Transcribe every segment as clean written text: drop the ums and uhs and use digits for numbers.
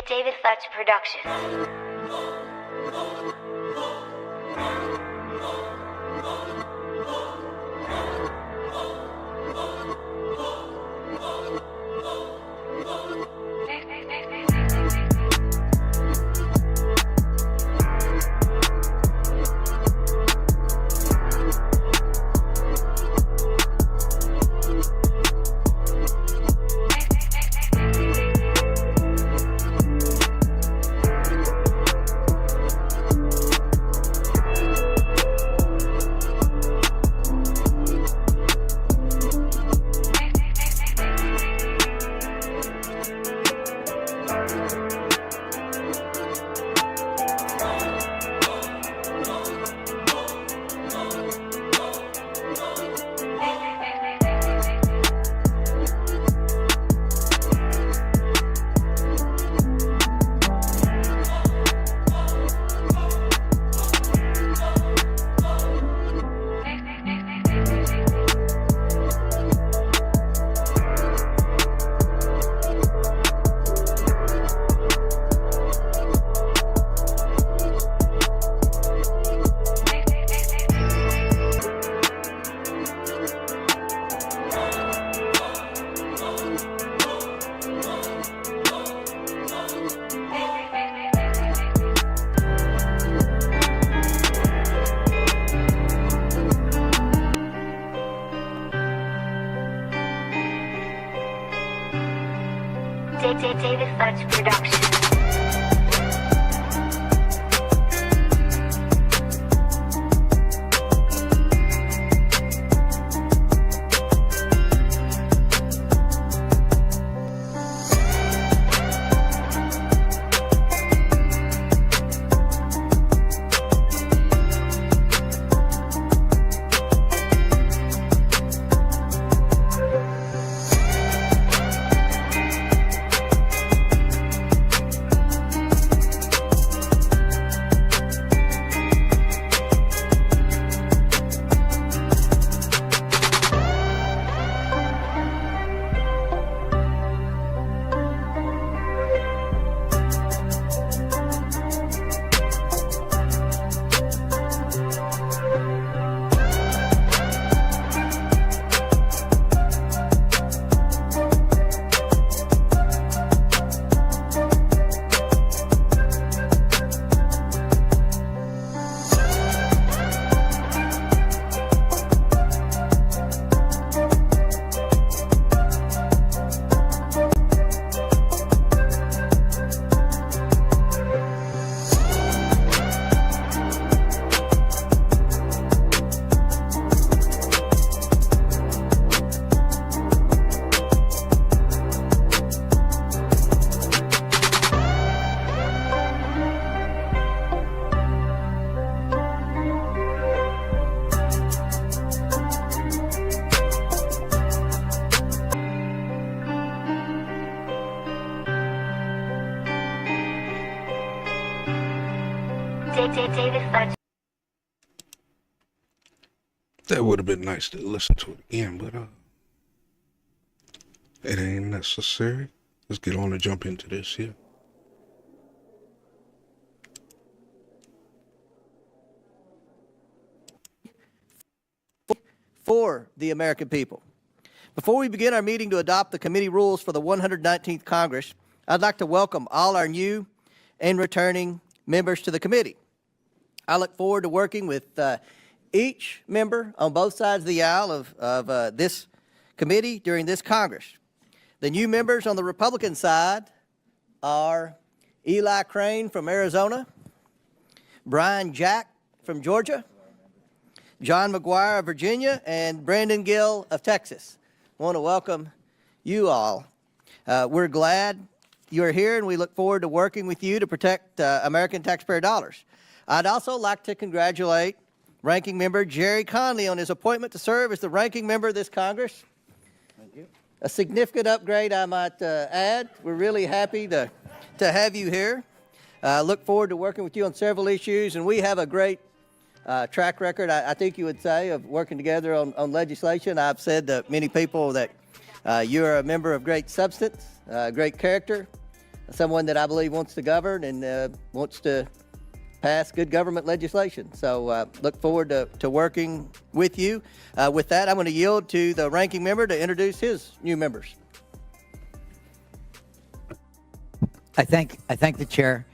David Fletch Production. David Fletch Production. David Fletch. That would have been nice to listen to it again, but it ain't necessary. Let's get on and jump into this here. For the American people. Before we begin our meeting to adopt the committee rules for the 119th Congress, I'd like to welcome all our new and returning members to the committee. I look forward to working with each member on both sides of the aisle of this committee during this Congress. The new members on the Republican side are Eli Crane from Arizona, Brian Jack from Georgia, John McGuire of Virginia, and Brandon Gill of Texas. I want to welcome you all. We're glad you're here, and we look forward to working with you to protect American taxpayer dollars. I'd also like to congratulate Ranking Member Jerry Conley on his appointment to serve as the Ranking Member of this Congress. Thank you. A significant upgrade, I might add. We're really happy to have you here. Look forward to working with you on several issues, and we have a great track record, I think you would say, of working together on legislation. I've said to many people that you're a member of great substance, great character, someone that I believe wants to govern and wants to pass good government legislation. So look forward to working with you. With that, I'm going to yield to the ranking member to introduce his new members. I thank the chair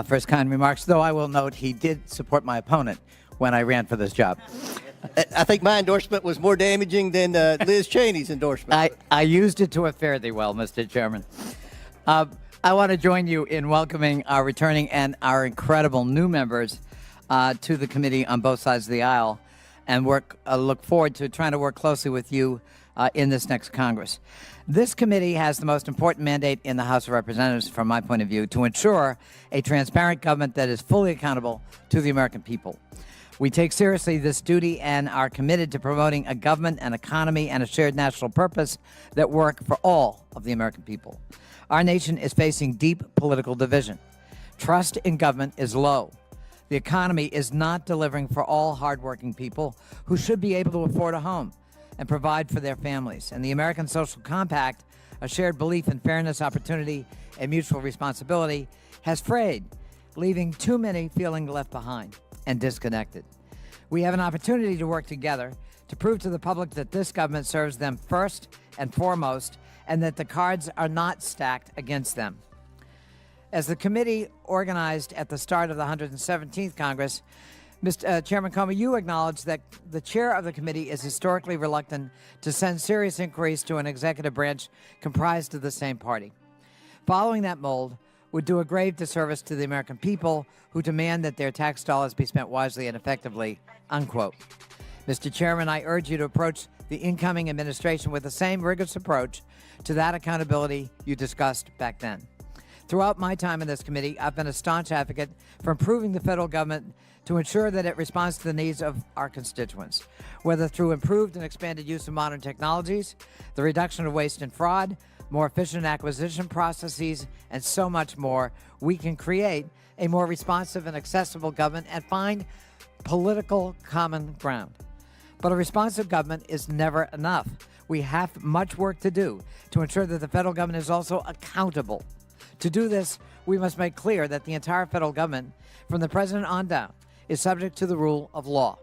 for his kind remarks, though I will note he did support my opponent when I ran for this job. I think my endorsement was more damaging than Liz Cheney's endorsement. I used it to a fare thee well, Mr. Chairman. I want to join you in welcoming our returning and our incredible new members to the committee on both sides of the aisle, and look forward to trying to work closely with you in this next Congress. This committee has the most important mandate in the House of Representatives, from my point of view, to ensure a transparent government that is fully accountable to the American people. We take seriously this duty and are committed to promoting a government, an economy, and a shared national purpose that work for all of the American people. Our nation is facing deep political division. Trust in government is low. The economy is not delivering for all hardworking people who should be able to afford a home and provide for their families. And the American Social Compact, a shared belief in fairness, opportunity, and mutual responsibility, has frayed, leaving too many feeling left behind and disconnected. We have an opportunity to work together to prove to the public that this government serves them first and foremost, and that the cards are not stacked against them. As the committee organized at the start of the 117th Congress, Mr. Chairman Comer, you acknowledged that the chair of the committee is historically reluctant to send serious inquiries to an executive branch comprised of the same party. Following that mold would do a grave disservice to the American people who demand that their tax dollars be spent wisely and effectively, unquote. Mr. Chairman, I urge you to approach the incoming administration with the same rigorous approach to that accountability you discussed back then. Throughout my time in this committee, I've been a staunch advocate for improving the federal government to ensure that it responds to the needs of our constituents, whether through improved and expanded use of modern technologies, the reduction of waste and fraud, more efficient acquisition processes, and so much more. We can create a more responsive and accessible government and find political common ground. But a responsive government is never enough. We have much work to do to ensure that the federal government is also accountable. To do this, we must make clear that the entire federal government, from the president on down, is subject to the rule of law.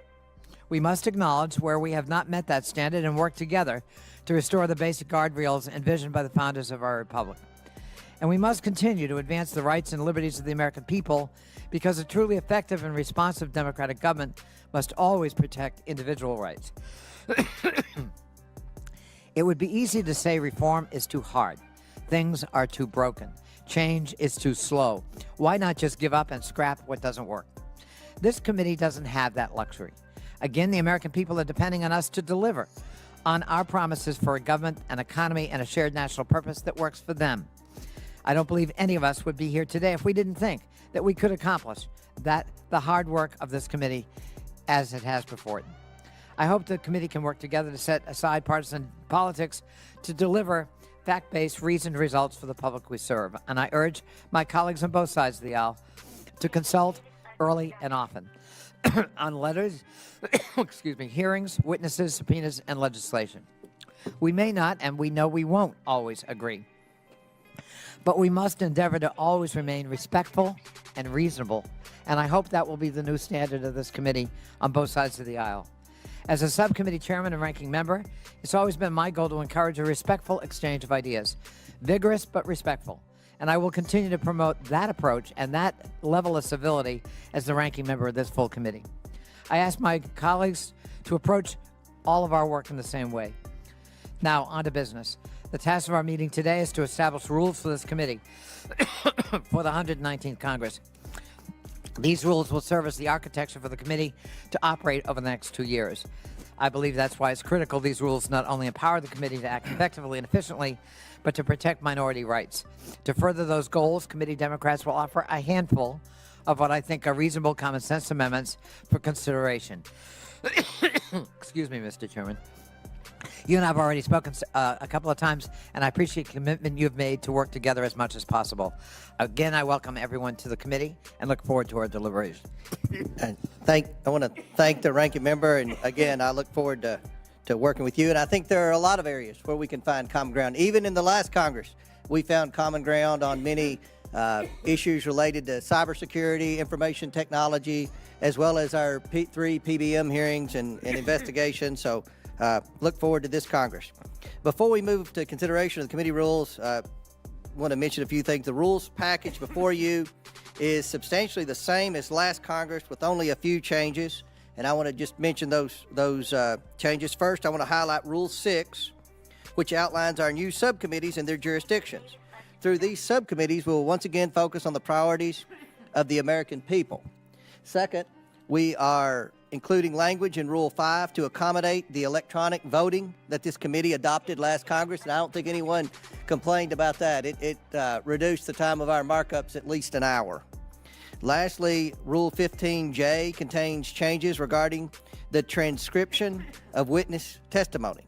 We must acknowledge where we have not met that standard and work together to restore the basic guardrails envisioned by the founders of our republic. And we must continue to advance the rights and liberties of the American people, because a truly effective and responsive democratic government must always protect individual rights. It would be easy to say reform is too hard. Things are too broken. Change is too slow. Why not just give up and scrap what doesn't work? This committee doesn't have that luxury. Again, the American people are depending on us to deliver on our promises for a government, an economy, and a shared national purpose that works for them. I don't believe any of us would be here today if we didn't think that we could accomplish the hard work of this committee as it has before it. I hope the committee can work together to set aside partisan politics to deliver fact-based, reasoned results for the public we serve. And I urge my colleagues on both sides of the aisle to consult early and often on letters, hearings, witnesses, subpoenas, and legislation. We may not, and we know we won't always agree, but we must endeavor to always remain respectful and reasonable, and I hope that will be the new standard of this committee on both sides of the aisle. As a subcommittee chairman and ranking member, it's always been my goal to encourage a respectful exchange of ideas, vigorous but respectful, and I will continue to promote that approach and that level of civility as the ranking member of this full committee. I ask my colleagues to approach all of our work in the same way. Now, on to business. The task of our meeting today is to establish rules for this committee for the 119th Congress. These rules will serve as the architecture for the committee to operate over the next 2 years. I believe that's why it's critical these rules not only empower the committee to act effectively and efficiently, but to protect minority rights. To further those goals, committee Democrats will offer a handful of what I think are reasonable common sense amendments for consideration. Excuse me, Mr. Chairman. You and I have already spoken a couple of times, and I appreciate the commitment you've made to work together as much as possible. Again, I welcome everyone to the committee and look forward to our deliberation. And I want to thank the ranking member, and again, I look forward to working with you. And I think there are a lot of areas where we can find common ground. Even in the last Congress, we found common ground on many issues related to cybersecurity, information technology, as well as our three PBM hearings and investigations. So look forward to this Congress. Before we move to consideration of the committee rules, I want to mention a few things. The rules package before you is substantially the same as last Congress with only a few changes. And I want to just mention those changes. First, I want to highlight Rule 6, which outlines our new subcommittees and their jurisdictions. Through these subcommittees, we will once again focus on the priorities of the American people. Second, we are including language in Rule 5 to accommodate the electronic voting that this committee adopted last Congress, and I don't think anyone complained about that. It reduced the time of our markups at least an hour. Lastly, Rule 15J contains changes regarding the transcription of witness testimony.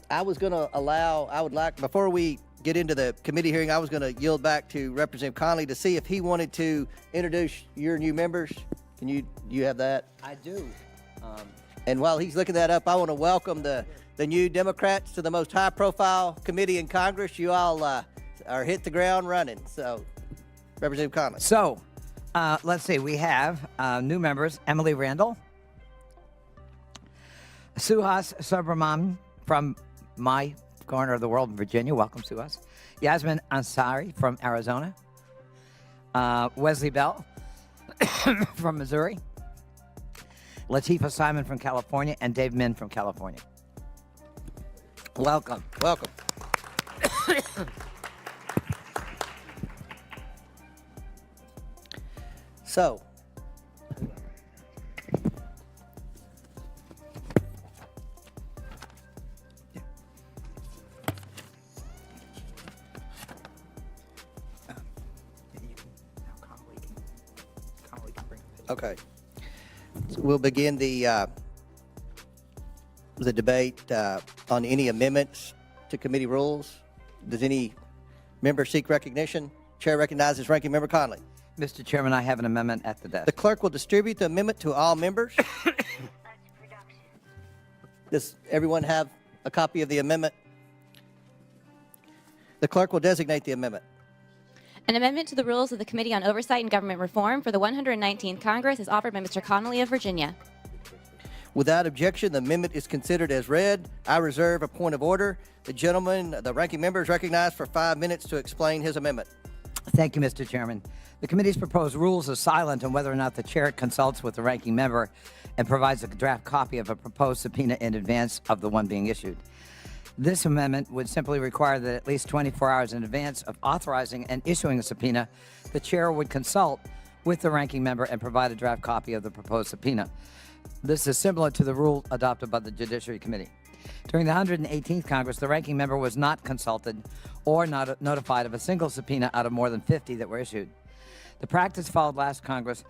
Before we get into the committee hearing, I was going to yield back to Representative Conley to see if he wanted to introduce your new members. Do you have that? I do. And while he's looking that up, I want to welcome the new Democrats to the most high-profile committee in Congress. You all are hit the ground running. So, Representative Conley. So, let's see. We have new members: Emily Randall, Suhas Subramanian from my corner of the world in Virginia. Welcome, Suhas. Yasmin Ansari from Arizona. Wesley Bell from Missouri. Latifah Simon from California, and Dave Min from California. Welcome. Welcome. So, okay. So we'll begin the debate on any amendments to committee rules. Does any member seek recognition? Chair recognizes Ranking Member Conley. Mr. Chairman, I have an amendment at the desk. The clerk will distribute the amendment to all members. Does everyone have a copy of the amendment? The clerk will designate the amendment. An amendment to the rules of the Committee on Oversight and Government Reform for the 119th Congress is offered by Mr. Connolly of Virginia. Without objection, the amendment is considered as read. I reserve a point of order. The ranking member is recognized for 5 minutes to explain his amendment. Thank you, Mr. Chairman. The committee's proposed rules are silent on whether or not the chair consults with the ranking member and provides a draft copy of a proposed subpoena in advance of the one being issued. This amendment would simply require that at least 24 hours in advance of authorizing and issuing a subpoena, the chair would consult with the ranking member and provide a draft copy of the proposed subpoena. This is similar to the rule adopted by the Judiciary Committee. During the 118th Congress, the ranking member was not consulted or not notified of a single subpoena out of more than 50 that were issued. The practice followed last Congress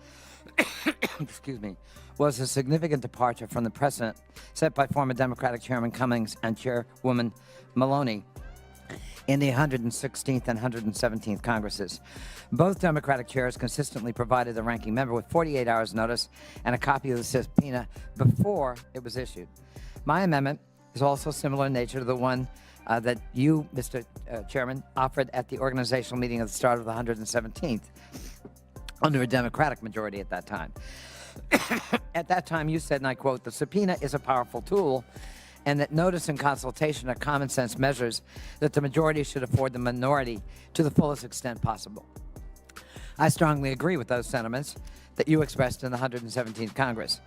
was a significant departure from the precedent set by former Democratic Chairman Cummings and Chairwoman Maloney in the 116th and 117th Congresses. Both Democratic chairs consistently provided the ranking member with 48 hours notice and a copy of the subpoena before it was issued. My amendment is also similar in nature to the one that you, Mr. Chairman, offered at the organizational meeting at the start of the 117th, under a Democratic majority at that time. At that time, you said, and I quote, "The subpoena is a powerful tool, and that notice and consultation are common sense measures that the majority should afford the minority to the fullest extent possible." I strongly agree with those sentiments that you expressed in the 117th Congress.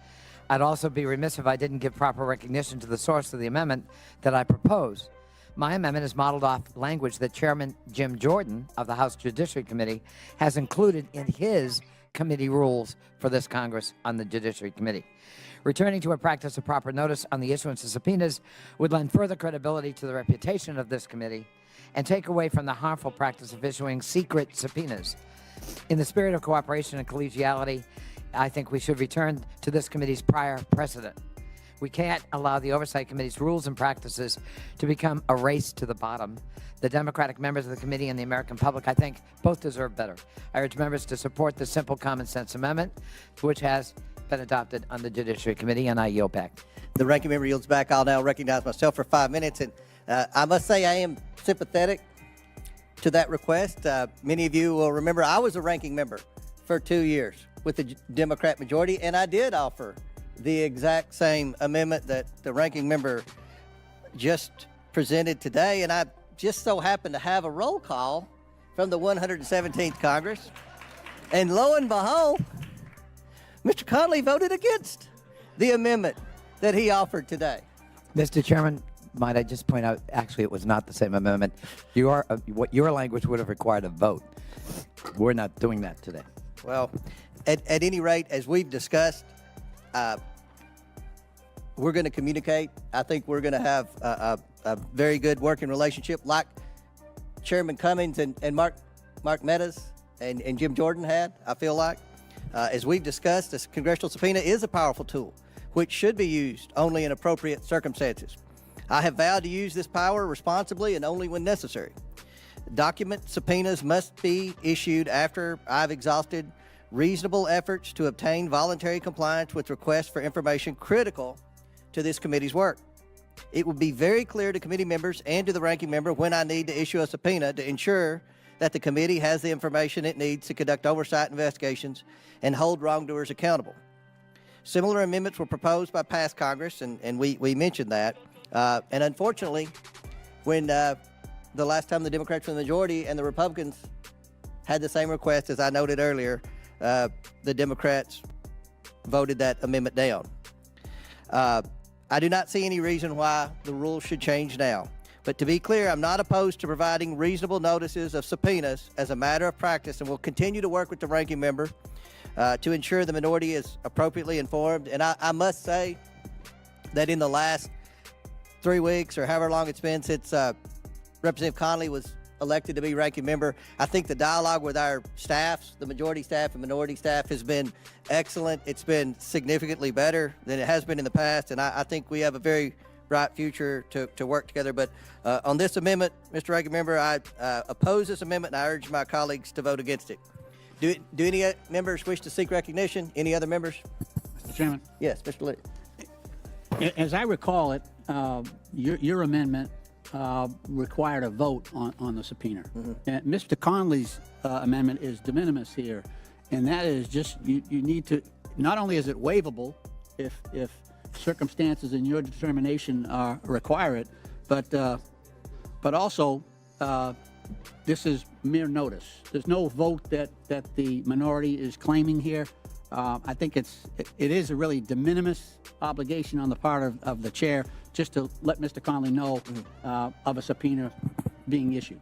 I'd also be remiss if I didn't give proper recognition to the source of the amendment that I propose. My amendment is modeled off language that Chairman Jim Jordan of the House Judiciary Committee has included in his committee rules for this Congress on the Judiciary Committee. Returning to a practice of proper notice on the issuance of subpoenas would lend further credibility to the reputation of this committee and take away from the harmful practice of issuing secret subpoenas. In the spirit of cooperation and collegiality, I think we should return to this committee's prior precedent, We can't allow the Oversight Committee's rules and practices to become a race to the bottom. The Democratic members of the committee and the American public, I think, both deserve better. I urge members to support the simple common sense amendment, which has been adopted on the Judiciary Committee, and I yield back. The ranking member yields back. I'll now recognize myself for 5 minutes. And I must say I am sympathetic to that request. Many of you will remember I was a ranking member for 2 years with the Democrat majority, and I did offer the exact same amendment that the ranking member just presented today. And I just so happened to have a roll call from the 117th Congress. And lo and behold, Mr. Connolly voted against the amendment that he offered today. Mr. Chairman, might I just point out, actually, it was not the same amendment. What your language would have required a vote. We're not doing that today. Well, at any rate, as we've discussed, we're going to communicate. I think we're going to have a very good working relationship like Chairman Cummings and Mark Meadows and Jim Jordan had, I feel like. As we've discussed, this congressional subpoena is a powerful tool which should be used only in appropriate circumstances. I have vowed to use this power responsibly and only when necessary. Document subpoenas must be issued after I've exhausted reasonable efforts to obtain voluntary compliance with requests for information critical to this committee's work. It will be very clear to committee members and to the ranking member when I need to issue a subpoena to ensure that the committee has the information it needs to conduct oversight investigations and hold wrongdoers accountable. Similar amendments were proposed by past Congress, and we mentioned that. And unfortunately, when the last time the Democrats were in the majority and the Republicans had the same request, as I noted earlier, the Democrats voted that amendment down. I do not see any reason why the rules should change now. But to be clear, I'm not opposed to providing reasonable notices of subpoenas as a matter of practice, and will continue to work with the ranking member to ensure the minority is appropriately informed. And I must say that in the last 3 weeks or however long it's been since Representative Connolly was elected to be ranking member, I think the dialogue with our staffs, the majority staff and minority staff, has been excellent. It's been significantly better than it has been in the past, and I think we have a very bright future to work together. But on this amendment, Mr. Ranking Member, I oppose this amendment, and I urge my colleagues to vote against it. Do any members wish to seek recognition? Any other members? Mr. Chairman, Yes, Mr. Lee. as I recall it, your amendment required a vote on the subpoena. And Mr. Connolly's amendment is de minimis here, and that is just you need to, not only is it waivable if circumstances in your determination require it, but also this is mere notice. There's no vote that the minority is claiming here. I think it is a really de minimis obligation on the part of the chair just to let Mr. Connolly know of a subpoena being issued.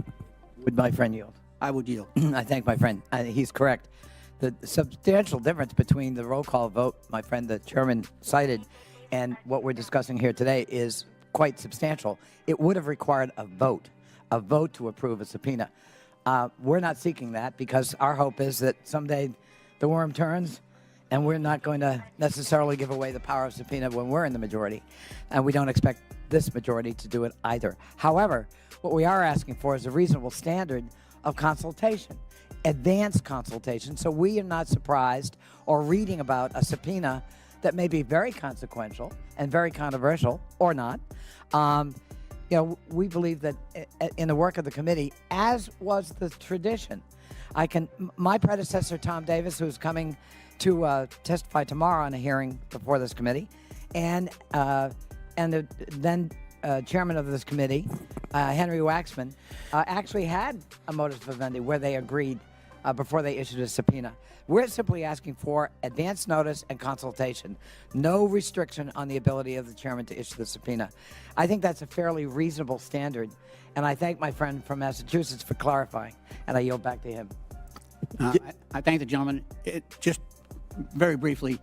Would my friend yield? I would yield. I thank my friend. He's correct. The substantial difference between the roll call vote, my friend the chairman cited, and what we're discussing here today is quite substantial. It would have required a vote to approve a subpoena. We're not seeking that because our hope is that someday the worm turns, and we're not going to necessarily give away the power of subpoena when we're in the majority, and we don't expect this majority to do it either. However, what we are asking for is a reasonable standard of consultation, advanced consultation, so we are not surprised or reading about a subpoena that may be very consequential and very controversial or not. We believe that in the work of the committee, as was the tradition, my predecessor, Tom Davis, who's coming to testify tomorrow on a hearing before this committee, and the then chairman of this committee, Henry Waxman, actually had a modus vivendi where they agreed before they issued a subpoena. We're simply asking for advance notice and consultation, no restriction on the ability of the chairman to issue the subpoena. I think that's a fairly reasonable standard, and I thank my friend from Massachusetts for clarifying, and I yield back to him. I thank the gentleman. Just very briefly,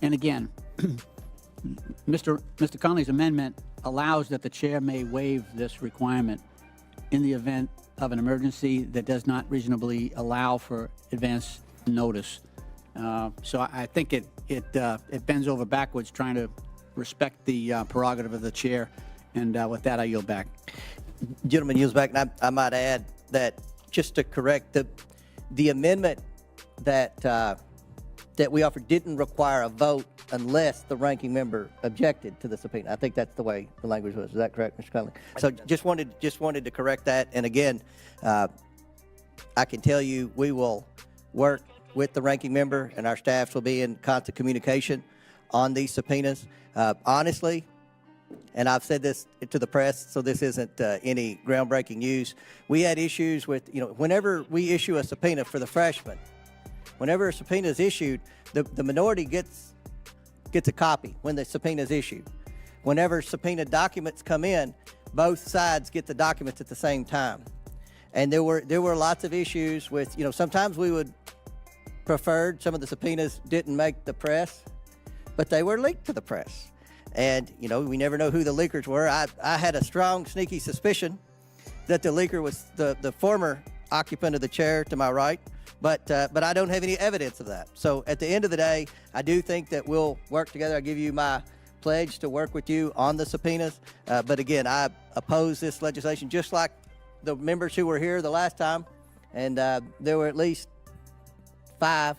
and again, Mr. Connolly's amendment allows that the chair may waive this requirement in the event of an emergency that does not reasonably allow for advance notice. So I think it bends over backwards trying to respect the prerogative of the chair. And with that, I yield back. Gentleman yields back, and I might add that just to correct the amendment that that we offered didn't require a vote unless the ranking member objected to the subpoena. I think that's the way the language was. Is that correct, Mr. Conley? So just wanted to correct that. And again, I can tell you we will work with the ranking member, and our staffs will be in constant communication on these subpoenas. Honestly, and I've said this to the press, so this isn't any groundbreaking news. We had issues with, whenever we issue a subpoena for the freshmen, whenever a subpoena is issued, the minority gets a copy when the subpoena is issued. Whenever subpoena documents come in, both sides get the documents at the same time. And there were lots of issues with, sometimes we would prefer some of the subpoenas didn't make the press, but they were leaked to the press. And, we never know who the leakers were. I had a strong, sneaky suspicion that the leaker was the former occupant of the chair to my right, but I don't have any evidence of that. So at the end of the day, I do think that we'll work together. I give you my pledge to work with you on the subpoenas. But again, I oppose this legislation just like the members who were here the last time. And there were at least 5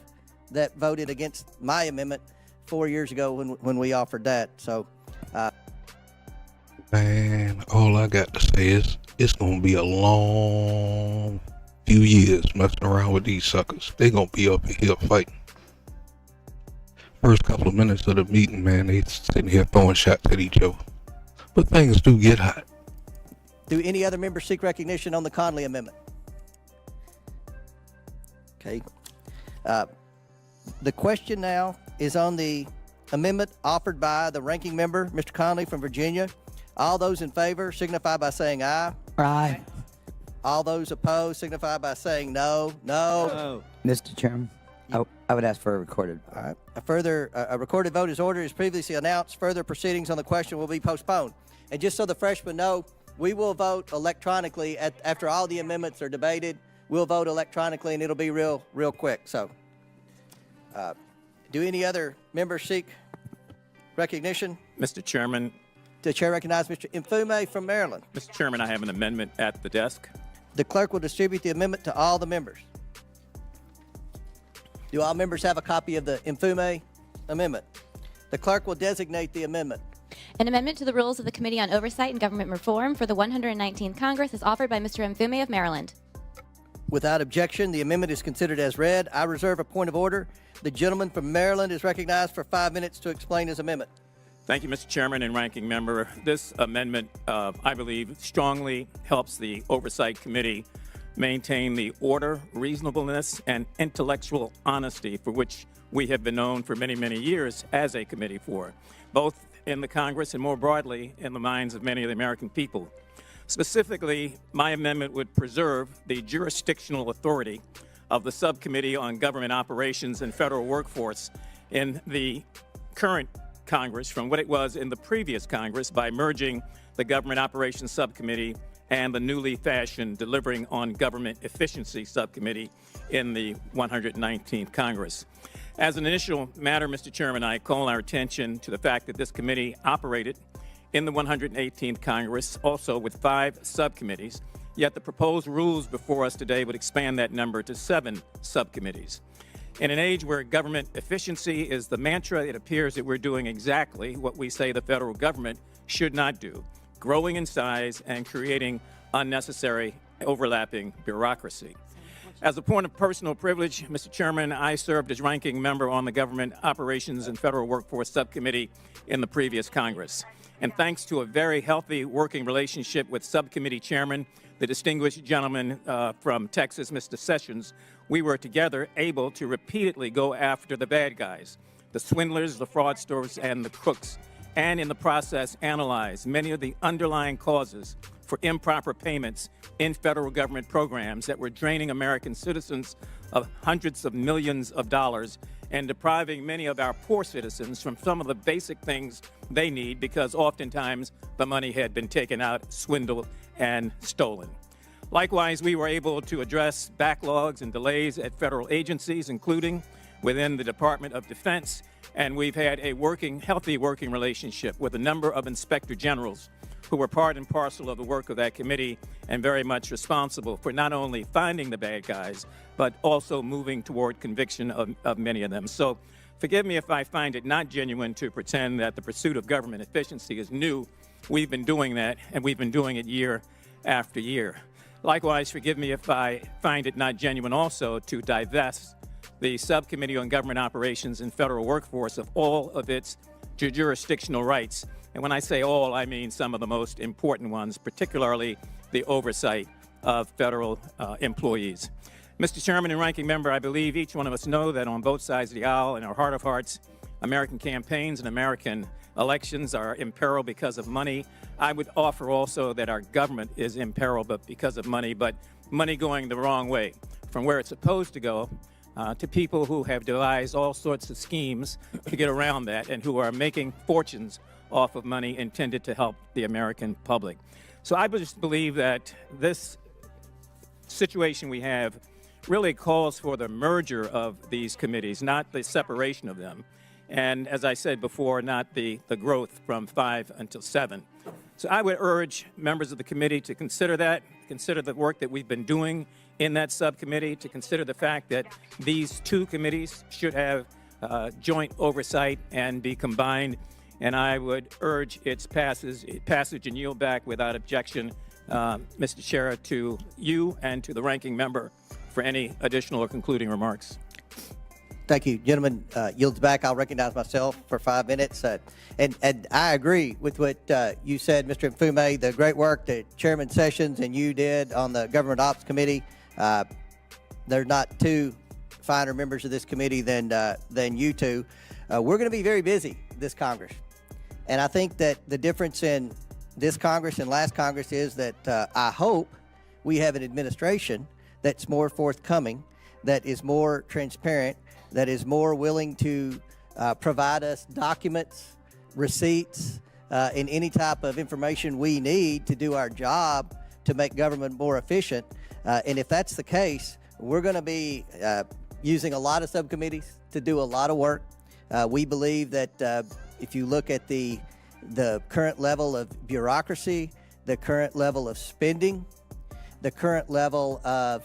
that voted against my amendment 4 years ago when we offered that. So, Man, all I got to say is it's gonna be a long few years messing around with these suckers. They gonna be up in here fighting. First couple of minutes of the meeting, man, they sitting here throwing shots at each other. But things do get hot. do any other members seek recognition on the Conley amendment? Okay. The question now is on the amendment offered by the ranking member, Mr. Conley from Virginia. All those in favor signify by saying aye. Aye. All those opposed signify by saying no. No. Mr. Chairman, I would ask for a recorded. All right. A recorded vote is ordered as previously announced. Further proceedings on the question will be postponed. And just so the freshmen know, we will vote electronically after all the amendments are debated. We'll vote electronically, and it'll be real quick. So, do any other members seek recognition? Mr. Chairman, The chair recognizes Mr. Mfume from Maryland. Mr. Chairman, I have an amendment at the desk. The clerk will distribute the amendment to all the members. Do all members have a copy of the Mfume amendment? The clerk will designate the amendment. An amendment to the rules of the Committee on Oversight and Government Reform for the 119th Congress is offered by Mr. Mfume of Maryland. Without objection, the amendment is considered as read. I reserve a point of order. The gentleman from Maryland is recognized for 5 minutes to explain his amendment. Thank you, Mr. Chairman and Ranking Member. This amendment, I believe, strongly helps the Oversight Committee maintain the order, reasonableness, and intellectual honesty for which we have been known for many, many years as a committee for, both in the Congress and more broadly in the minds of many of the American people. Specifically, my amendment would preserve the jurisdictional authority of the Subcommittee on Government Operations and Federal Workforce in the current Congress from what it was in the previous Congress by merging the Government Operations Subcommittee and the newly fashioned Delivering on Government Efficiency Subcommittee in the 119th Congress. As an initial matter, Mr. Chairman, I call our attention to the fact that this committee operated in the 118th Congress also with 5 subcommittees, yet the proposed rules before us today would expand that number to 7 subcommittees. In an age where government efficiency is the mantra, it appears that we're doing exactly what we say the federal government should not do, growing in size and creating unnecessary overlapping bureaucracy. As a point of personal privilege, Mr. Chairman, I served as ranking member on the Government Operations and Federal Workforce Subcommittee in the previous Congress. And thanks to a very healthy working relationship with Subcommittee Chairman, the distinguished gentleman from Texas, Mr. Sessions, we were together able to repeatedly go after the bad guys, the swindlers, the fraudsters, and the crooks, and in the process analyze many of the underlying causes for improper payments in federal government programs that were draining American citizens of hundreds of millions of dollars and depriving many of our poor citizens from some of the basic things they need because oftentimes the money had been taken out, swindled, and stolen. Likewise, we were able to address backlogs and delays at federal agencies, including within the Department of Defense, and we've had a healthy working relationship with a number of inspector generals who were part and parcel of the work of that committee and very much responsible for not only finding the bad guys, but also moving toward conviction of many of them. So forgive me if I find it not genuine to pretend that the pursuit of government efficiency is new. We've been doing that, and we've been doing it year after year. Likewise, forgive me if I find it not genuine also to divest the Subcommittee on Government Operations and Federal Workforce of all of its jurisdictional rights. And when I say all, I mean some of the most important ones, particularly the oversight of federal employees. Mr. Chairman and Ranking Member, I believe each one of us know that on both sides of the aisle, in our heart of hearts, American campaigns and American elections are in peril because of money. I would offer also that our government is in peril because of money, but money going the wrong way, from where it's supposed to go to people who have devised all sorts of schemes to get around that and who are making fortunes off of money intended to help the American public. So I just believe that this situation we have really calls for the merger of these committees, not the separation of them. And as I said before, not the growth from 5 until 7. So I would urge members of the committee to consider that, consider the work that we've been doing in that subcommittee, to consider the fact that these two committees should have joint oversight and be combined. And I would urge its passage and yield back without objection, Mr. Chair, to you and to the ranking member for any additional or concluding remarks. Thank you. Gentlemen, yields back. I'll recognize myself for 5 minutes. And I agree with what you said, Mr. Mfume, the great work that Chairman Sessions and you did on the Government Ops Committee. There's not two finer members of this committee than you two. We're going to be very busy this Congress. And I think that the difference in this Congress and last Congress is that I hope we have an administration that's more forthcoming, that is more transparent, that is more willing to provide us documents, receipts, and any type of information we need to do our job to make government more efficient. And if that's the case, we're going to be using a lot of subcommittees to do a lot of work. We believe that if you look at the current level of bureaucracy, the current level of spending, the current level of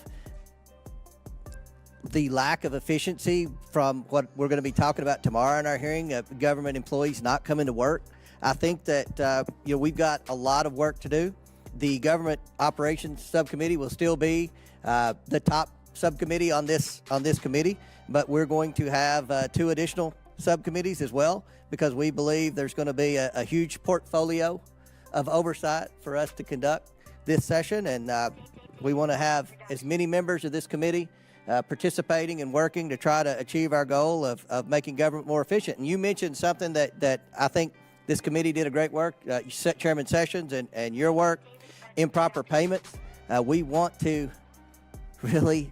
the lack of efficiency from what we're going to be talking about tomorrow in our hearing of government employees not coming to work, I think that we've got a lot of work to do. The Government Operations Subcommittee will still be the top subcommittee on this committee, but we're going to have 2 additional subcommittees as well, because we believe there's going to be a huge portfolio of oversight for us to conduct this session, and we want to have as many members of this committee participating and working to try to achieve our goal of making government more efficient. And you mentioned something that I think this committee did a great work, Chairman Sessions and your work, improper payments. We want to really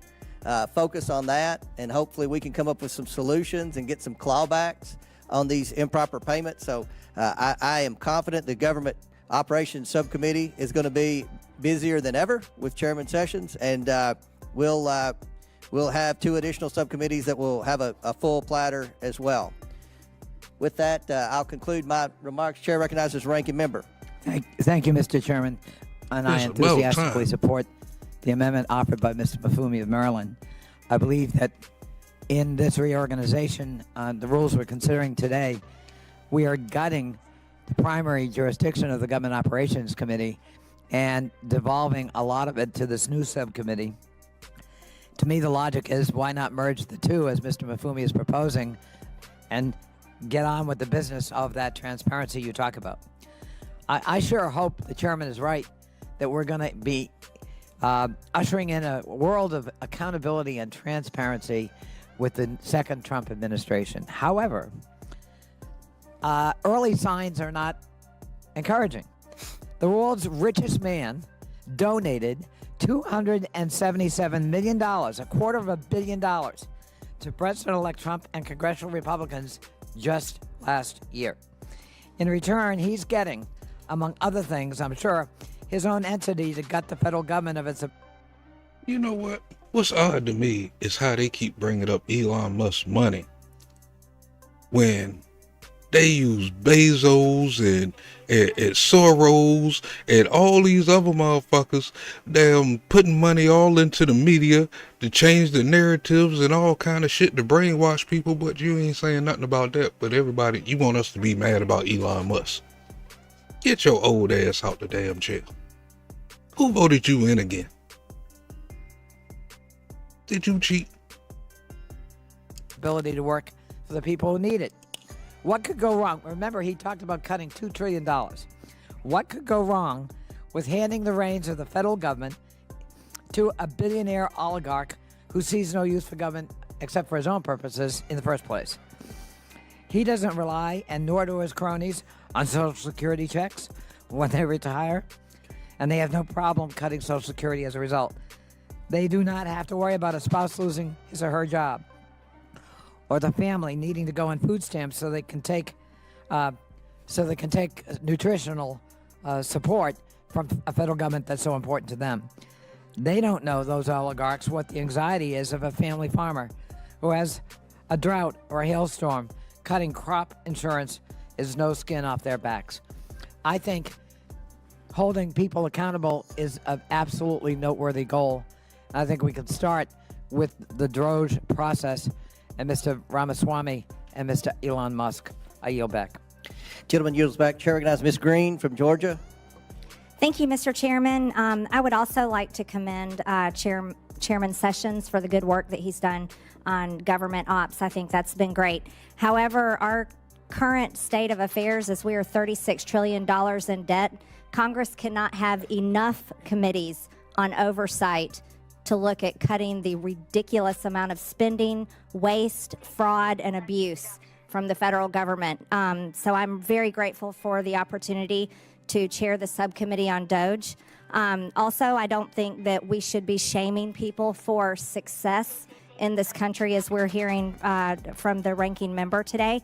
focus on that, and hopefully we can come up with some solutions and get some clawbacks on these improper payments. So I am confident the Government Operations Subcommittee is going to be busier than ever with Chairman Sessions, and we'll have 2 additional subcommittees that will have a full platter as well. With that, I'll conclude my remarks. Chair recognizes ranking member. Thank you, Mr. Chairman. And I It's about enthusiastically time. support the amendment offered by Mr. Mafumi of Maryland. I believe that in this reorganization, the rules we're considering today, we are gutting the primary jurisdiction of the Government Operations Committee and devolving a lot of it to this new subcommittee. To me, the logic is, why not merge the 2, as Mr. Mafumi is proposing, and get on with the business of that transparency you talk about. I sure hope the chairman is right, that we're going to be ushering in a world of accountability and transparency with the second Trump administration. However, early signs are not encouraging. The world's richest man donated $277 million, $250 million, to President-elect Trump and congressional Republicans just last year. In return, he's getting, among other things, I'm sure, his own entity to gut the federal government of its... You know what? What's odd to me is how they keep bringing up Elon Musk's money when they use Bezos and Soros and all these other motherfuckers damn putting money all into the media to change the narratives and all kind of shit to brainwash people, but you ain't saying nothing about that. But everybody, you want us to be mad about Elon Musk. Get your old ass out the damn chair. Who voted you in again? Did you cheat? Ability to work for the people who need it. What could go wrong? Remember, he talked about cutting $2 trillion. What could go wrong with handing the reins of the federal government to a billionaire oligarch who sees no use for government except for his own purposes in the first place? He doesn't rely, and nor do his cronies, on Social Security checks when they retire, and they have no problem cutting Social Security as a result. They do not have to worry about a spouse losing his or her job, or the family needing to go on food stamps so they can take nutritional support from a federal government that's so important to them. They don't know, those oligarchs, what the anxiety is of a family farmer who has a drought or a hailstorm. Cutting crop insurance is no skin off their backs. I think holding people accountable is an absolutely noteworthy goal. I think we could start with the Doge process and Mr. Ramaswamy and Mr. Elon Musk. I yield back. Gentleman yields back. Chair recognizes Ms. Green from Georgia. Thank you, Mr. Chairman. I would also like to commend Chairman Sessions for the good work that he's done on government ops. I think that's been great. However, our current state of affairs is we are $36 trillion in debt. Congress cannot have enough committees on oversight to look at cutting the ridiculous amount of spending, waste, fraud, and abuse from the federal government. So I'm very grateful for the opportunity to chair the subcommittee on Doge. Also, I don't think that we should be shaming people for success in this country, as we're hearing from the ranking member today.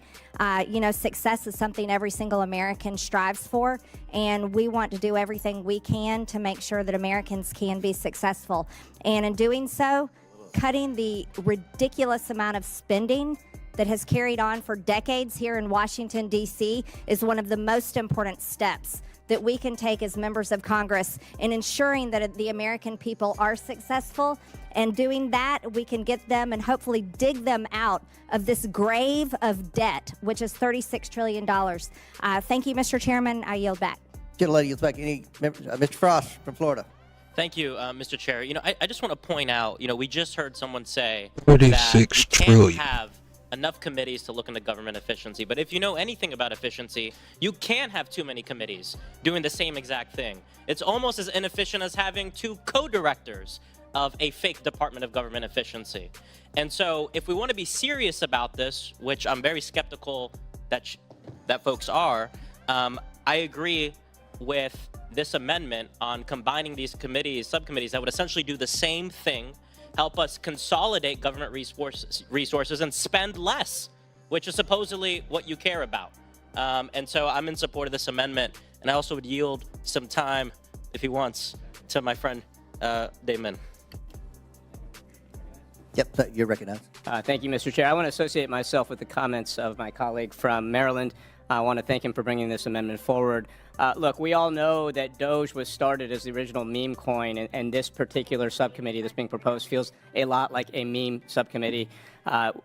Success is something every single American strives for, and we want to do everything we can to make sure that Americans can be successful. And in doing so, cutting the ridiculous amount of spending that has carried on for decades here in Washington, D.C. is one of the most important steps that we can take as members of Congress in ensuring that the American people are successful. And doing that, we can get them and hopefully dig them out of this grave of debt, which is $36 trillion. Thank you, Mr. Chairman. I yield back. Gentlelady yields back. Any members? Mr. Frost from Florida. Thank you, Mr. Chair. I just want to point out, we just heard someone say 36 that we trillion. can't have enough committees to look into government efficiency. But if you know anything about efficiency, you can't have too many committees doing the same exact thing. It's almost as inefficient as having two co-directors of a fake Department of Government Efficiency. And so if we want to be serious about this, which I'm very skeptical that folks are, I agree with this amendment on combining these subcommittees that would essentially do the same thing, help us consolidate government resources and spend less, which is supposedly what you care about. And so I'm in support of this amendment, and I also would yield some time, if he wants, to my friend Damon. Yep, you're recognized. Thank you, Mr. Chair. I want to associate myself with the comments of my colleague from Maryland. I want to thank him for bringing this amendment forward. Look, we all know that Doge was started as the original meme coin, and this particular subcommittee that's being proposed feels a lot like a meme subcommittee.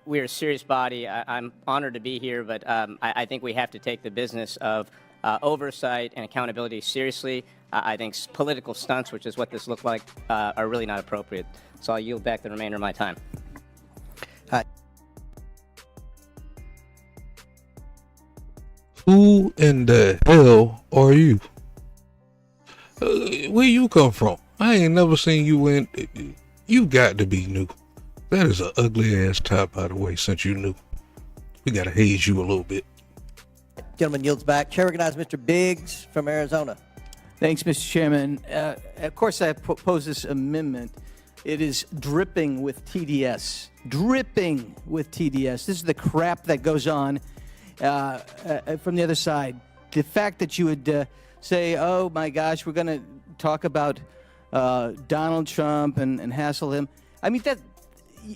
We're a serious body. I'm honored to be here, but I think we have to take the business of oversight and accountability seriously. I think political stunts, which is what this looked like, are really not appropriate. So I'll yield back the remainder of my time. Hi. Who in the hell are you? Where you come from? I ain't never seen you in. You got to be new. That is an ugly ass tie, by the way, since you new. We got to haze you a little bit. Gentleman yields back. Chair recognizes Mr. Biggs from Arizona. Thanks, Mr. Chairman. Of course, I propose this amendment. It is dripping with TDS. Dripping with TDS. This is the crap that goes on from the other side. The fact that you would say, oh my gosh, we're going to talk about Donald Trump and hassle him. I mean, that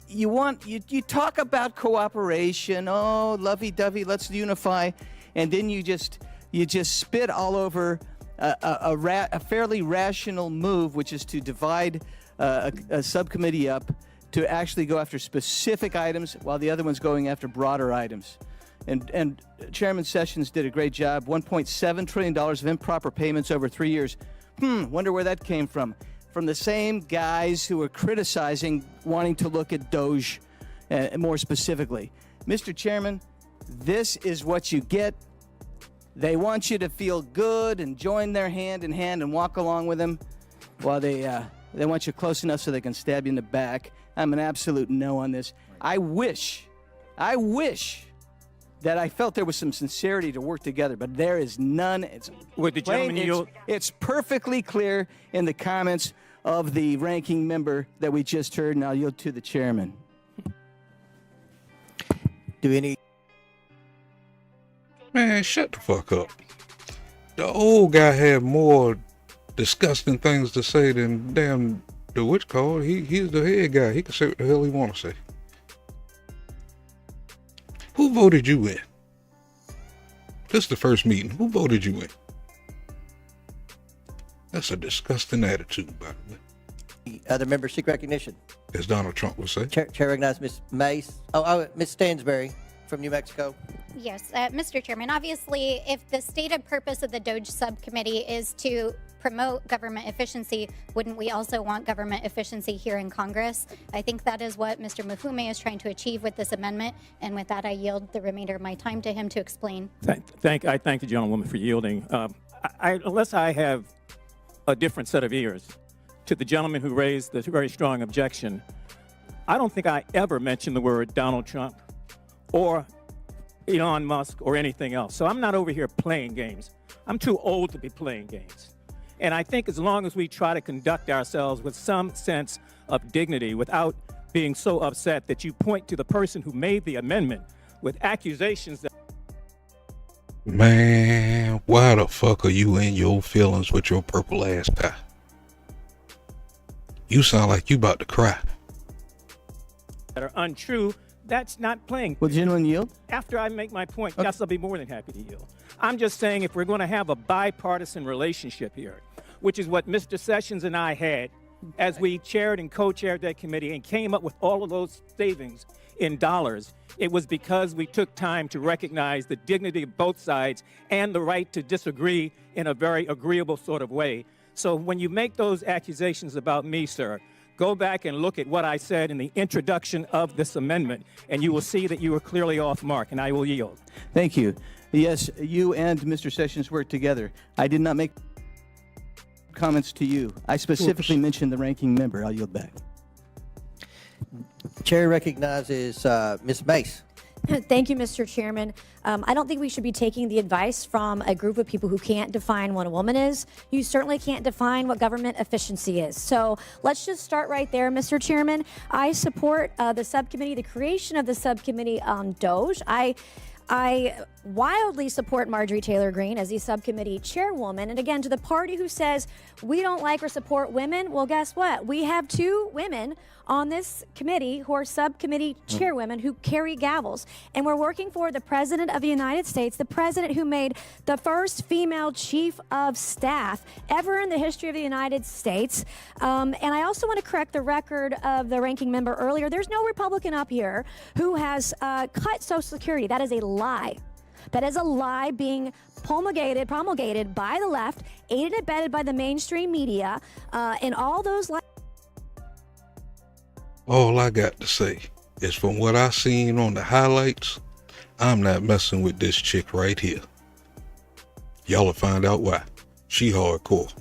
you talk about cooperation, oh, lovey-dovey, let's unify, and then you just spit all over a fairly rational move, which is to divide a subcommittee up to actually go after specific items while the other one's going after broader items. And Chairman Sessions did a great job. $1.7 trillion of improper payments over 3 years. Wonder where that came from. From the same guys who were criticizing wanting to look at DOGE more specifically. Mr. Chairman, this is what you get. They want you to feel good and join their hand in hand and walk along with them while they want you close enough so they can stab you in the back. I'm an absolute no on this. I wish that I felt there was some sincerity to work together, but there is none. Would the gentleman yield? It's perfectly clear in the comments of the ranking member that we just heard, and I'll yield to the chairman. Man, shut the fuck up. The old guy had more disgusting things to say than damn the witch call. He's the head guy. He can say what the hell he want to say. Who voted you in? This is the first meeting. Who voted you in? That's a disgusting attitude, by the way. Other members seek recognition. As Donald Trump would say. Chair recognizes Ms. Mace. Ms. Stansberry from New Mexico. Yes, Mr. Chairman, obviously, if the stated purpose of the DOGE subcommittee is to promote government efficiency, wouldn't we also want government efficiency here in Congress? I think that is what Mr. Mafume is trying to achieve with this amendment, and with that, I yield the remainder of my time to him to explain. I thank the gentlewoman for yielding. Unless I have a different set of ears to the gentleman who raised the very strong objection, I don't think I ever mentioned the word Donald Trump or Elon Musk or anything else. So I'm not over here playing games. I'm too old to be playing games. And I think as long as we try to conduct ourselves with some sense of dignity without being so upset that you point to the person who made the amendment with accusations that... Man, why the fuck are you in your feelings with your purple ass pie? You sound like you about to cry. that are untrue, that's not playing. Will the gentleman yield? After I make my point, yes, I'll be more than happy to yield. I'm just saying if we're going to have a bipartisan relationship here, which is what Mr. Sessions and I had as we chaired and co-chaired that committee and came up with all of those savings in dollars, it was because we took time to recognize the dignity of both sides and the right to disagree in a very agreeable sort of way. So when you make those accusations about me, sir, go back and look at what I said in the introduction of this amendment, and you will see that you were clearly off mark, and I will yield. Thank you. Yes, you and Mr. Sessions worked together. I did not make comments to you. I specifically mentioned the ranking member. I'll yield back. Chair recognizes Ms. Mace. Thank you, Mr. Chairman. I don't think we should be taking the advice from a group of people who can't define what a woman is. You certainly can't define what government efficiency is. So let's just start right there, Mr. Chairman. I support the subcommittee, the creation of the subcommittee on DOGE. I wildly support Marjorie Taylor Greene as the subcommittee chairwoman. And again, to the party who says we don't like or support women, well, guess what? We have two women on this committee who are subcommittee chairwomen who carry gavels. And we're working for the President of the United States, the president who made the first female chief of staff ever in the history of the United States. And I also want to correct the record of the ranking member earlier. There's no Republican up here who has cut Social Security. That is a lie. That is a lie being promulgated by the left, aided and abetted by the mainstream media, and all those lies. All I got to say is from what I seen on the highlights, I'm not messing with this chick right here. Y'all will find out why. She hardcore.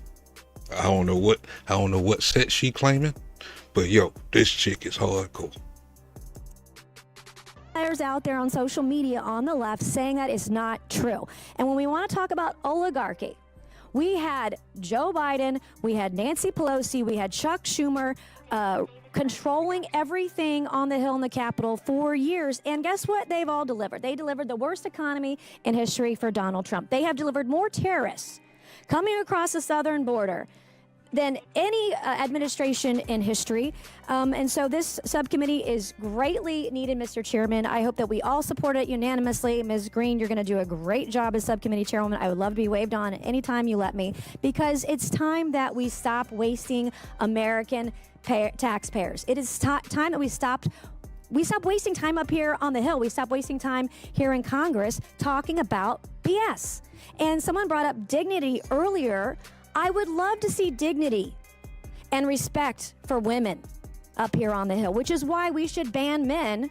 I don't know what set she claiming, but yo, this chick is hardcore. Out there on social media on the left saying that is not true. And when we want to talk about oligarchy, we had Joe Biden, we had Nancy Pelosi, we had Chuck Schumer controlling everything on the Hill in the Capitol for years. And guess what? They've all delivered. They delivered the worst economy in history for Donald Trump. They have delivered more terrorists coming across the southern border than any administration in history. And so this subcommittee is greatly needed, Mr. Chairman. I hope that we all support it unanimously. Ms. Green, you're going to do a great job as subcommittee chairwoman. I would love to be waved on anytime you let me, because it's time that we stop wasting American taxpayers. It is time that we stop wasting time up here on the Hill. We stop wasting time here in Congress talking about BS. And someone brought up dignity earlier. I would love to see dignity and respect for women up here on the Hill, which is why we should ban men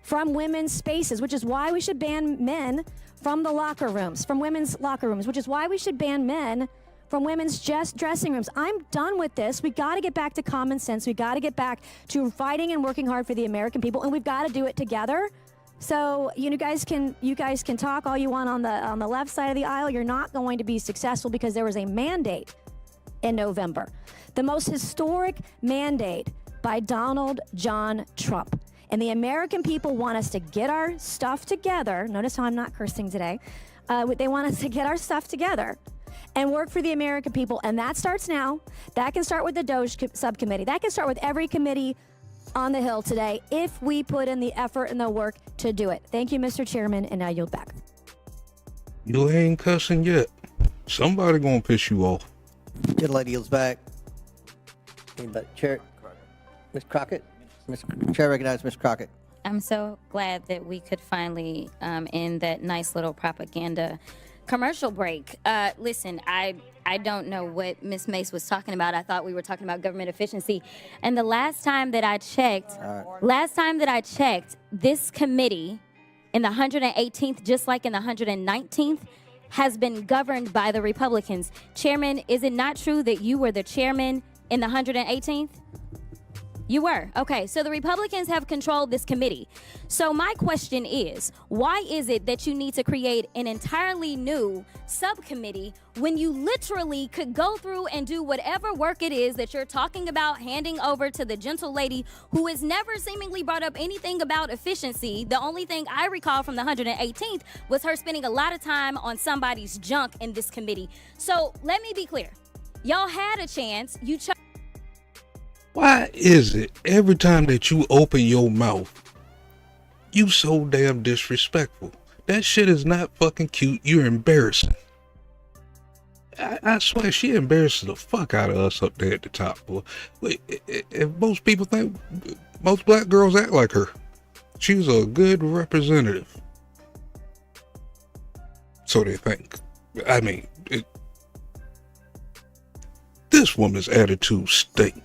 from women's spaces, which is why we should ban men from the locker rooms, from women's locker rooms, which is why we should ban men from women's dressing rooms. I'm done with this. We got to get back to common sense. We got to get back to fighting and working hard for the American people, and we've got to do it together. So you guys can talk all you want on the left side of the aisle. You're not going to be successful because there was a mandate in November, the most historic mandate by Donald John Trump. And the American people want us to get our stuff together. Notice how I'm not cursing today. They want us to get our stuff together and work for the American people. And that starts now. That can start with the DOJ subcommittee. That can start with every committee on the Hill today if we put in the effort and the work to do it. Thank you, Mr. Chairman, and now yield back. You ain't cussing yet. Somebody gonna piss you off. Good lady yields back. Anybody? Chair, Ms. Crockett? Chair recognizes Ms. Crockett. I'm so glad that we could finally end that nice little propaganda commercial break. Listen, I don't know what Ms. Mace was talking about. I thought we were talking about government efficiency. And the last time that I checked, this committee in the 118th, just like in the 119th, has been governed by the Republicans. Chairman, is it not true that you were the chairman in the 118th? You were. Okay, so the Republicans have controlled this committee. So my question is, why is it that you need to create an entirely new subcommittee when you literally could go through and do whatever work it is that you're talking about handing over to the gentle lady who has never seemingly brought up anything about efficiency? The only thing I recall from the 118th was her spending a lot of time on somebody's junk in this committee. So let me be clear. Y'all had a chance. You chose. Why is it every time that you open your mouth, you so damn disrespectful? That shit is not fucking cute. You're embarrassing. I swear she embarrasses the fuck out of us up there at the top. Boy. If most people think, most black girls act like her. She's a good representative. So they think. I mean, this woman's attitude stink.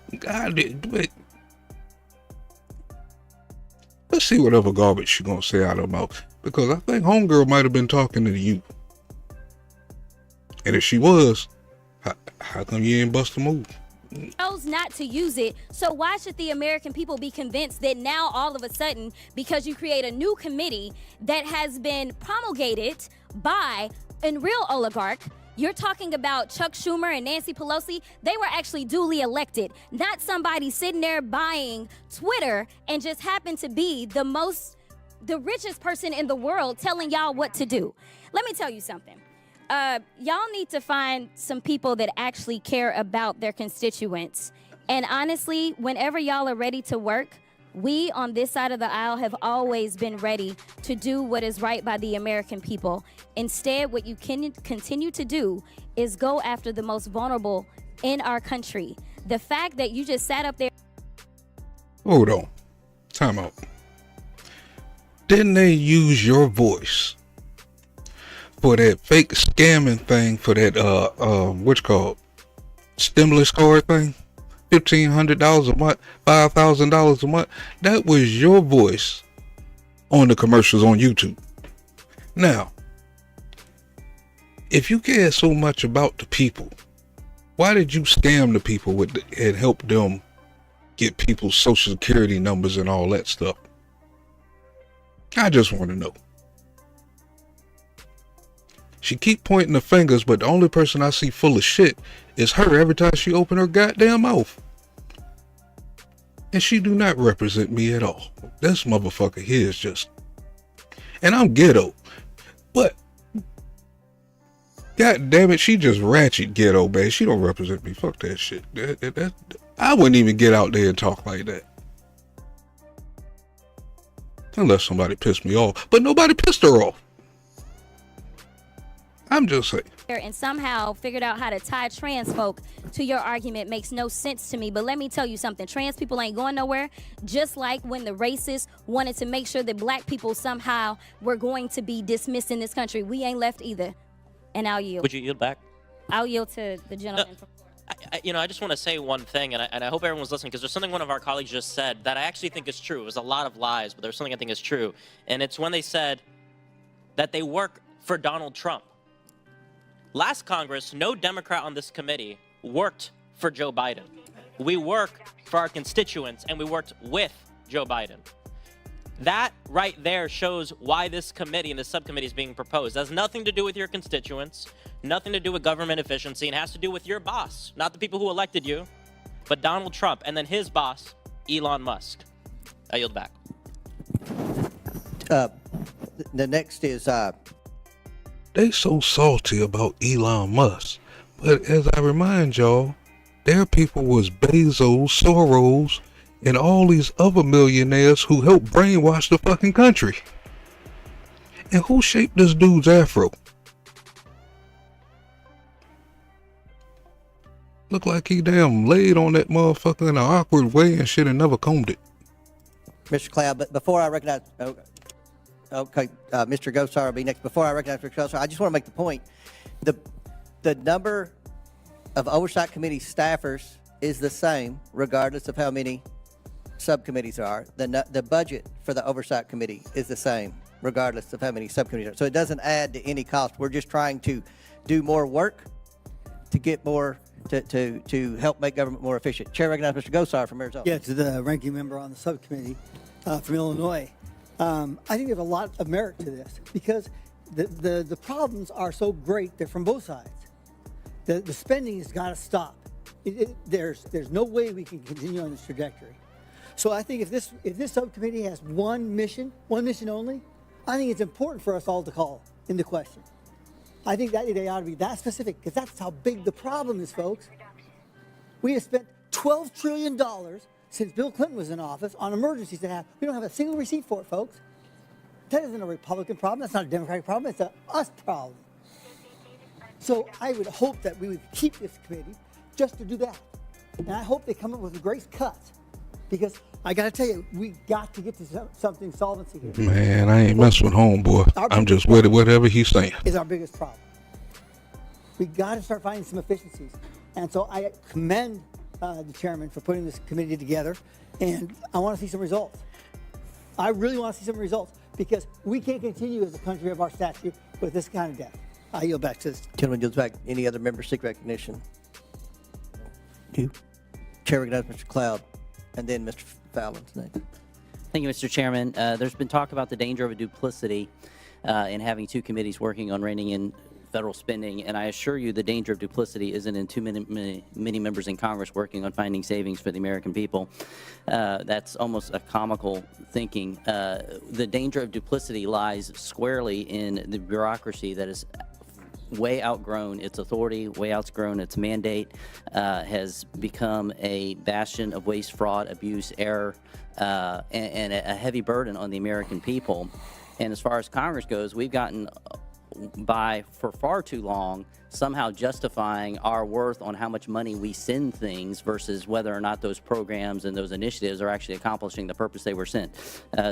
Let's see whatever garbage she's gonna say out of her mouth, because I think homegirl might have been talking to you. And if she was, how come you ain't bust a move? Chose not to use it, so why should the American people be convinced that now all of a sudden, because you create a new committee that has been promulgated by a real oligarch? You're talking about Chuck Schumer and Nancy Pelosi. They were actually duly elected, not somebody sitting there buying Twitter and just happened to be the richest person in the world telling y'all what to do. Let me tell you something. Y'all need to find some people that actually care about their constituents. And honestly, whenever y'all are ready to work, we on this side of the aisle have always been ready to do what is right by the American people. Instead, what you can continue to do is go after the most vulnerable in our country. The fact that you just sat up there. Hold on. Time out. Didn't they use your voice for that fake scamming thing, for that what's called stimulus card thing? $1,500 a month, $5,000 a month. That was your voice on the commercials on YouTube. Now, if you care so much about the people, why did you scam the people and help them get people's social security numbers and all that stuff? I just want to know. She keep pointing the fingers, but the only person I see full of shit is her every time she open her goddamn mouth. And she do not represent me at all. This motherfucker here is just... And I'm ghetto. But God damn it, she just ratchet ghetto, man. She don't represent me. Fuck that shit. I wouldn't even get out there and talk like that. Unless somebody pissed me off. But nobody pissed her off. I'm just saying. And somehow figured out how to tie trans folk to your argument makes no sense to me. But let me tell you something. Trans people ain't going nowhere. Just like when the racists wanted to make sure that black people somehow were going to be dismissed in this country. We ain't left either. And I'll yield. Would you yield back? I'll yield to the gentleman. I just want to say one thing, and I hope everyone's listening, because there's something one of our colleagues just said that I actually think is true. It was a lot of lies, but there's something I think is true. And it's when they said that they work for Donald Trump. Last Congress, no Democrat on this committee worked for Joe Biden. We work for our constituents, and we worked with Joe Biden. That right there shows why this committee and this subcommittee is being proposed. It has nothing to do with your constituents, nothing to do with government efficiency, and has to do with your boss, not the people who elected you, but Donald Trump, and then his boss, Elon Musk. I yield back. The next is... They so salty about Elon Musk. But as I remind y'all, their people was Bezos, Soros, and all these other millionaires who helped brainwash the fucking country. And who shaped this dude's afro? Look like he damn laid on that motherfucker in an awkward way and shit and never combed it. Mr. Cloud, but before I recognize... Okay, Mr. Gosar will be next. Before I recognize Mr. Gosar, I just want to make the point. The number of Oversight Committee staffers is the same, regardless of how many subcommittees there are. The budget for the Oversight Committee is the same, regardless of how many subcommittees there are. So it doesn't add to any cost. We're just trying to do more work to get more, to help make government more efficient. Chair recognizes Mr. Gosar from Arizona. Yeah, to the ranking member on the subcommittee from Illinois. I think there's a lot of merit to this because the problems are so great. They're from both sides. The spending has got to stop. There's no way we can continue on this trajectory. So I think if this subcommittee has one mission only, I think it's important for us all to call into question. I think that they ought to be that specific because that's how big the problem is, folks. We have spent $12 trillion since Bill Clinton was in office on emergencies that have, we don't have a single receipt for it, folks. That isn't a Republican problem. That's not a Democratic problem. It's a us problem. So I would hope that we would keep this committee just to do that. And I hope they come up with a great cut because I got to tell you, we got to get to something solvency here. Man, I ain't messing with homeboy. I'm just with it, whatever he's saying. Is our biggest problem. We got to start finding some efficiencies. And so I commend the chairman for putting this committee together, and I want to see some results. I really want to see some results because we can't continue as a country of our statute with this kind of debt. I yield back to this. Gentleman yields back. Any other members seek recognition? You. Chair recognizes Mr. Cloud, and then Mr. Fallon's next. Thank you, Mr. Chairman. There's been talk about the danger of a duplicity in having two committees working on reining in federal spending, and I assure you the danger of duplicity isn't in too many members in Congress working on finding savings for the American people. That's almost a comical thinking. The danger of duplicity lies squarely in the bureaucracy that is way outgrown its authority, way outgrown its mandate, has become a bastion of waste, fraud, abuse, error, and a heavy burden on the American people. And as far as Congress goes, we've gotten by for far too long somehow justifying our worth on how much money we send things versus whether or not those programs and those initiatives are actually accomplishing the purpose they were sent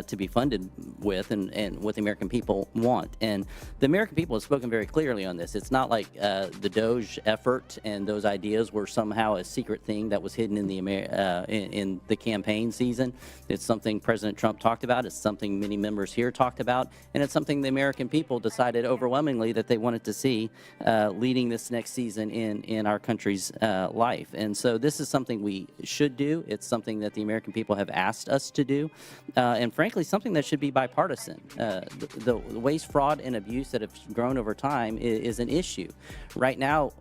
to be funded with and what the American people want. And the American people have spoken very clearly on this. It's not like the Doge effort and those ideas were somehow a secret thing that was hidden in the in the campaign season. It's something President Trump talked about. It's something many members here talked about. And it's something the American people decided overwhelmingly that they wanted to see leading this next season in our country's life. And so this is something we should do. It's something that the American people have asked us to do. And frankly, something that should be bipartisan. The waste, fraud, and abuse that have grown over time is an issue. Right now,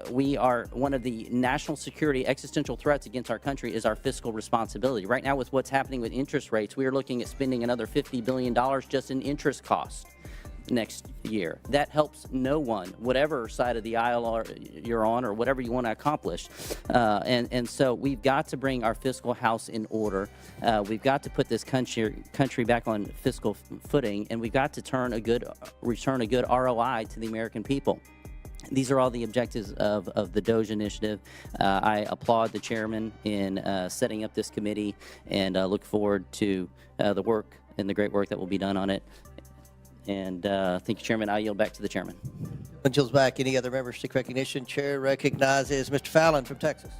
we are one of the national security existential threats against our country is our fiscal responsibility. Right now, with what's happening with interest rates, we are looking at spending another $50 billion just in interest costs. next year. That helps no one, whatever side of the aisle you're on or whatever you want to accomplish. And so we've got to bring our fiscal house in order. We've got to put this country back on fiscal footing, and we've got to return a good ROI to the American people. These are all the objectives of the DOGE initiative. I applaud the chairman in setting up this committee, and look forward to the work and the great work that will be done on it. And thank you, Chairman. I yield back to the chairman. Until back, any other members seek recognition? Chair recognizes Mr. Fallon from Texas.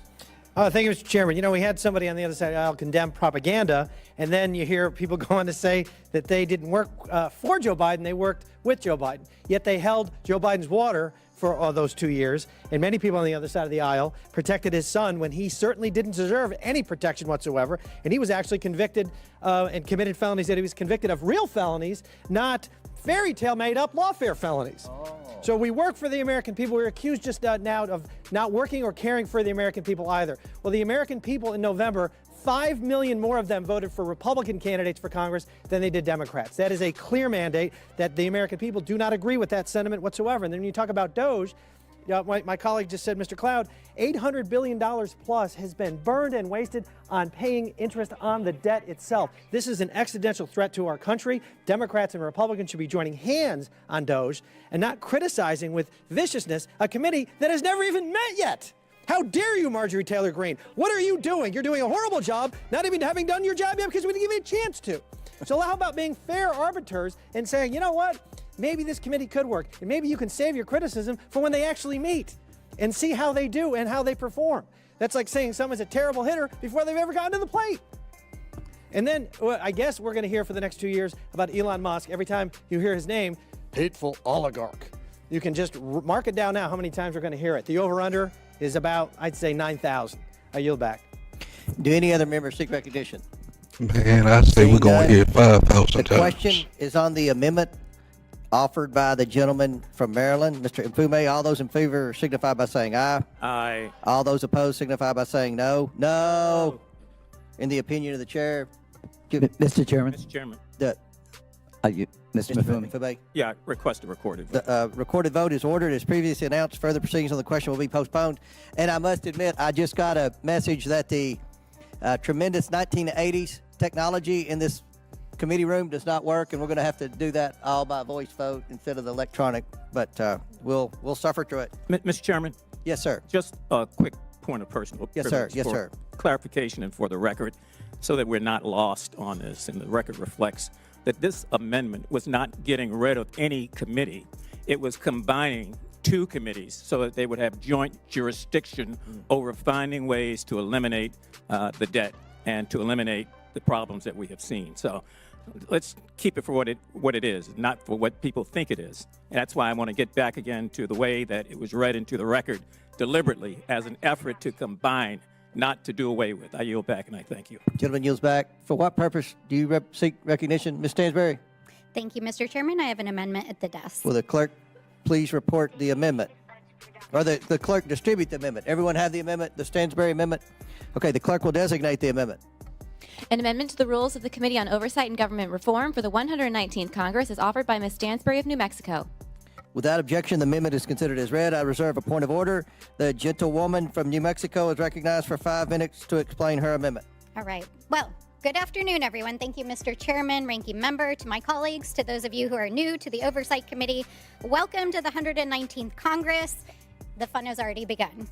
Thank you, Mr. Chairman. You know, we had somebody on the other side of the aisle condemn propaganda, and then you hear people go on to say that they didn't work for Joe Biden, they worked with Joe Biden. Yet they held Joe Biden's water for those 2 years, and many people on the other side of the aisle protected his son when he certainly didn't deserve any protection whatsoever, and he was actually convicted and committed felonies that he was convicted of real felonies, not fairy tale made up lawfare felonies. So we work for the American people. We're accused just now of not working or caring for the American people either. Well, the American people in November, 5 million more of them voted for Republican candidates for Congress than they did Democrats. That is a clear mandate that the American people do not agree with that sentiment whatsoever. And then when you talk about DOGE, my colleague just said, Mr. Cloud, $800 billion plus has been burned and wasted on paying interest on the debt itself. This is an existential threat to our country. Democrats and Republicans should be joining hands on DOGE and not criticizing with viciousness a committee that has never even met yet. How dare you, Marjorie Taylor Greene? What are you doing? You're doing a horrible job, not even having done your job yet because we didn't give you a chance to. So how about being fair arbiters and saying, you know what? Maybe this committee could work, and maybe you can save your criticism for when they actually meet and see how they do and how they perform. That's like saying someone's a terrible hitter before they've ever gotten to the plate. And then I guess we're going to hear for the next 2 years about Elon Musk. Every time you hear his name, hateful oligarch. You can just mark it down now how many times we're going to hear it. The over-under is about, I'd say, 9,000. I yield back. Do any other members seek recognition? Man, I say we're going to hear 5,000 times. The question is on the amendment offered by the gentleman from Maryland, Mr. Mfume. All those in favor signify by saying aye. Aye. All those opposed signify by saying no. No. In the opinion of the chair. Mr. Chairman. Mr. Chairman. Mr. Mfume. Yeah, request a recorded vote. The recorded vote is ordered as previously announced. Further proceedings on the question will be postponed. And I must admit, I just got a message that the tremendous 1980s technology in this committee room does not work, and we're going to have to do that all by voice vote instead of the electronic. But we'll suffer through it. Mr. Chairman. Yes, sir. Just a quick point of personal Yes, sir. privilege Yes, for sir. clarification and for the record, so that we're not lost on this, and the record reflects that this amendment was not getting rid of any committee. It was combining two committees so that they would have joint jurisdiction over finding ways to eliminate the debt and to eliminate the problems that we have seen. So let's keep it for what it is, not for what people think it is. And that's why I want to get back again to the way that it was read into the record deliberately as an effort to combine, not to do away with. I yield back, and I thank you. Gentleman yields back. For what purpose do you seek recognition? Ms. Stansberry? Thank you, Mr. Chairman. I have an amendment at the desk. Will the clerk please report the amendment? Or the clerk distribute the amendment? Everyone have the amendment, the Stansberry amendment? Okay, the clerk will designate the amendment. An amendment to the rules of the Committee on Oversight and Government Reform for the 119th Congress is offered by Ms. Stansberry of New Mexico. Without objection, the amendment is considered as read. I reserve a point of order. The gentlewoman from New Mexico is recognized for 5 minutes to explain her amendment. All right. Well, good afternoon, everyone. Thank you, Mr. Chairman, Ranking Member, to my colleagues, to those of you who are new to the Oversight Committee. Welcome to the 119th Congress. The fun has already begun.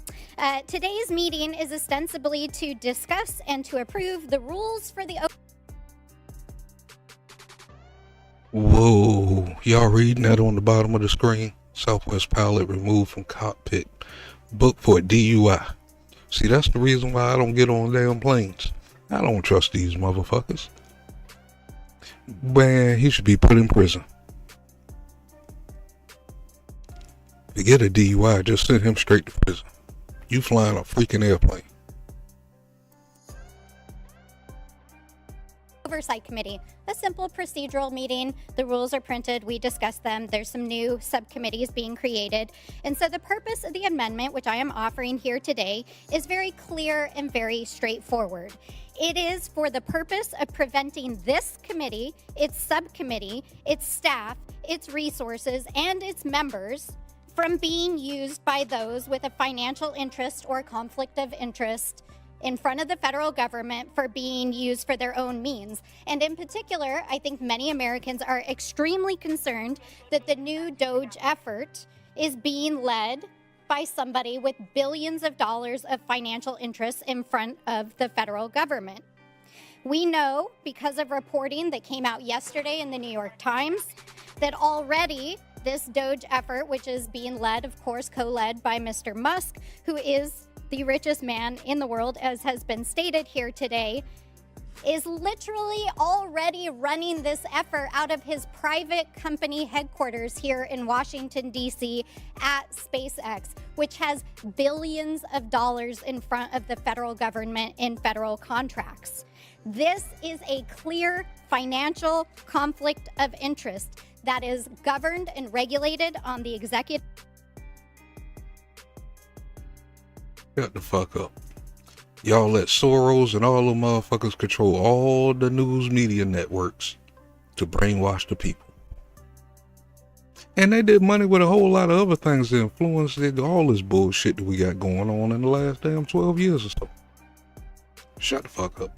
Today's meeting is ostensibly to discuss and to approve the rules for the... Whoa, y'all reading that on the bottom of the screen? Southwest pilot removed from cockpit. Booked for a DUI. See, that's the reason why I don't get on damn planes. I don't trust these motherfuckers. Man, he should be put in prison. To get a DUI, just send him straight to prison. You flying a freaking airplane. Oversight Committee, a simple procedural meeting. The rules are printed. We discuss them. There's some new subcommittees being created. And so the purpose of the amendment, which I am offering here today, is very clear and very straightforward. It is for the purpose of preventing this committee, its subcommittee, its staff, its resources and its members from being used by those with a financial interest or conflict of interest in front of the federal government for being used for their own means. And in particular, I think many Americans are extremely concerned that the new DOGE effort is being led by somebody with billions of dollars of financial interests in front of the federal government. We know, because of reporting that came out yesterday in the New York Times, that already this DOGE effort, which is being led, of course, co-led by Mr. Musk, who is the richest man in the world, as has been stated here today, is literally already running this effort out of his private company headquarters here in Washington, D.C. at SpaceX, which has billions of dollars in front of the federal government in federal contracts. This is a clear financial conflict of interest that is governed and regulated on the executive. Shut the fuck up. Y'all let Soros and all the motherfuckers control all the news media networks to brainwash the people. And they did money with a whole lot of other things that influenced all this bullshit that we got going on in the last damn 12 years or so. Shut the fuck up.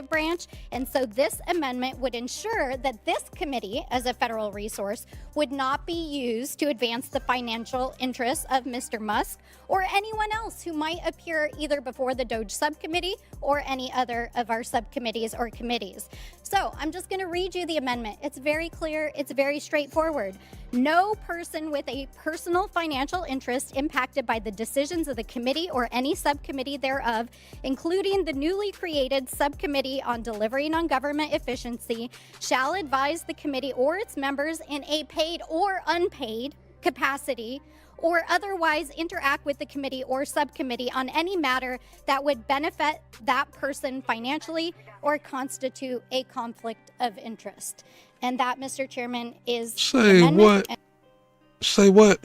Branch, and so this amendment would ensure that this committee, as a federal resource, would not be used to advance the financial interests of Mr. Musk or anyone else who might appear either before the DOGE subcommittee or any other of our subcommittees or committees. So I'm just going to read you the amendment. It's very clear. It's very straightforward. No person with a personal financial interest impacted by the decisions of the committee or any subcommittee thereof, including the newly created Subcommittee on Delivering on Government Efficiency, shall advise the committee or its members in a paid or unpaid capacity, or otherwise interact with the committee or subcommittee on any matter that would benefit that person financially or constitute a conflict of interest. And that, Mr. Chairman, is Say what? Say what?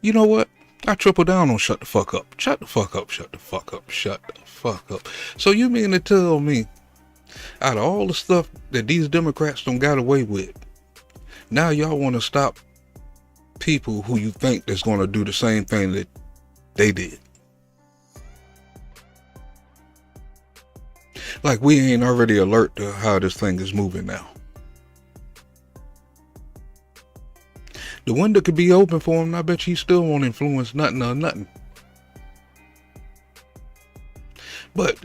You know what? I triple down on shut the fuck up. Shut the fuck up. Shut the fuck up. Shut the fuck up. So you mean to tell me, out of all the stuff that these Democrats don't got away with, now y'all want to stop people who you think that's going to do the same thing that they did? Like we ain't already alert to how this thing is moving now. The window could be open for him, and I bet he still won't influence nothing or nothing. But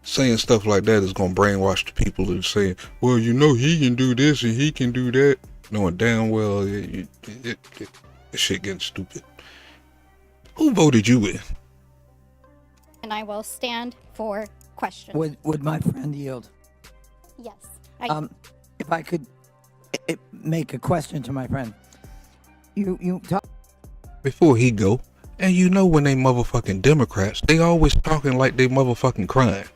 saying stuff like that is going to brainwash the people that are saying, well, you know, he can do this and he can do that. Knowing damn well this shit getting stupid. Who voted you in? And I will stand for questions. Would my friend yield? Yes. If I could make a question to my friend. You talk Before he go, and you know when they motherfucking Democrats, they always talking like they motherfucking crying.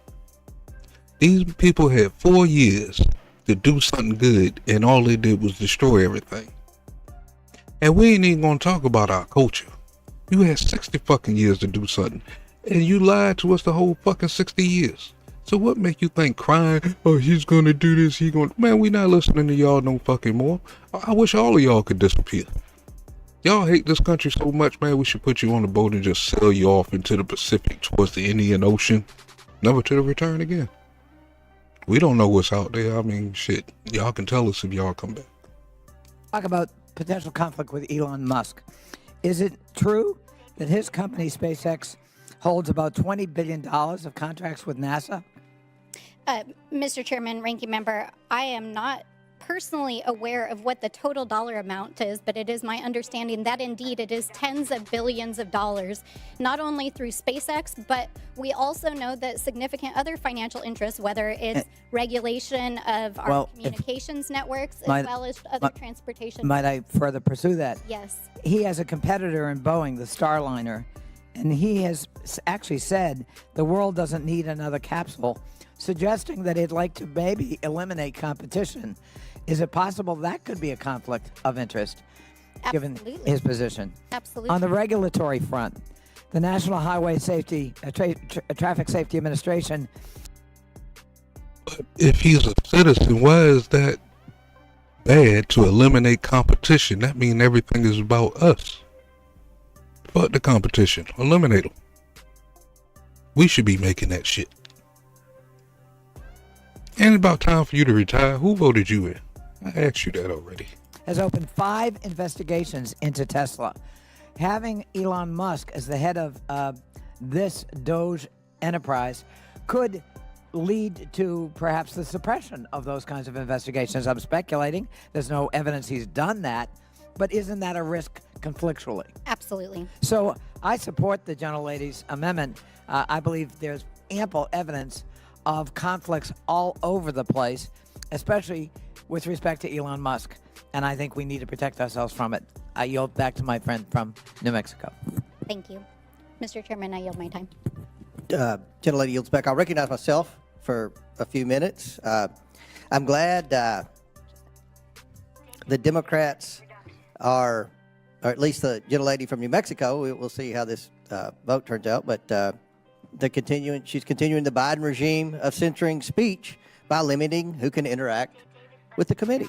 These people had 4 years to do something good, and all they did was destroy everything. And we ain't even gonna talk about our culture. You had 60 fucking years to do something, and you lied to us the whole fucking 60 years. So what make you think crying, oh, he's gonna do this, man, we not listening to y'all no fucking more. I wish all of y'all could disappear. Y'all hate this country so much, man, we should put you on a boat and just sail you off into the Pacific towards the Indian Ocean, never to return again. We don't know what's out there. I mean, shit, y'all can tell us if y'all come back. Talk about potential conflict with Elon Musk. Is it true that his company, SpaceX, holds about $20 billion of contracts with NASA? Mr. Chairman, Ranking Member, I am not personally aware of what the total dollar amount is, but it is my understanding that indeed it is tens of billions of dollars, not only through SpaceX, but we also know that significant other financial interests, whether it's regulation of our communications networks, as well as other transportation. Might I further pursue that? Yes. He has a competitor in Boeing, the Starliner, and he has actually said the world doesn't need another capsule, suggesting that he'd like to maybe eliminate competition. Is it possible that could be a conflict of interest, given his position? Absolutely. On the regulatory front, the National Highway Safety, Traffic Safety Administration. If he's a citizen, why is that bad to eliminate competition. That means everything is about us. Fuck the competition. Eliminate them. We should be making that shit. Ain't it about time for you to retire? Who voted you in? I asked you that already. Has opened 5 investigations into Tesla. Having Elon Musk as the head of this Doge enterprise could lead to perhaps the suppression of those kinds of investigations. I'm speculating. There's no evidence he's done that. But isn't that a risk conflictually? Absolutely. So I support the gentlelady's amendment. I believe there's ample evidence of conflicts all over the place, especially with respect to Elon Musk. And I think we need to protect ourselves from it. I yield back to my friend from New Mexico. Thank you. Mr. Chairman, I yield my time. Gentlelady yields back. I'll recognize myself for a few minutes. I'm glad the Democrats are, or at least the gentlelady from New Mexico, we'll see how this vote turns out, but she's continuing the Biden regime of censoring speech by limiting who can interact with the committee.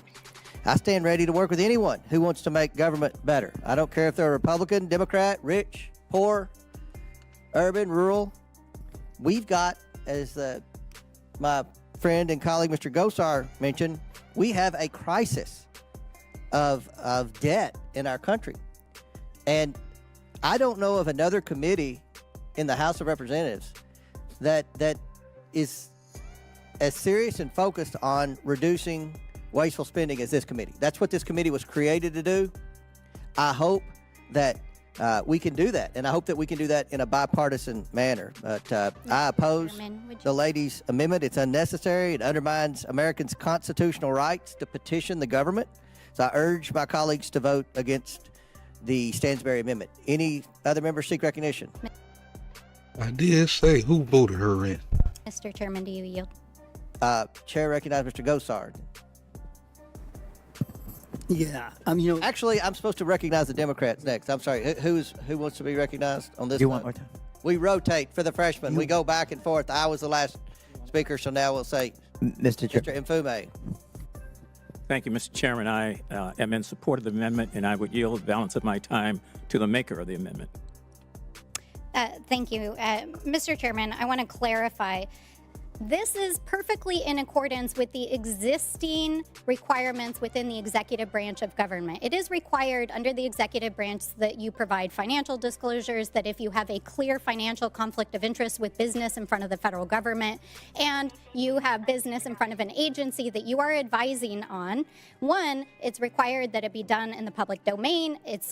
I stand ready to work with anyone who wants to make government better. I don't care if they're Republican, Democrat, rich, poor, urban, rural. We've got, as my friend and colleague Mr. Gosar mentioned, we have a crisis of debt in our country. And I don't know of another committee in the House of Representatives that is as serious and focused on reducing wasteful spending as this committee. That's what this committee was created to do. I hope that we can do that, and I hope that we can do that in a bipartisan manner. But I oppose the lady's amendment. It's unnecessary. It undermines Americans' constitutional rights to petition the government. So I urge my colleagues to vote against the Stansberry amendment. Any other members seek recognition? I did say who voted her in. Mr. Chairman, do you yield? Chair recognizes Mr. Gosar. Yeah, actually, I'm supposed to recognize the Democrats next. I'm sorry. Who wants to be recognized on this? You want more time? We rotate for the freshmen. We go back and forth. I was the last speaker, so now we'll say Mr. Mfume. Thank you, Mr. Chairman. I am in support of the amendment, and I would yield the balance of my time to the maker of the amendment. Thank you. Mr. Chairman, I want to clarify. This is perfectly in accordance with the existing requirements within the executive branch of government. It is required under the executive branch that you provide financial disclosures, that if you have a clear financial conflict of interest with business in front of the federal government, and you have business in front of an agency that you are advising on, one, it's required that it be done in the public domain. It's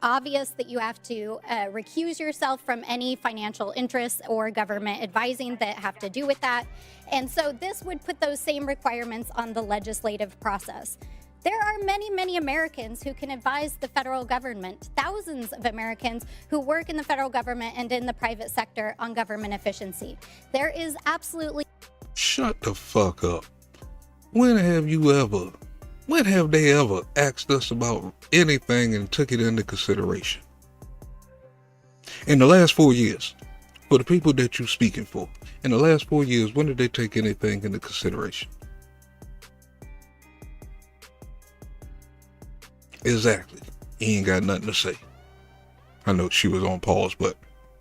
obvious that you have to recuse yourself from any financial interests or government advising that have to do with that. And so this would put those same requirements on the legislative process. There are many, many Americans who can advise the federal government, thousands of Americans who work in the federal government and in the private sector on government efficiency. There is absolutely... Shut the fuck up. When have they ever asked us about anything and took it into consideration? In the last 4 years, for the people that you're speaking for, in the last 4 years, when did they take anything into consideration? Exactly. He ain't got nothing to say. I know she was on pause, but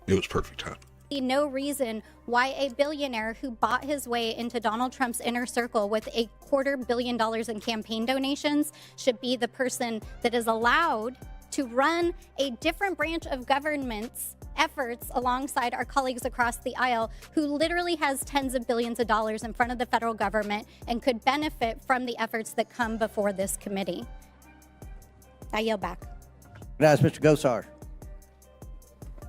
it was perfect time. No reason why a billionaire who bought his way into Donald Trump's inner circle with $250 million in campaign donations should be the person that is allowed to run a different branch of government's efforts alongside our colleagues across the aisle who literally has tens of billions of dollars in front of the federal government and could benefit from the efforts that come before this committee. I yield back. Now, Mr. Gosar.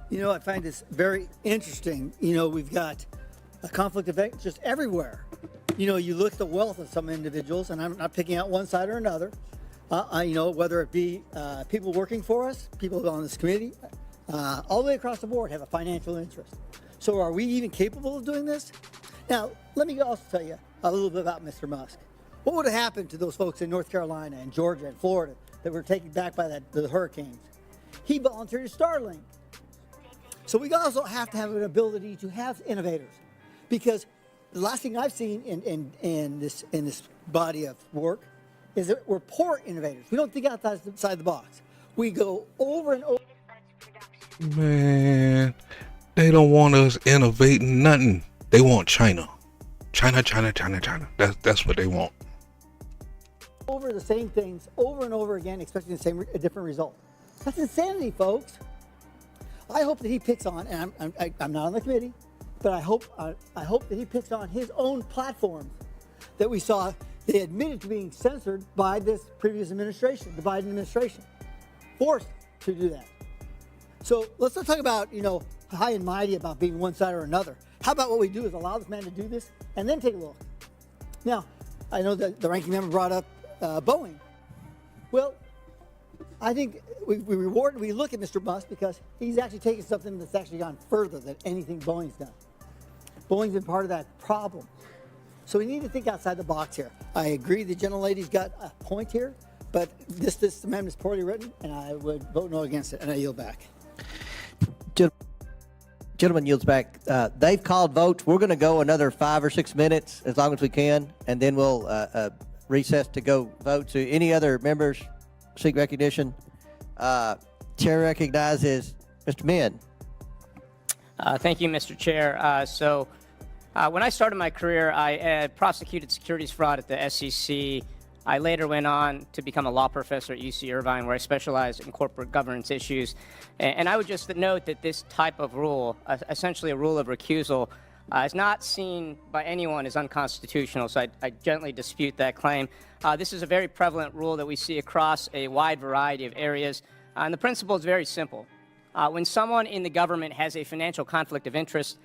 I find this very interesting. We've got a conflict of interest everywhere. You look at the wealth of some individuals, and I'm not picking out one side or another. Whether it be people working for us, people on this committee, all the way across the board have a financial interest. So are we even capable of doing this? Now, let me also tell you a little bit about Mr. Musk. What would have happened to those folks in North Carolina and Georgia and Florida that were taken back by the hurricanes? He volunteered to Starlink. So we also have to have an ability to have innovators, because the last thing I've seen in this body of work is that we're poor innovators. We don't think outside the box. We go over and over. Man, they don't want us innovating nothing. They want China. China. That's what they want. Over the same things over and over again, expecting a different result. That's insanity, folks. I hope that he picks on, and I'm not on the committee, but I hope that he picks on his own platforms that we saw they admitted to being censored by this previous administration, the Biden administration, forced to do that. So let's not talk about, high and mighty about being one side or another. How about what we do is allow this man to do this and then take a look. Now, I know that the ranking member brought up Boeing. Well, I think we look at Mr. Musk because he's actually taken something that's actually gone further than anything Boeing's done. Boeing's been part of that problem. So we need to think outside the box here. I agree the gentlelady's got a point here, but this amendment is poorly written, and I would vote no against it, and I yield back. Gentleman yields back. They've called votes. We're going to go another 5 or 6 minutes as long as we can, and then we'll recess to go vote. So any other members seek recognition? Chair recognizes Mr. Min. Thank you, Mr. Chair. When I started my career, I prosecuted securities fraud at the SEC. I later went on to become a law professor at UC Irvine, where I specialized in corporate governance issues. And I would just note that this type of rule, essentially a rule of recusal, is not seen by anyone as unconstitutional, so I gently dispute that claim. This is a very prevalent rule that we see across a wide variety of areas, and the principle is very simple. When someone in the government has a financial conflict of interest,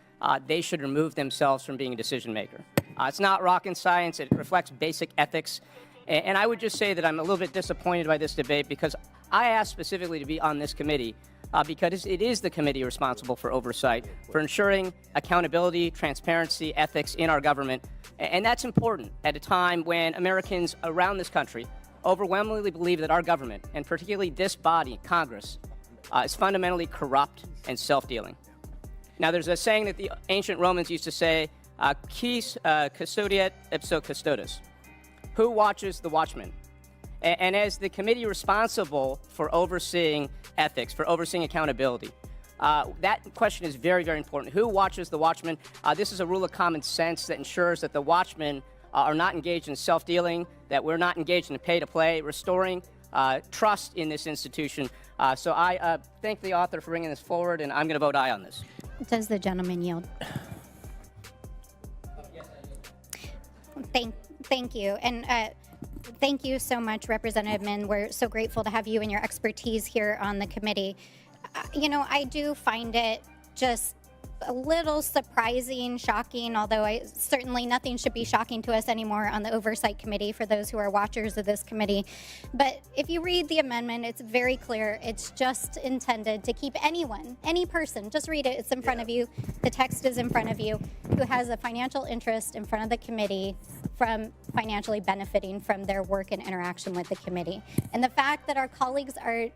they should remove themselves from being a decision maker. It's not rocket science. It reflects basic ethics. And I would just say that I'm a little bit disappointed by this debate because I asked specifically to be on this committee because it is the committee responsible for oversight, for ensuring accountability, transparency, ethics in our government. And that's important at a time when Americans around this country overwhelmingly believe that our government, and particularly this body, Congress, is fundamentally corrupt and self-dealing. Now, there's a saying that the ancient Romans used to say, quis custodiet ipso custodes. Who watches the watchman? And as the committee responsible for overseeing ethics, for overseeing accountability, that question is very, very important. Who watches the watchman? This is a rule of common sense that ensures that the watchmen are not engaged in self-dealing, that we're not engaged in pay-to-play, restoring trust in this institution. So I thank the author for bringing this forward, and I'm going to vote aye on this. Does the gentleman yield? Thank you. And thank you so much, Representative Min. We're so grateful to have you and your expertise here on the committee. I do find it just a little surprising, shocking, although certainly nothing should be shocking to us anymore on the Oversight Committee for those who are watchers of this committee. But if you read the amendment, it's very clear. It's just intended to keep anyone, any person, just read it. It's in front of you. The text is in front of you, who has a financial interest in front of the committee from financially benefiting from their work and interaction with the committee. And the fact that our colleagues are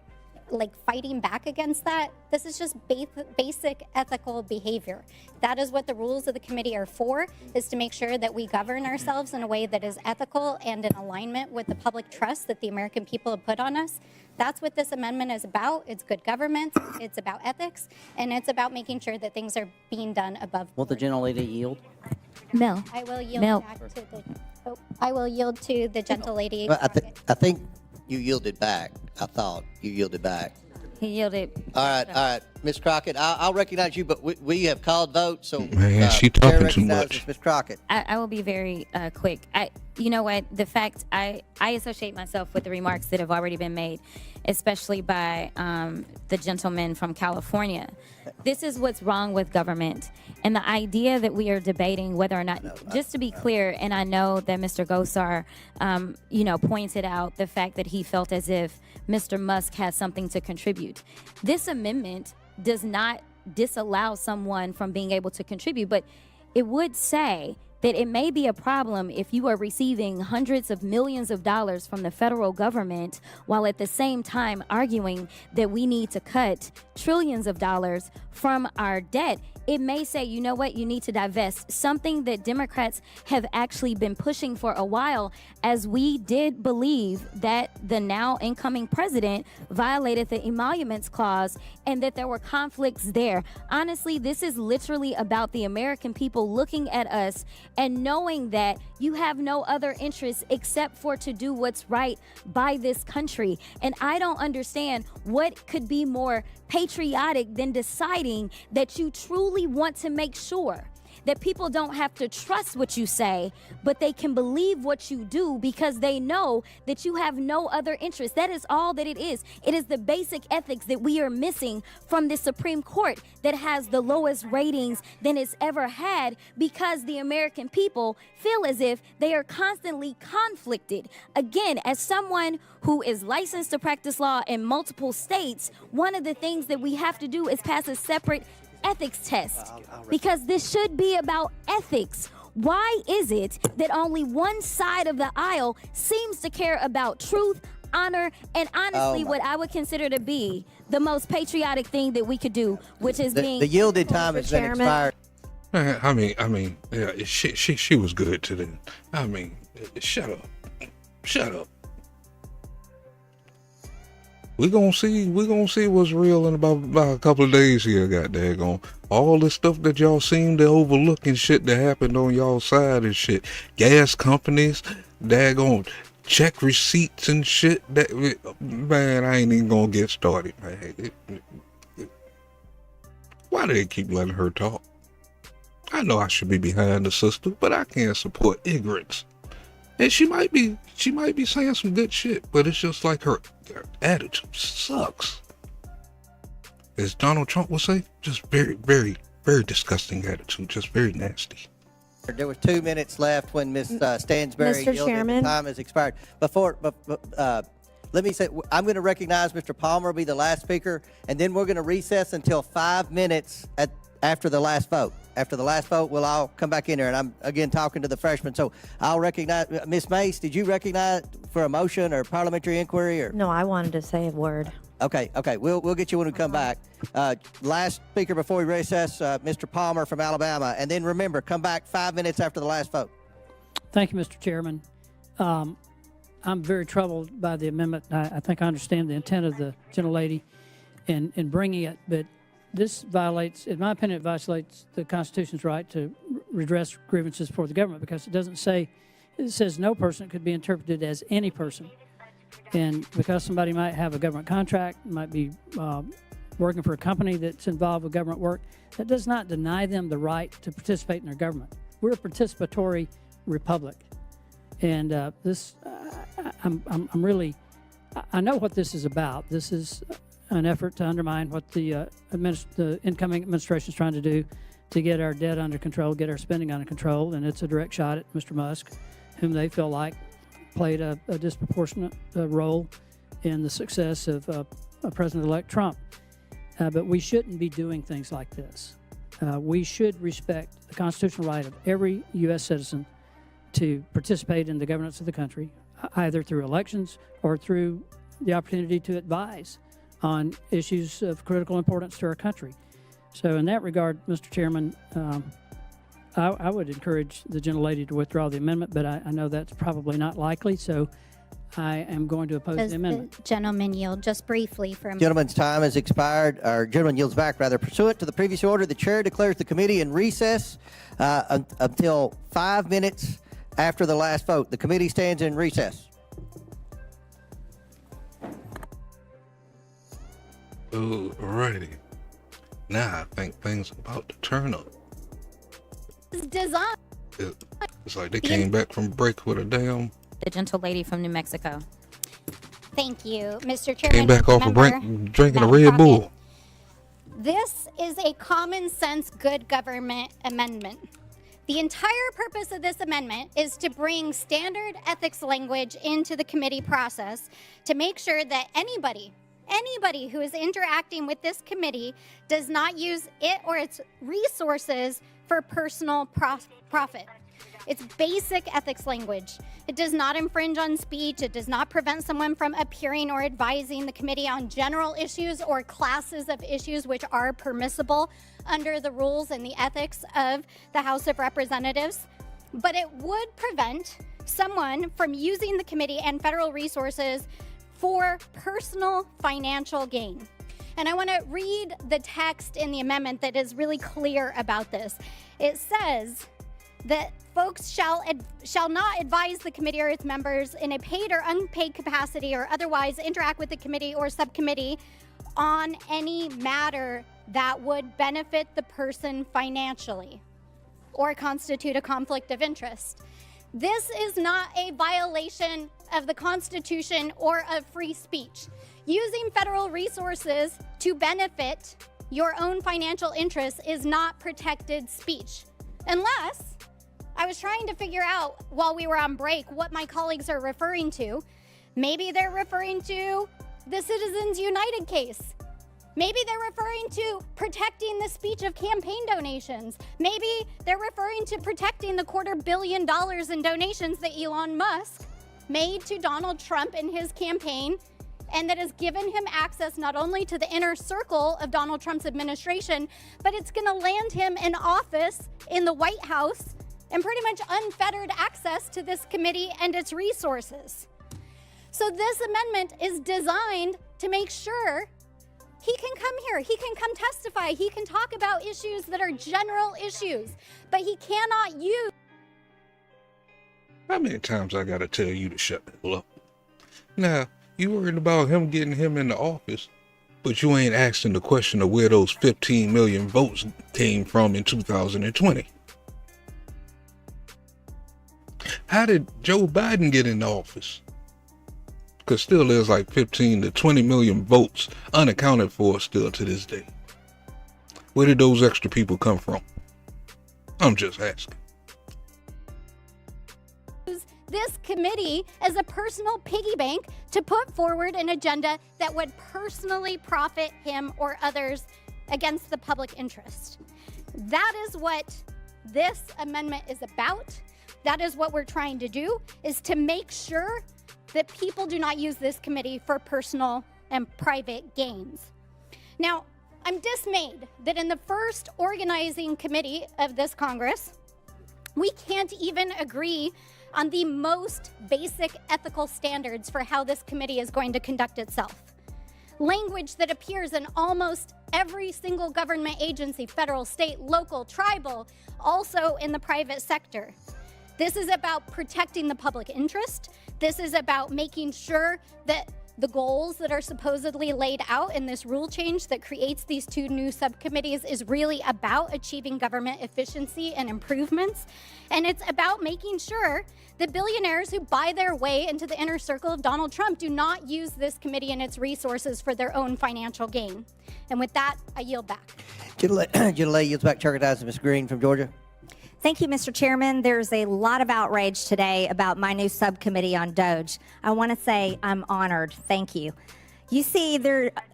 fighting back against that, this is just basic ethical behavior. That is what the rules of the committee are for, is to make sure that we govern ourselves in a way that is ethical and in alignment with the public trust that the American people have put on us. That's what this amendment is about. It's good government, it's about ethics, and it's about making sure that things are being done above board. Will the gentlelady yield? Mel. I will yield Mel. back to I will yield to the gentlelady. Well, I think you yielded back. I thought you yielded back. He yielded. All right. Ms. Crockett, I'll recognize you, but we have called votes, so Man, she Chair talking too recognizes much. Ms. Crockett. I will be very quick. You know what? The fact I associate myself with the remarks that have already been made, especially by the gentleman from California. This is what's wrong with government. And the idea that we are debating whether or not, just to be clear, and I know that Mr. Gosar, pointed out the fact that he felt as if Mr. Musk has something to contribute. This amendment does not disallow someone from being able to contribute, but it would say that it may be a problem if you are receiving hundreds of millions of dollars from the federal government while at the same time arguing that we need to cut trillions of dollars from our debt. It may say, you know what, you need to divest, something that Democrats have actually been pushing for a while, as we did believe that the now incoming president violated the Emoluments Clause and that there were conflicts there. Honestly, this is literally about the American people looking at us and knowing that you have no other interest except for to do what's right by this country. And I don't understand what could be more patriotic than deciding that you truly want to make sure that people don't have to trust what you say, but they can believe what you do because they know that you have no other interest. That is all that it is. It is the basic ethics that we are missing from the Supreme Court that has the lowest ratings than it's ever had, because the American people feel as if they are constantly conflicted. Again, as someone who is licensed to practice law in multiple states, one of the things that we have to do is pass a separate ethics test, because this should be about ethics. Why is it that only one side of the aisle seems to care about truth, honor, and honestly what I would consider to be the most patriotic thing that we could do, which is being the yielded time has been expired. I mean, yeah, she was good to them. I mean, shut up. We're gonna see what's real in about a couple of days here, goddamn. All the stuff that y'all seem to overlook and shit that happened on y'all side and shit. Gas companies, daggone check receipts and shit. That, man, I ain't even gonna get started, man. Why do they keep letting her talk? I know I should be behind the sister, but I can't support ignorance. And she might be saying some good shit, but it's just like her attitude sucks. As Donald Trump would say, just very, very, very disgusting attitude, just very nasty. There was 2 minutes left when Ms. Stansberry Mr. yielded. Chairman. The time has expired. Let me say, I'm going to recognize Mr. Palmer be the last speaker, and then we're going to recess until 5 minutes after the last vote. After the last vote, we'll all come back in there, and I'm again talking to the freshmen. So I'll recognize Ms. Mace. Did you recognize for a motion or parliamentary inquiry? Or No, I wanted to say a word. Okay. We'll get you when we come back. Last speaker before we recess, Mr. Palmer from Alabama, and then remember, come back 5 minutes after the last vote. Thank you, Mr. Chairman. I'm very troubled by the amendment. I think I understand the intent of the gentlelady in bringing it, but this violates, in my opinion, it violates the Constitution's right to redress grievances for the government, because it doesn't say, it says no person could be interpreted as any person. And because somebody might have a government contract, might be working for a company that's involved with government work, that does not deny them the right to participate in their government. We're a participatory republic. And I'm really, I know what this is about. This is an effort to undermine what the incoming administration is trying to do to get our debt under control, get our spending under control, and it's a direct shot at Mr. Musk, whom they feel like played a disproportionate role in the success of President-elect Trump. But we shouldn't be doing things like this. We should respect the constitutional right of every U.S. citizen to participate in the governance of the country, either through elections or through the opportunity to advise on issues of critical importance to our country. So in that regard, Mr. Chairman, I would encourage the gentlelady to withdraw the amendment, but I know that's probably not likely, so I am going to oppose Does the amendment. the gentleman yield just briefly for a minute? Gentleman's time has expired. Our gentleman yields back, rather. Pursuant to the previous order, the chair declares the committee in recess until 5 minutes after the last vote. The committee stands in recess. Alrighty. Now I think things are about to turn up. It's designed. It's like they came back from break with a damn. the gentle lady from New Mexico. Thank you, Mr. Chairman. Came back off a break drinking a Red Bull. This is a common sense good government amendment. The entire purpose of this amendment is to bring standard ethics language into the committee process to make sure that anybody who is interacting with this committee does not use it or its resources for personal profit. It's basic ethics language. It does not infringe on speech. It does not prevent someone from appearing or advising the committee on general issues or classes of issues which are permissible under the rules and the ethics of the House of Representatives. But it would prevent someone from using the committee and federal resources for personal financial gain. And I want to read the text in the amendment that is really clear about this. It says that folks shall not advise the committee or its members in a paid or unpaid capacity or otherwise interact with the committee or subcommittee on any matter that would benefit the person financially or constitute a conflict of interest. This is not a violation of the Constitution or of free speech. Using federal resources to benefit your own financial interests is not protected speech. Unless, I was trying to figure out while we were on break what my colleagues are referring to. Maybe they're referring to the Citizens United case. Maybe they're referring to protecting the speech of campaign donations. Maybe they're referring to protecting the $250 million in donations that Elon Musk made to Donald Trump in his campaign, and that has given him access not only to the inner circle of Donald Trump's administration, but it's going to land him in office in the White House and pretty much unfettered access to this committee and its resources. So this amendment is designed to make sure he can come here, he can come testify, he can talk about issues that are general issues, but he cannot use. How many times I gotta tell you to shut the hell up? Now, you worried about him getting him in the office, but you ain't asking the question of where those 15 million votes came from in 2020. How did Joe Biden get in the office? Because still there's like 15 to 20 million votes unaccounted for still to this day. Where did those extra people come from? I'm just asking. This committee as a personal piggy bank to put forward an agenda that would personally profit him or others against the public interest. That is what this amendment is about. That is what we're trying to do, is to make sure that people do not use this committee for personal and private gains. Now, I'm dismayed that in the first organizing committee of this Congress, we can't even agree on the most basic ethical standards for how this committee is going to conduct itself. Language that appears in almost every single government agency, federal, state, local, tribal, also in the private sector. This is about protecting the public interest. This is about making sure that the goals that are supposedly laid out in this rule change that creates these two new subcommittees is really about achieving government efficiency and improvements. And it's about making sure that billionaires who buy their way into the inner circle of Donald Trump do not use this committee and its resources for their own financial gain. And with that, I yield back. Janelle yields back to recognize Ms. Green from Georgia. Thank you, Mr. Chairman. There's a lot of outrage today about my new subcommittee on DOGE. I want to say I'm honored. Thank you. You see,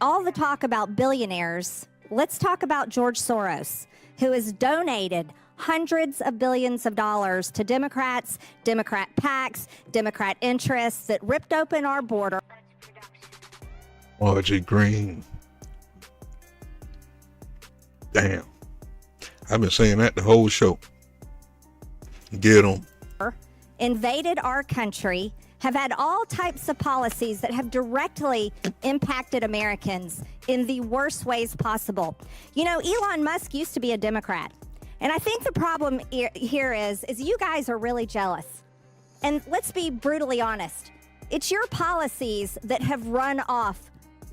all the talk about billionaires. Let's talk about George Soros, who has donated hundreds of billions of dollars to Democrats, Democrat PACs, Democrat interests that ripped open our border. Margie Green. Damn. I've been saying that the whole show. Get them. Invaded our country, have had all types of policies that have directly impacted Americans in the worst ways possible. You know, Elon Musk used to be a Democrat. And I think the problem here is you guys are really jealous. And let's be brutally honest. It's your policies that have run off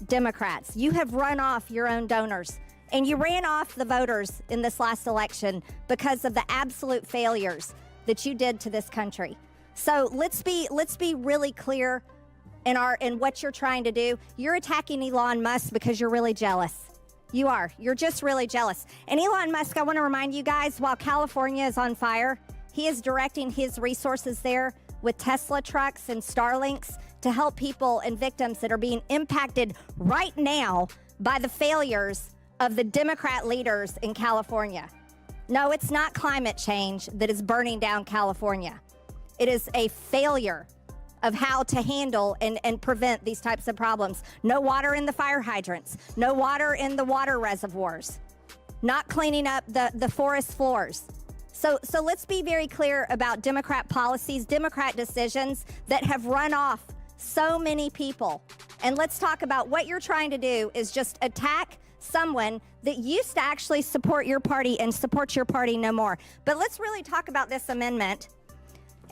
Democrats. You have run off your own donors. And you ran off the voters in this last election because of the absolute failures that you did to this country. So let's be really clear in what you're trying to do. You're attacking Elon Musk because you're really jealous. You are. You're just really jealous. And Elon Musk, I want to remind you guys, while California is on fire, he is directing his resources there with Tesla trucks and Starlinks to help people and victims that are being impacted right now by the failures of the Democrat leaders in California. No, it's not climate change that is burning down California. It is a failure of how to handle and prevent these types of problems. No water in the fire hydrants, no water in the water reservoirs, not cleaning up the forest floors. So let's be very clear about Democrat policies, Democrat decisions that have run off so many people. And let's talk about what you're trying to do is just attack someone that used to actually support your party and support your party no more. But let's really talk about this amendment.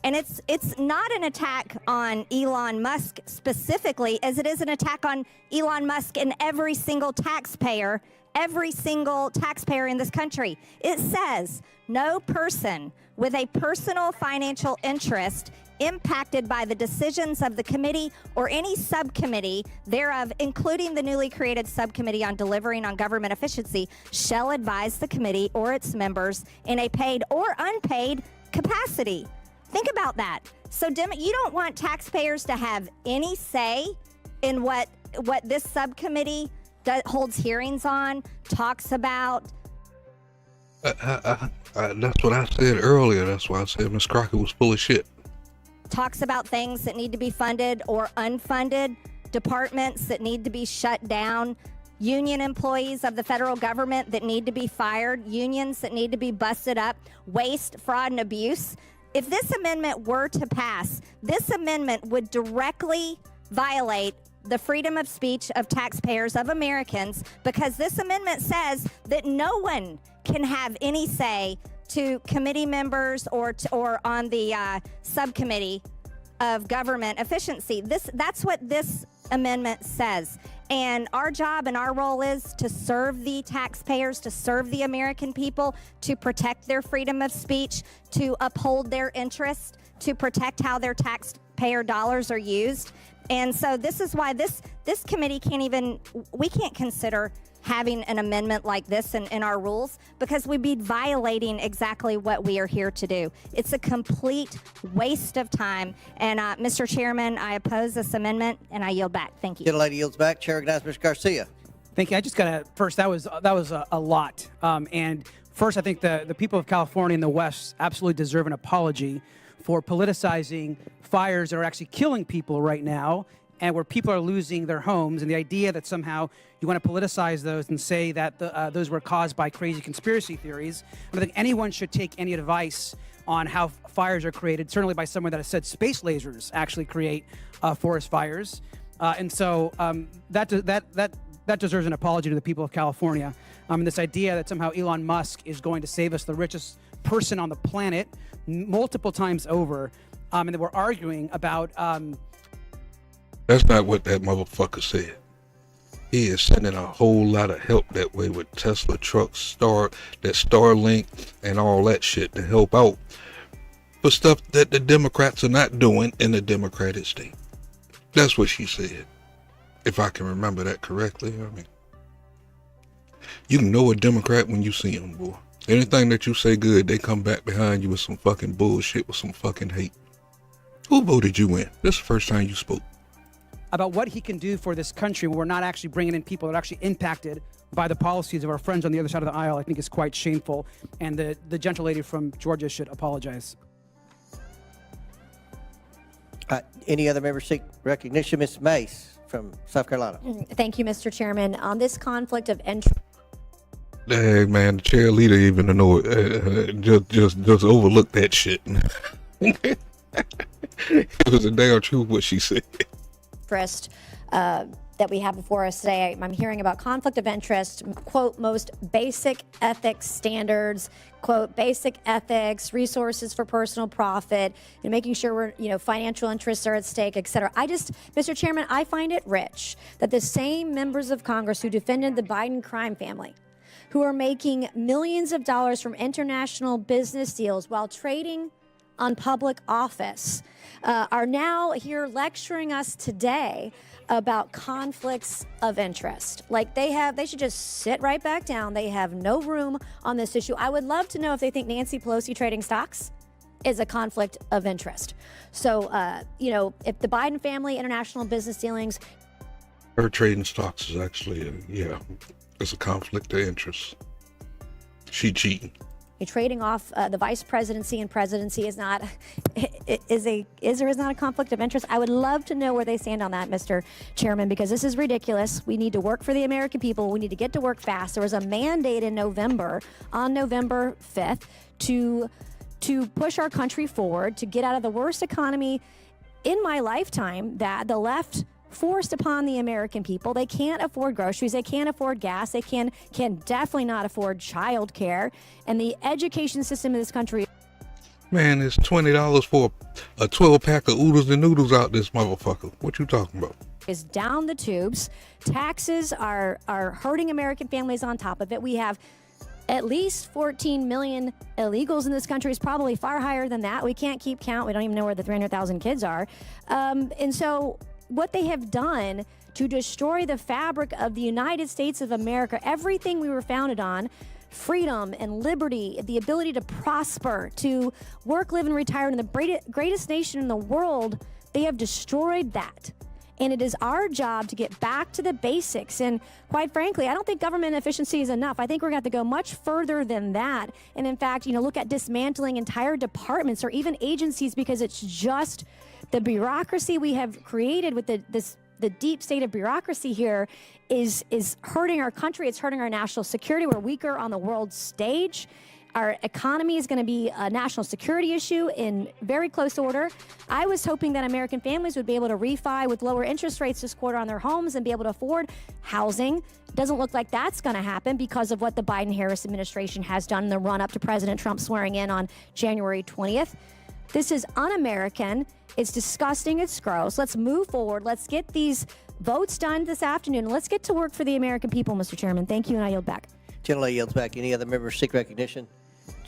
And it's not an attack on Elon Musk specifically, as it is an attack on Elon Musk and every single taxpayer in this country. It says no person with a personal financial interest impacted by the decisions of the committee or any subcommittee thereof, including the newly created subcommittee on delivering on government efficiency, shall advise the committee or its members in a paid or unpaid capacity. Think about that. So you don't want taxpayers to have any say in what this subcommittee holds hearings on, talks about. That's what I said earlier. That's why I said Ms. Crockett was full of shit. Talks about things that need to be funded or unfunded, departments that need to be shut down, union employees of the federal government that need to be fired, unions that need to be busted up, waste, fraud, and abuse. If this amendment were to pass, this amendment would directly violate the freedom of speech of taxpayers, of Americans, because this amendment says that no one can have any say to committee members or on the subcommittee of government efficiency. That's what this amendment says. And our job and our role is to serve the taxpayers, to serve the American people, to protect their freedom of speech, to uphold their interest, to protect how their taxpayer dollars are used. And so this is why this committee we can't consider having an amendment like this in our rules, because we'd be violating exactly what we are here to do. It's a complete waste of time. And Mr. Chairman, I oppose this amendment and I yield back. Thank you. The lady yields back. Chair recognizes Mr. Garcia. Thank you. I just got to first, that was a lot. And first, I think the people of California and the West absolutely deserve an apology for politicizing fires that are actually killing people right now, and where people are losing their homes, and the idea that somehow you want to politicize those and say that those were caused by crazy conspiracy theories. I don't think anyone should take any advice on how fires are created, certainly by someone that has said space lasers actually create forest fires. And so that deserves an apology to the people of California. And this idea that somehow Elon Musk is going to save us, the richest person on the planet, multiple times over, and that we're arguing about... That's not what that motherfucker said. He is sending a whole lot of help that way with Tesla trucks, Starlink, and all that shit to help out for stuff that the Democrats are not doing in the Democratic state. That's what she said. If I can remember that correctly. I mean, you know a Democrat when you see them, boy. Anything that you say good, they come back behind you with some fucking bullshit, with some fucking hate. Who voted you in? This is the first time you spoke. About what he can do for this country when we're not actually bringing in people that are actually impacted by the policies of our friends on the other side of the aisle, I think is quite shameful. And the gentle lady from Georgia should apologize. Any other members seek recognition? Ms. Mace from South Carolina. Thank you, Mr. Chairman. On this conflict of interest. Dang, man, the chairleader even know just overlooked that shit. It was a damn truth what she said. That we have before us today. I'm hearing about conflict of interest, quote, most basic ethics standards, quote, basic ethics, resources for personal profit, and making sure financial interests are at stake, et cetera. Mr. Chairman, I find it rich that the same members of Congress who defended the Biden crime family, who are making millions of dollars from international business deals while trading on public office, are now here lecturing us today about conflicts of interest. Like they should just sit right back down. They have no room on this issue. I would love to know if they think Nancy Pelosi trading stocks is a conflict of interest. So, if the Biden family international business dealings. Her trading stocks is actually, it's a conflict of interest. She cheating. Trading off the vice presidency and presidency is not is or is not a conflict of interest. I would love to know where they stand on that, Mr. Chairman, because this is ridiculous. We need to work for the American people. We need to get to work fast. There was a mandate in November, on November 5th, to push our country forward, to get out of the worst economy in my lifetime that the left forced upon the American people. They can't afford groceries. They can't afford gas. They can definitely not afford child care. And the education system in this country. Man, it's $20 for a 12-pack of oodles and noodles out this motherfucker. What you talking about? Is down the tubes. Taxes are hurting American families on top of it. We have at least 14 million illegals in this country. Is probably far higher than that. We can't keep count. We don't even know where the 300,000 kids are. And so what they have done to destroy the fabric of the United States of America, everything we were founded on, freedom and liberty, the ability to prosper, to work, live, and retire in the greatest nation in the world, they have destroyed that. And it is our job to get back to the basics. And quite frankly, I don't think government efficiency is enough. I think we're going to have to go much further than that. And in fact, look at dismantling entire departments or even agencies, because it's just the bureaucracy we have created with the deep state of bureaucracy here is hurting our country. It's hurting our national security. We're weaker on the world stage. Our economy is going to be a national security issue in very close order. I was hoping that American families would be able to refi with lower interest rates this quarter on their homes and be able to afford housing. Doesn't look like that's going to happen because of what the Biden-Harris administration has done in the run-up to President Trump swearing in on January 20th. This is un-American. It's disgusting. It's gross. Let's move forward. Let's get these votes done this afternoon. Let's get to work for the American people, Mr. Chairman. Thank you, and I yield back. Gentlelady yields back. Any other members seek recognition?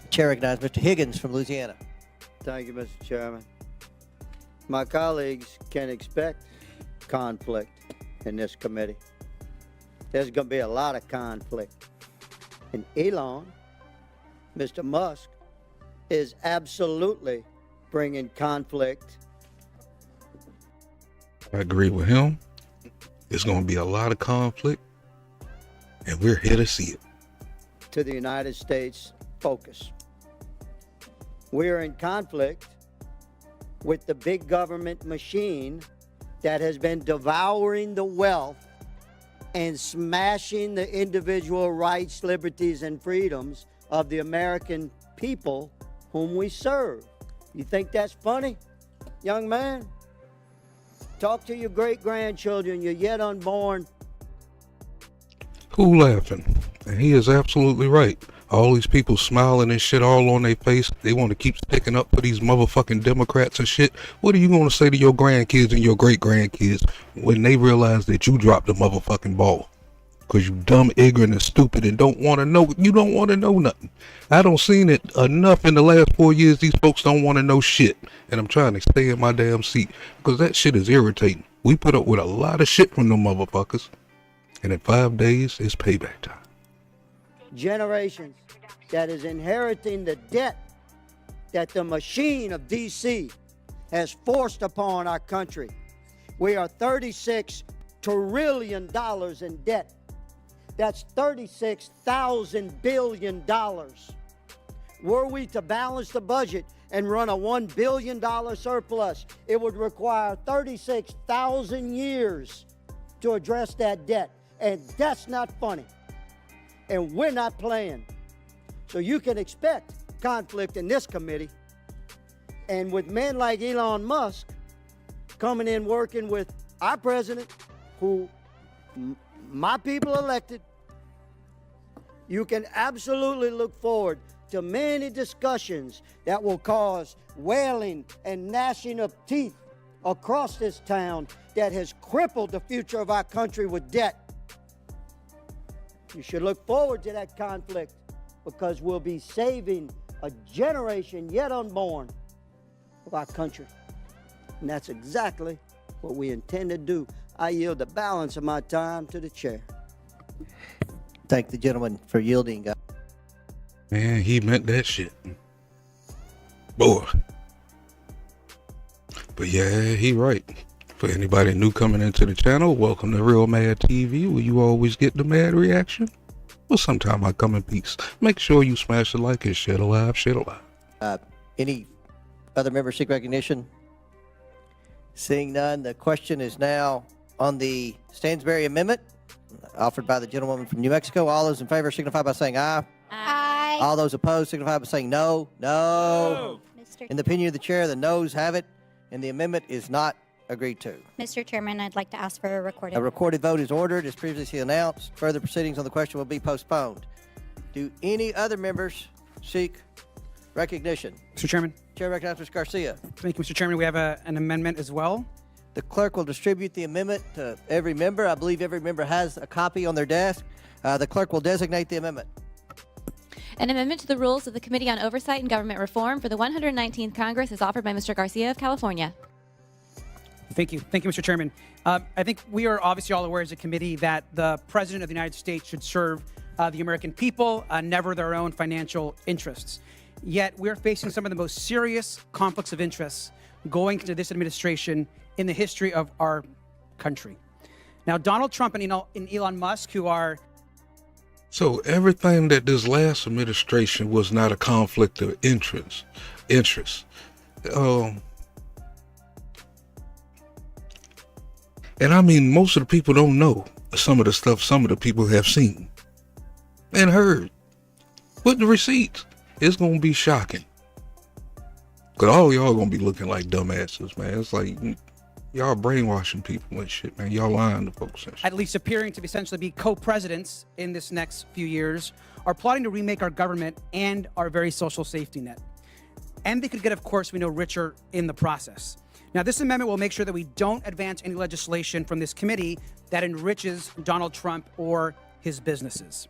Chair recognizes Mr. Higgins from Louisiana. Thank you, Mr. Chairman. My colleagues can expect conflict in this committee. There's going to be a lot of conflict. And Elon, Mr. Musk, is absolutely bringing conflict. I agree with him. There's going to be a lot of conflict, and we're here to see it. To the United States focus. We're in conflict with the big government machine that has been devouring the wealth and smashing the individual rights, liberties, and freedoms of the American people whom we serve. You think that's funny, young man? Talk to your great-grandchildren, your yet unborn. Who laughing? And he is absolutely right. All these people smiling and shit all on their face. They want to keep sticking up for these motherfucking Democrats and shit. What are you going to say to your grandkids and your great-grandkids when they realize that you dropped the motherfucking ball? Because you dumb, ignorant, and stupid and don't want to know. You don't want to know nothing. I don't seen it enough in the last 4 years. These folks don't want to know shit. And I'm trying to stay in my damn seat because that shit is irritating. We put up with a lot of shit from them motherfuckers. And in 5 days, it's payback time. Generations that is inheriting the debt that the machine of D.C. has forced upon our country. We are $36 trillion in debt. That's $36,000 billion. Were we to balance the budget and run a $1 billion surplus, it would require 36,000 years to address that debt. And that's not funny. And we're not playing. So you can expect conflict in this committee. And with men like Elon Musk coming in working with our president, who my people elected, you can absolutely look forward to many discussions that will cause wailing and gnashing of teeth across this town that has crippled the future of our country with debt. You should look forward to that conflict because we'll be saving a generation yet unborn of our country. And that's exactly what we intend to do. I yield the balance of my time to the chair. Thank the gentleman for yielding. Man, he meant that shit. Boy. But yeah, he right. For anybody new coming into the channel, welcome to Real Mad TV, where you always get the mad reaction. But sometime I come in peace. Make sure you smash the like and share the live, share the live. Any other members seek recognition? Seeing none, the question is now on the Stansbury Amendment offered by the gentlewoman from New Mexico. All those in favor signify by saying aye. Aye. All those opposed signify by saying no. No. In the opinion of the chair, the noes have it, and the amendment is not agreed to. Mr. Chairman, I'd like to ask for a recorded A recorded vote is ordered as previously announced. Further proceedings on the question will be postponed. Do any other members seek recognition? Mr. Chairman. Chair recognizes Mr. Garcia. Thank you, Mr. Chairman. We have an amendment as well. The clerk will distribute the amendment to every member. I believe every member has a copy on their desk. The clerk will designate the amendment. An amendment to the rules of the Committee on Oversight and Government Reform for the 119th Congress is offered by Mr. Garcia of California. Thank you. Thank you, Mr. Chairman. I think we are obviously all aware as a committee that the President of the United States should serve the American people, never their own financial interests. Yet we're facing some of the most serious conflicts of interest going into this administration in the history of our country. Now, Donald Trump and Elon Musk, who are... So everything that this last administration was not a conflict of interest. And I mean, most of the people don't know some of the stuff some of the people have seen and heard. With the receipts, it's going to be shocking. Because all y'all going to be looking like dumbasses, man. It's like y'all brainwashing people and shit, man. Y'all lying to folks and shit. At least appearing to essentially be co-presidents in this next few years, are plotting to remake our government and our very social safety net. And they could get, of course, we know, richer in the process. Now, this amendment will make sure that we don't advance any legislation from this committee that enriches Donald Trump or his businesses.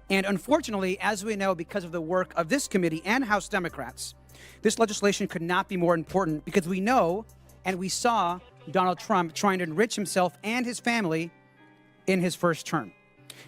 And unfortunately, as we know, because of the work of this committee and House Democrats, this legislation could not be more important because we know and we saw Donald Trump trying to enrich himself and his family in his first term.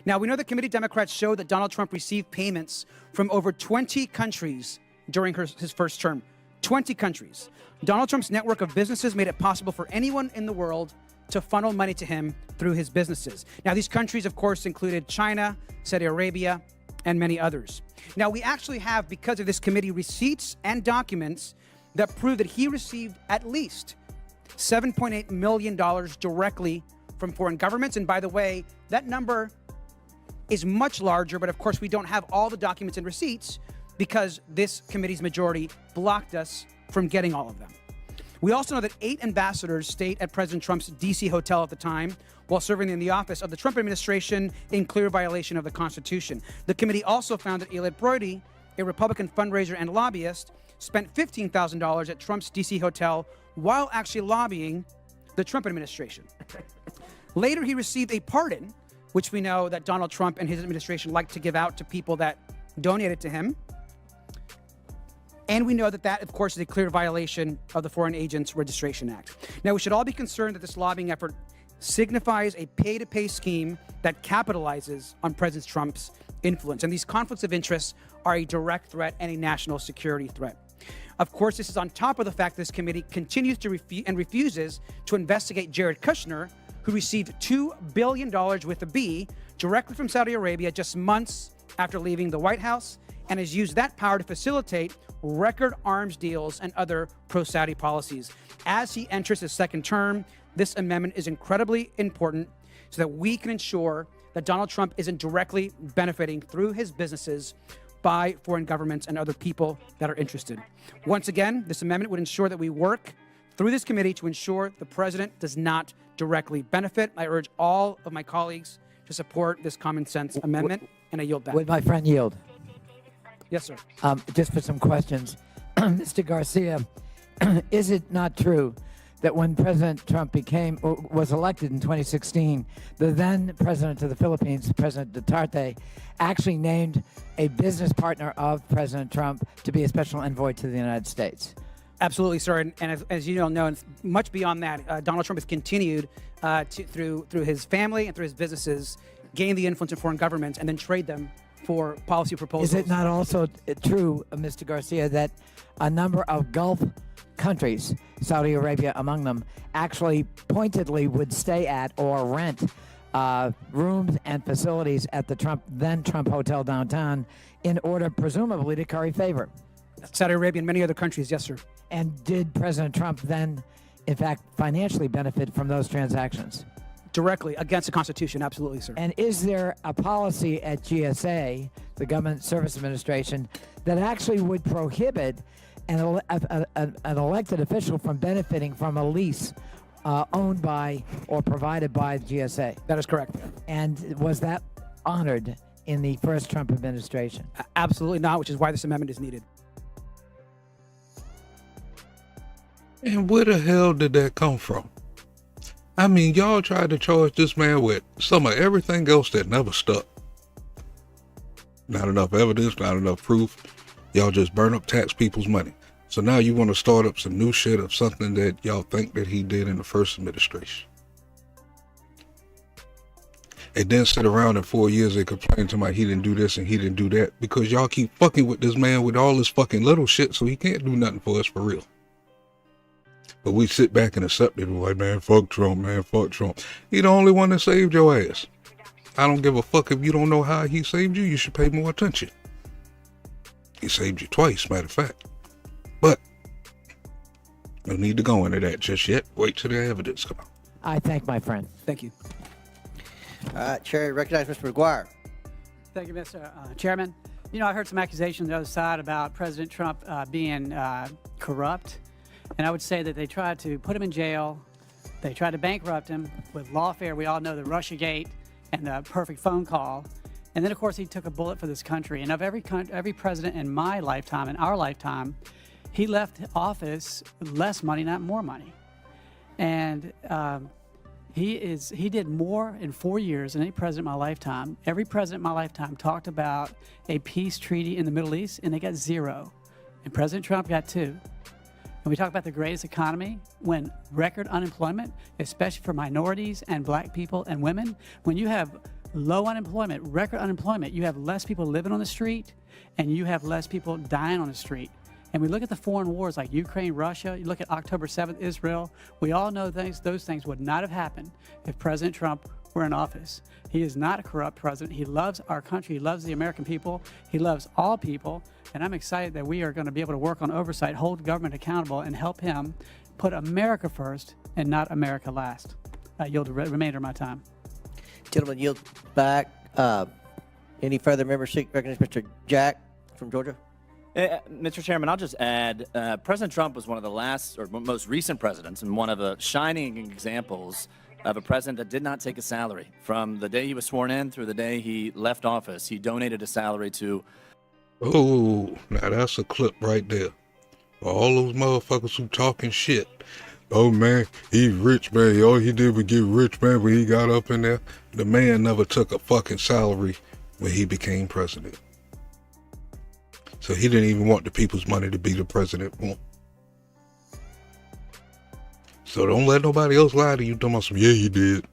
Now, we know the committee Democrats showed that Donald Trump received payments from over 20 countries during his first term. 20 countries. Donald Trump's network of businesses made it possible for anyone in the world to funnel money to him through his businesses. Now, these countries, of course, included China, Saudi Arabia, and many others. Now, we actually have, because of this committee, receipts and documents that prove that he received at least $7.8 million directly from foreign governments. And by the way, that number is much larger, but of course, we don't have all the documents and receipts because this committee's majority blocked us from getting all of them. We also know that 8 ambassadors stayed at President Trump's D.C. hotel at the time while serving in the office of the Trump administration in clear violation of the Constitution. The committee also found that Elliot Brody, a Republican fundraiser and lobbyist, spent $15,000 at Trump's D.C. hotel while actually lobbying the Trump administration. Later, he received a pardon, which we know that Donald Trump and his administration like to give out to people that donated to him. And we know that, of course, is a clear violation of the Foreign Agents Registration Act. Now, we should all be concerned that this lobbying effort signifies a pay-to-pay scheme that capitalizes on President Trump's influence. And these conflicts of interest are a direct threat and a national security threat. Of course, this is on top of the fact that this committee continues to refuses to investigate Jared Kushner, who received $2 billion with a B directly from Saudi Arabia just months after leaving the White House, and has used that power to facilitate record arms deals and other pro-Saudi policies. As he enters his second term, this amendment is incredibly important so that we can ensure that Donald Trump isn't directly benefiting through his businesses by foreign governments and other people that are interested. Once again, this amendment would ensure that we work through this committee to ensure the president does not directly benefit. I urge all of my colleagues to support this common sense amendment, and I yield back. Would my friend yield? Yes, sir. Just for some questions. Mr. Garcia, is it not true that when President Trump was elected in 2016, the then president of the Philippines, President Duterte, actually named a business partner of President Trump to be a special envoy to the United States? Absolutely, sir. And as you know, and much beyond that, Donald Trump has continued through his family and through his businesses, gain the influence of foreign governments and then trade them for policy proposals. Is it not also true, Mr. Garcia, that a number of Gulf countries, Saudi Arabia among them, actually pointedly would stay at or rent rooms and facilities at the then Trump Hotel downtown in order, presumably, to curry favor. Saudi Arabia and many other countries, yes, sir. And did President Trump then, in fact, financially benefit from those transactions? Directly against the Constitution, absolutely, sir. And is there a policy at GSA, the Government Service Administration, that actually would prohibit an elected official from benefiting from a lease owned by or provided by GSA? That is correct. And was that honored in the first Trump administration? Absolutely not, which is why this amendment is needed. And where the hell did that come from? I mean, y'all tried to charge this man with some of everything else that never stuck. Not enough evidence, not enough proof. Y'all just burn up tax people's money. So now you want to start up some new shit of something that y'all think that he did in the first administration. And then sit around in 4 years and complain to me he didn't do this and he didn't do that, because y'all keep fucking with this man with all this fucking little shit, so he can't do nothing for us for real. But we sit back and accept it. We're like, man, fuck Trump, man, fuck Trump. He the only one that saved your ass. I don't give a fuck if you don't know how he saved you. You should pay more attention. He saved you twice, matter of fact. But no need to go into that just yet. Wait till the evidence come out. I thank my friend. Thank you. All right, Chair, recognize Mr. McGuire. Thank you, Mr. Chairman. You know, I heard some accusations on the other side about President Trump being corrupt. And I would say that they tried to put him in jail. They tried to bankrupt him with lawfare. We all know the Russiagate and the perfect phone call. And then, of course, he took a bullet for this country. And of every president in my lifetime, in our lifetime, he left office with less money, not more money. And he did more in 4 years than any president in my lifetime. Every president in my lifetime talked about a peace treaty in the Middle East, and they got 0. And President Trump got 2. And we talk about the greatest economy when record unemployment, especially for minorities and black people and women, when you have low unemployment, record unemployment, you have less people living on the street and you have less people dying on the street. And we look at the foreign wars like Ukraine, Russia, you look at October 7th, Israel, we all know those things would not have happened if President Trump were in office. He is not a corrupt president. He loves our country. He loves the American people. He loves all people. And I'm excited that we are going to be able to work on oversight, hold government accountable, and help him put America first and not America last. I yield the remainder of my time. Gentlemen, yield back. Any further members seek recognition? Mr. Jack from Georgia. Mr. Chairman, I'll just add, President Trump was one of the last or most recent presidents and one of the shining examples of a president that did not take a salary. From the day he was sworn in through the day he left office, he donated a salary to... Oh, now that's a clip right there. All those motherfuckers who talking shit. Oh, man, he's rich, man. All he did was get rich, man, when he got up in there. The man never took a fucking salary when he became president. So he didn't even want the people's money to be the president. So don't let nobody else lie to you. Talking about some, yeah, he did.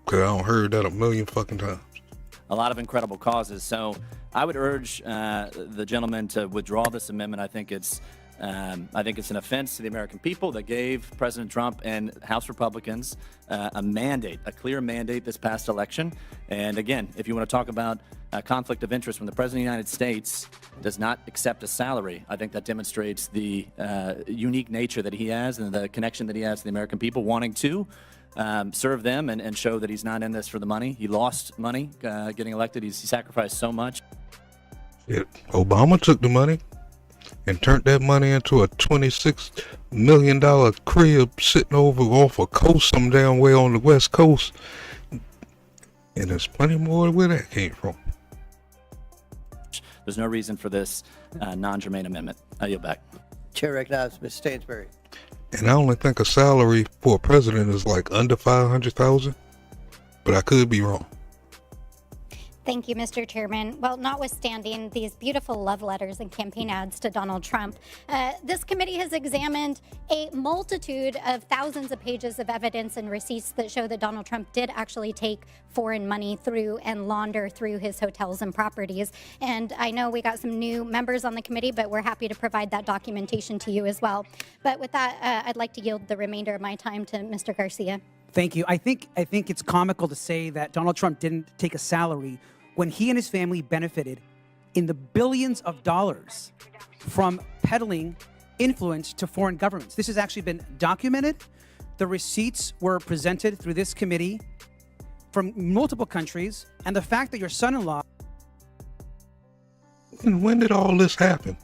Because I don't heard that a million fucking times. A lot of incredible causes. So I would urge the gentleman to withdraw this amendment. I think it's an offense to the American people that gave President Trump and House Republicans a mandate, a clear mandate this past election. And again, if you want to talk about conflict of interest when the President of the United States does not accept a salary, I think that demonstrates the unique nature that he has and the connection that he has to the American people, wanting to serve them and show that he's not in this for the money. He lost money getting elected. He sacrificed so much. Yeah, Obama took the money and turned that money into a $26 million crib sitting over off a coast some damn way on the West Coast. And there's plenty more where that came from. There's no reason for this non-germane amendment. I yield back. Chair recognizes Ms. Stansbury. And I only think a salary for a president is like under $500,000, but I could be wrong. Thank you, Mr. Chairman. Well, notwithstanding these beautiful love letters and campaign ads to Donald Trump, this committee has examined a multitude of thousands of pages of evidence and receipts that show that Donald Trump did actually take foreign money through and launder through his hotels and properties. And I know we got some new members on the committee, but we're happy to provide that documentation to you as well. But with that, I'd like to yield the remainder of my time to Mr. Garcia. Thank you. I think it's comical to say that Donald Trump didn't take a salary when he and his family benefited in the billions of dollars from peddling influence to foreign governments. This has actually been documented. The receipts were presented through this committee from multiple countries, and the fact that your son-in-law... And when did all this happen?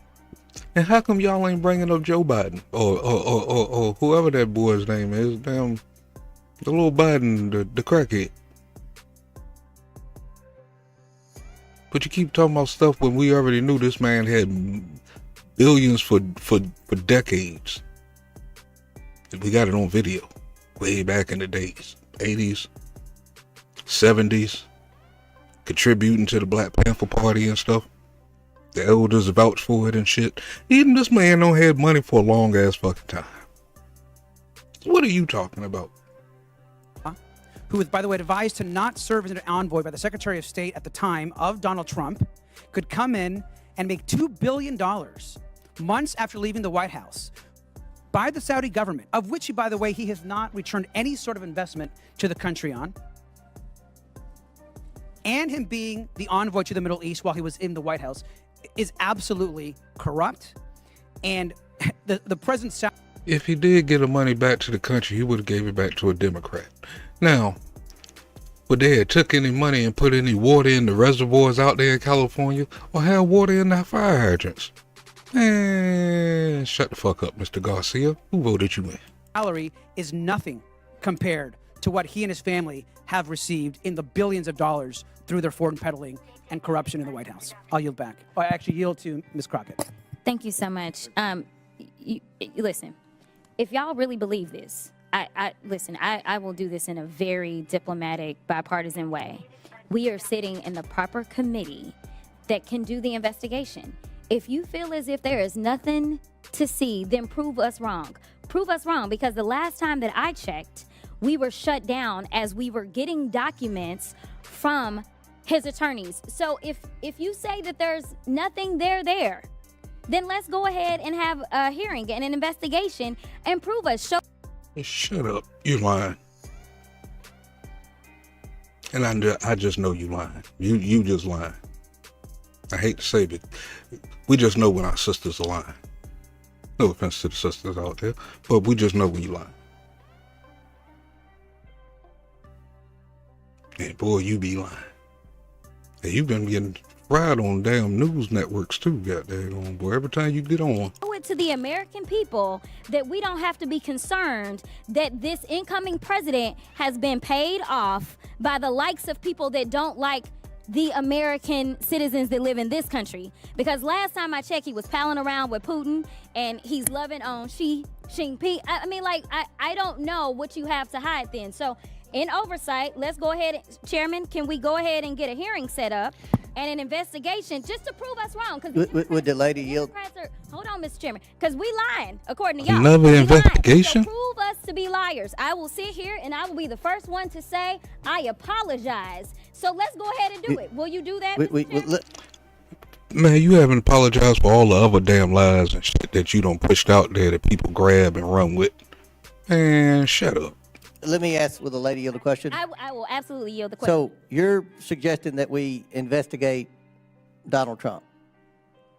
And how come y'all ain't bringing up Joe Biden or whoever that boy's name is? Damn, the little Biden, the crackhead. But you keep talking about stuff when we already knew this man had billions for decades. We got it on video way back in the days, 80s, 70s, contributing to the Black Panther Party and stuff. The elders vouch for it and shit. Even this man don't have money for a long ass fucking time. What are you talking about? Who was, by the way, advised to not serve as an envoy by the Secretary of State at the time of Donald Trump, could come in and make $2 billion months after leaving the White House by the Saudi government, of which, by the way, he has not returned any sort of investment to the country on, and him being the envoy to the Middle East while he was in the White House, is absolutely corrupt. And the president... If he did get the money back to the country, he would have gave it back to a Democrat. Now, would they have took any money and put any water in the reservoirs out there in California, or have water in the fire hydrants? Man, shut the fuck up, Mr. Garcia. Who voted you in? Salary is nothing compared to what he and his family have received in the billions of dollars through their foreign peddling and corruption in the White House. I'll yield back. I actually yield to Ms. Crockett. Thank you so much. Listen, if y'all really believe this, I will do this in a very diplomatic, bipartisan way. We are sitting in the proper committee that can do the investigation. If you feel as if there is nothing to see, then prove us wrong. Prove us wrong, because the last time that I checked, we were shut down as we were getting documents from his attorneys. So if you say that there's nothing there, then let's go ahead and have a hearing and an investigation and prove us. Shut up. You lying. And I just know you lying. You just lying. I hate to say it, we just know when our sisters are lying. No offense to the sisters out there, but we just know when you lying. And boy, you be lying. And you've been getting fried on damn news networks too, goddamn boy. Every time you get on. Owe it to the American people that we don't have to be concerned that this incoming president has been paid off by the likes of people that don't like the American citizens that live in this country. Because last time I checked, he was palling around with Putin and he's loving on Xi Jinping. I mean, like, I don't know what you have to hide then. So in oversight, let's go ahead, Chairman, can we go ahead and get a hearing set up and an investigation just to prove us wrong? Would the lady yield? Hold on, Mr. Chairman, because we lying, according to y'all. Another investigation? So prove us to be liars. I will sit here and I will be the first one to say, I apologize. So let's go ahead and do it. Will you do that, Mr. Chairman? Man, you haven't apologized for all the other damn lies and shit that you don't pushed out there that people grab and run with. Man, shut up. Let me ask, will the lady yield a question? I will absolutely yield the question. So you're suggesting that we investigate Donald Trump?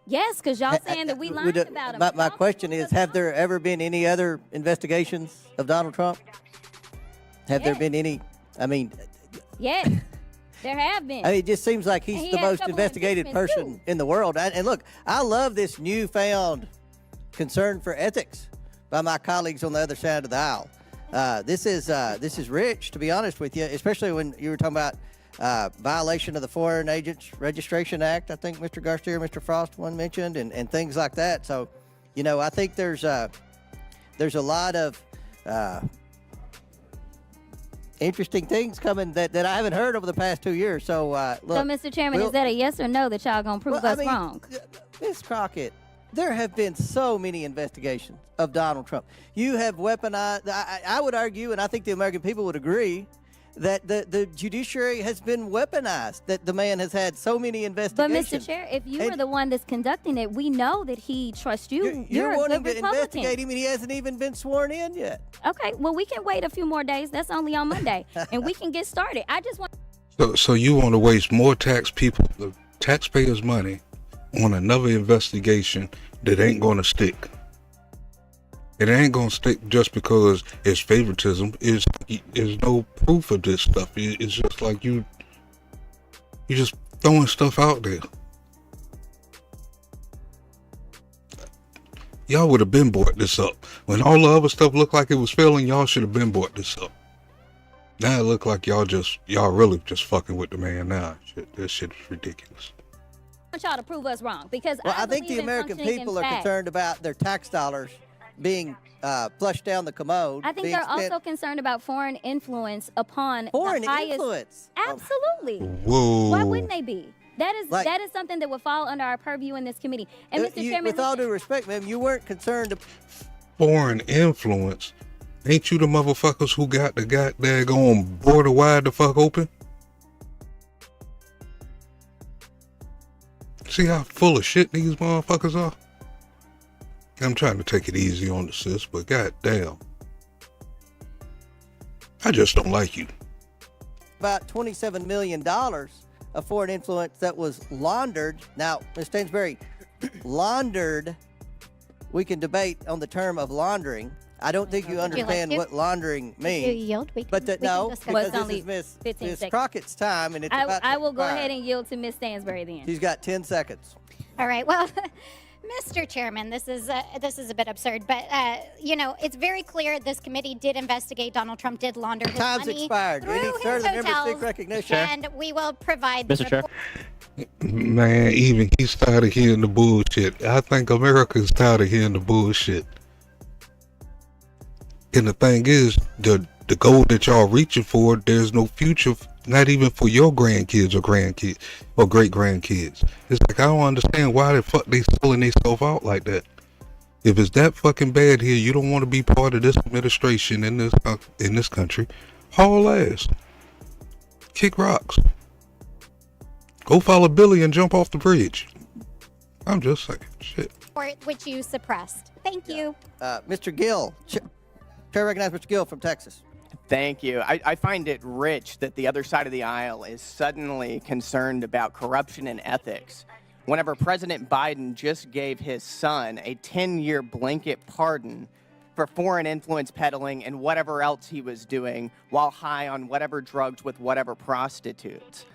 Yes, because y'all saying that we lied about him. My question is, have there ever been any other investigations of Donald Trump? Have there been any? I mean... Yes, there have been. I mean, it just seems like he's the most investigated person in the world. And look, I love this newfound concern for ethics by my colleagues on the other side of the aisle. This is rich, to be honest with you, especially when you were talking about violation of the Foreign Agents Registration Act. I think Mr. Garcia, Mr. Frost one mentioned, and things like that. So, you know, I think there's a lot of interesting things coming that I haven't heard over the past 2 years. So, look. So, Mr. Chairman, is that a yes or no that y'all gonna prove us wrong? Ms. Crockett, there have been so many investigations of Donald Trump. You have weaponized, I would argue, and I think the American people would agree, that the judiciary has been weaponized, that the man has had so many But investigations. Mr. Chair, if you And were the one that's conducting it, we know that he trusts you. You're a wanting good to Republican. investigate him, and he hasn't even been sworn in yet. Okay, well, we can wait a few more days. That's only on Monday, and we can get started. I just want. So you want to waste more the taxpayers' money on another investigation that ain't going to stick. It ain't going to stick just because it's favoritism. There's no proof of this stuff. It's just like you just throwing stuff out there. Y'all would have been brought this up. When all the other stuff looked like it was failing, y'all should have been brought this up. Now it look like y'all really just fucking with the man now. This shit is ridiculous. I want y'all to prove us wrong because Well, I think believe the in American functioning people in are facts. concerned about their tax dollars being flushed down the commode. I think being they're spent- also concerned about foreign influence upon Foreign the highest. influence? Absolutely. Whoa. Why wouldn't they be? That is Like- that is something that would fall under our purview in this committee. And Mr. Chairman, with all due respect, ma'am, you weren't concerned. Foreign influence. Ain't you the motherfuckers who got the goddamn border wide the fuck open? See how full of shit these motherfuckers are? I'm trying to take it easy on the sis, but goddamn, I just don't like you. About $27 million of foreign influence that was laundered. Now, Ms. Stansberry, laundered, we can debate on the term of laundering. I don't think you Would you like understand to? what laundering means. You yield? We can, But we can no, discuss. Well, it's because only this is 15 Miss seconds. Crockett's time, and it's about to I will go expire. ahead and yield to Ms. Stansbury then. She's got 10 seconds. All right. Well, Mr. Chairman, this is a bit absurd, but you know, it's very clear this committee did investigate. Donald Trump did launder his Time's money expired. through Any his further member seek hotels, recognition? and we will provide. the Mr. Chair. report. Man, even he's tired of hearing the bullshit. I think America's tired of hearing the bullshit. And the thing is, the goal that y'all reaching for, there's no future, not even for your grandkids or great grandkids. It's like, I don't understand why the fuck they selling themselves out like that. If it's that fucking bad here, you don't want to be part of this administration in this country. Haul ass. Kick rocks. Go follow Billy and jump off the bridge. I'm just saying, shit. report which you suppressed. Thank you. Mr. Gill. Chair recognize Mr. Gill from Texas. Thank you. I find it rich that the other side of the aisle is suddenly concerned about corruption and ethics. Whenever President Biden just gave his son a 10-year blanket pardon for foreign influence peddling and whatever else he was doing while high on whatever drugs with whatever prostitutes.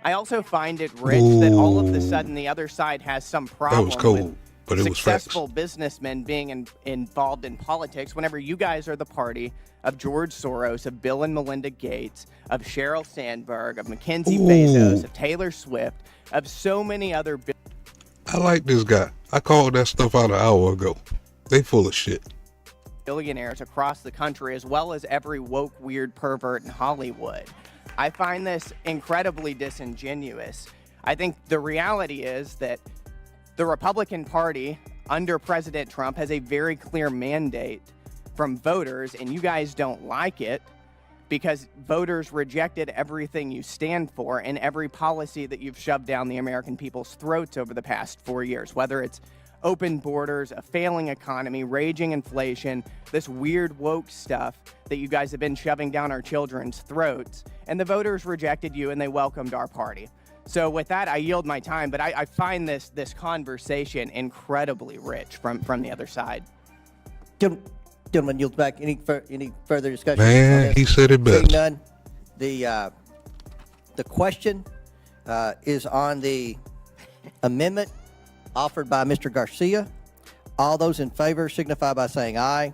I also find it rich that all of a sudden the other side has some problem That was cold, with but it was facts. successful businessmen being involved in politics whenever you guys are the party of George Soros, of Bill and Melinda Gates, of Sheryl Sandberg, of Mackenzie Bezos, of Taylor Swift, of so many other I like this guy. I called that stuff out an hour ago. They full of shit. billionaires across the country, as well as every woke, weird pervert in Hollywood. I find this incredibly disingenuous. I think the reality is that the Republican Party under President Trump has a very clear mandate from voters, and you guys don't like it because voters rejected everything you stand for and every policy that you've shoved down the American people's throats over the past 4 years, whether it's open borders, a failing economy, raging inflation, this weird woke stuff that you guys have been shoving down our children's throats. And the voters rejected you and they welcomed our party. So with that, I yield my time, but I find this conversation incredibly rich from the other side. Gentleman yields back. Any further discussion? Man, on this? he said it best. Seeing none, the question is on the amendment offered by Mr. Garcia. All those in favor signify by saying aye.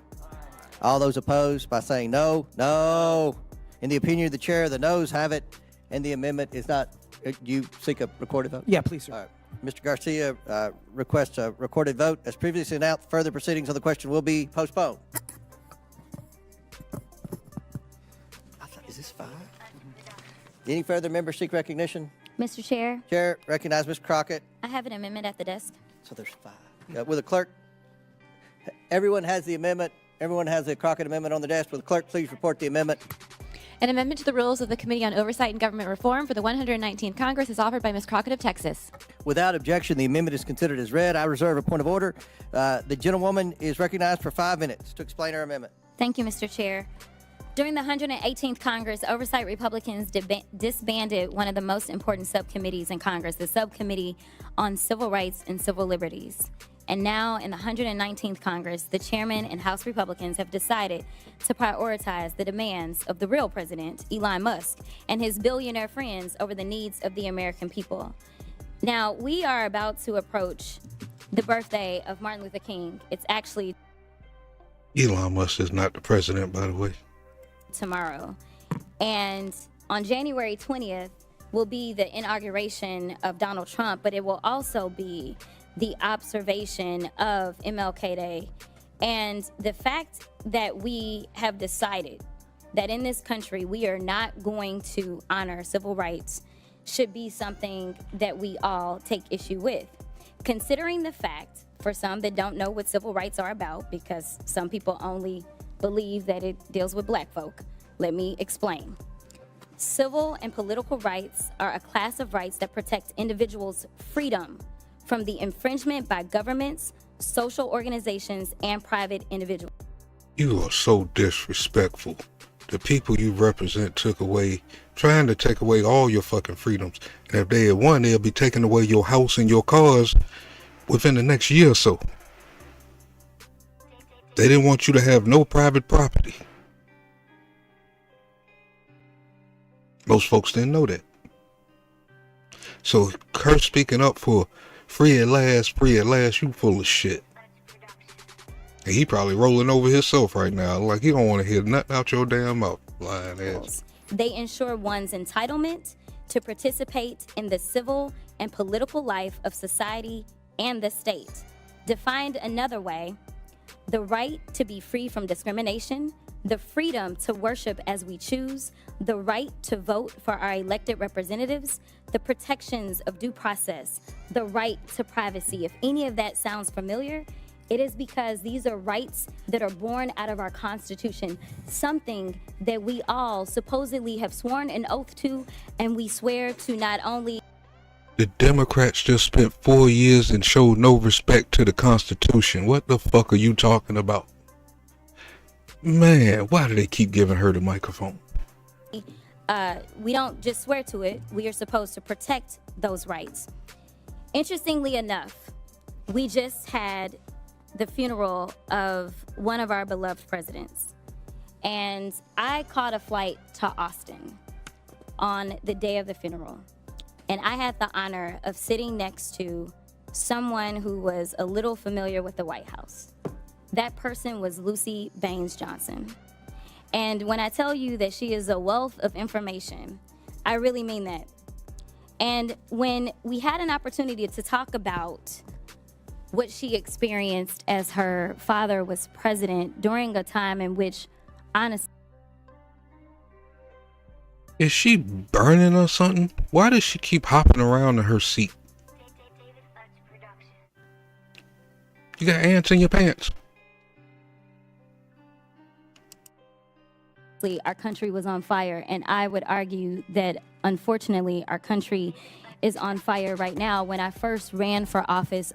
All those opposed by saying no. No. In the opinion of the chair, the noes have it, and the amendment is not. You seek a recorded vote? Yeah, please, sir. All right. Mr. Garcia requests a recorded vote. As previously announced, further proceedings on the question will be postponed. Is this 5? Any further members seek recognition? Mr. Chair, Chair, recognize Ms. Crockett. I have an amendment at the desk. So there's 5. Will the clerk? Everyone has the amendment. Everyone has the Crockett amendment on the desk. Will the clerk please report the amendment? An amendment to the rules of the Committee on Oversight and Government Reform for the 119th Congress is offered by Ms. Crockett of Texas. Without objection, the amendment is considered as read. I reserve a point of order. The gentlewoman is recognized for 5 minutes to explain her amendment. Thank you, Mr. Chair. During the 118th Congress, Oversight Republicans disbanded one of the most important subcommittees in Congress, the Subcommittee on Civil Rights and Civil Liberties. And now, in the 119th Congress, the chairman and House Republicans have decided to prioritize the demands of the real president, Elon Musk, and his billionaire friends over the needs of the American people. Now, we are about to approach the birthday of Martin Luther King. It's actually Elon Musk is not the president, by the way. tomorrow. And on January 20th will be the inauguration of Donald Trump, but it will also be the observation of MLK Day. And the fact that we have decided that in this country we are not going to honor civil rights should be something that we all take issue with. Considering the fact, for some that don't know what civil rights are about, because some people only believe that it deals with black folk, let me explain. Civil and political rights are a class of rights that protect individuals' freedom from the infringement by governments, social organizations, and private individuals. You are so disrespectful. The people you represent trying to take away all your fucking freedoms. And if they had won, they'll be taking away your house and your cars within the next year or so. They didn't want you to have no private property. Most folks didn't know that. So her speaking up for free at last, you full of shit. And he probably rolling over himself right now, like he don't want to hear nothing out your damn mouth, lying ass. They ensure one's entitlement to participate in the civil and political life of society and the state. Defined another way, the right to be free from discrimination, the freedom to worship as we choose, the right to vote for our elected representatives, the protections of due process, the right to privacy. If any of that sounds familiar, it is because these are rights that are born out of our Constitution, something that we all supposedly have sworn an oath to, and we swear to not only. The Democrats just spent 4 years and showed no respect to the Constitution. What the fuck are you talking about? Man, why do they keep giving her the microphone? We don't just swear to it, we are supposed to protect those rights. Interestingly enough, we just had the funeral of one of our beloved presidents. And I caught a flight to Austin on the day of the funeral. And I had the honor of sitting next to someone who was a little familiar with the White House. That person was Lucy Baines Johnson. And when I tell you that she is a wealth of information, I really mean that. And when we had an opportunity to talk about what she experienced as her father was president during a time in which, honestly, is she burning or something? Why does she keep hopping around in her seat? You got ants in your pants. our country was on fire. And I would argue that, unfortunately, our country is on fire right now. When I first ran for office,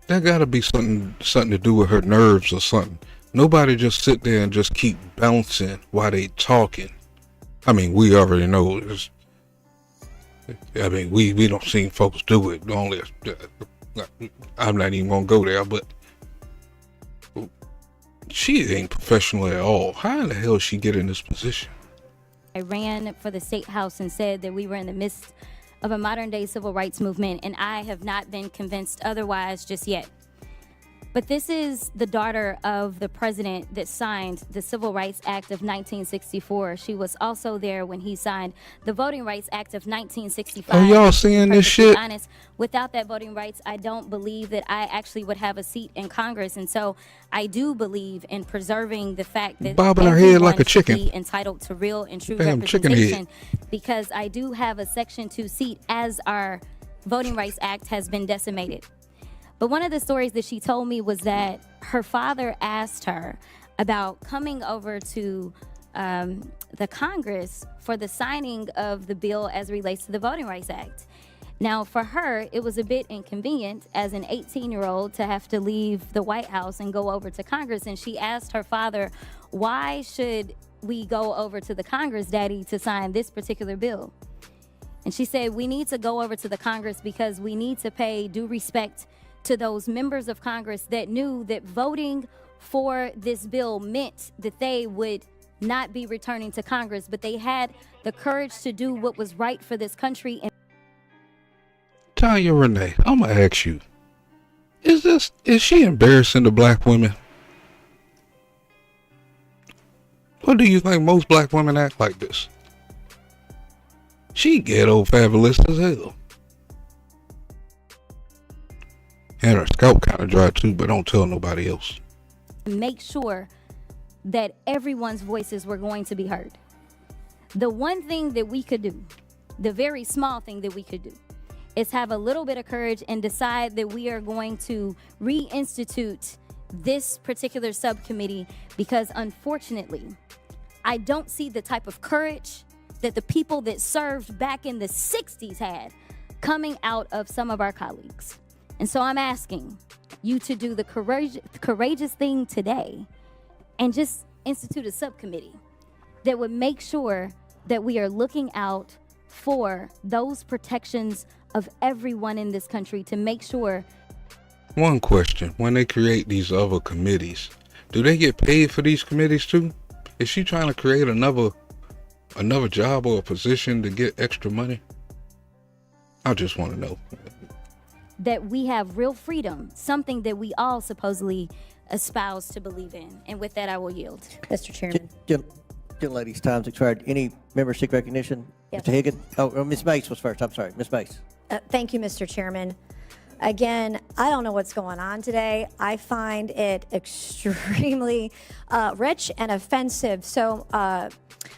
That gotta be something to do with her nerves or something. Nobody just sit there and just keep bouncing while they talking. I mean, we already know. We don't see folks do it. Only I'm not even gonna go there, but she ain't professional at all. How in the hell she get in this position? I ran for the state house and said that we were in the midst of a modern day civil rights movement, and I have not been convinced otherwise just yet. But this is the daughter of the president that signed the Civil Rights Act of 1964. She was also there when he signed the Voting Rights Act of 1965. Are y'all seeing this shit? Honest, without that voting rights, I don't believe that I actually would have a seat in Congress. And so I do believe in preserving the fact that bobbing her head like a chicken, should be entitled to real and true damn representation, because I do have a Section 2 seat as our Voting Rights Act has been decimated. But one of the stories that she told me was that her father asked her about coming over to the Congress for the signing of the bill as it relates to the Voting Rights Act. Now, for her, it was a bit inconvenient as an 18-year-old to have to leave the White House and go over to Congress. And she asked her father, why should we go over to the Congress, Daddy, to sign this particular bill? And she said, we need to go over to the Congress because we need to pay due respect to those members of Congress that knew that voting for this bill meant that they would not be returning to Congress, but they had the courage to do what was right for this country. And Tanya Renee, I'm gonna ask you, is she embarrassing to black women? Or do you think most black women act like this? She ghetto fabulous as hell. And her scalp kind of dry too, but don't tell nobody else. make sure that everyone's voices were going to be heard. The one thing that we could do, the very small thing that we could do, is have a little bit of courage and decide that we are going to reinstitute this particular subcommittee, because unfortunately, I don't see the type of courage that the people that served back in the 60s had coming out of some of our colleagues. And so I'm asking you to do the courageous thing today and just institute a subcommittee that would make sure that we are looking out for those protections of everyone in this country, to make sure. One question, when they create these other committees, do they get paid for these committees too? Is she trying to create another job or a position to get extra money? I just want to know. That we have real freedom, something that we all supposedly espouse to believe in. And with that, I will yield. Mr. Chairman. Ladies, time's expired. Any member seek recognition? Yes. Mr. Higgins? Oh, Ms. Mace was first. I'm sorry. Ms. Mace. Thank you, Mr. Chairman. Again, I don't know what's going on today. I find it extremely rich and offensive. So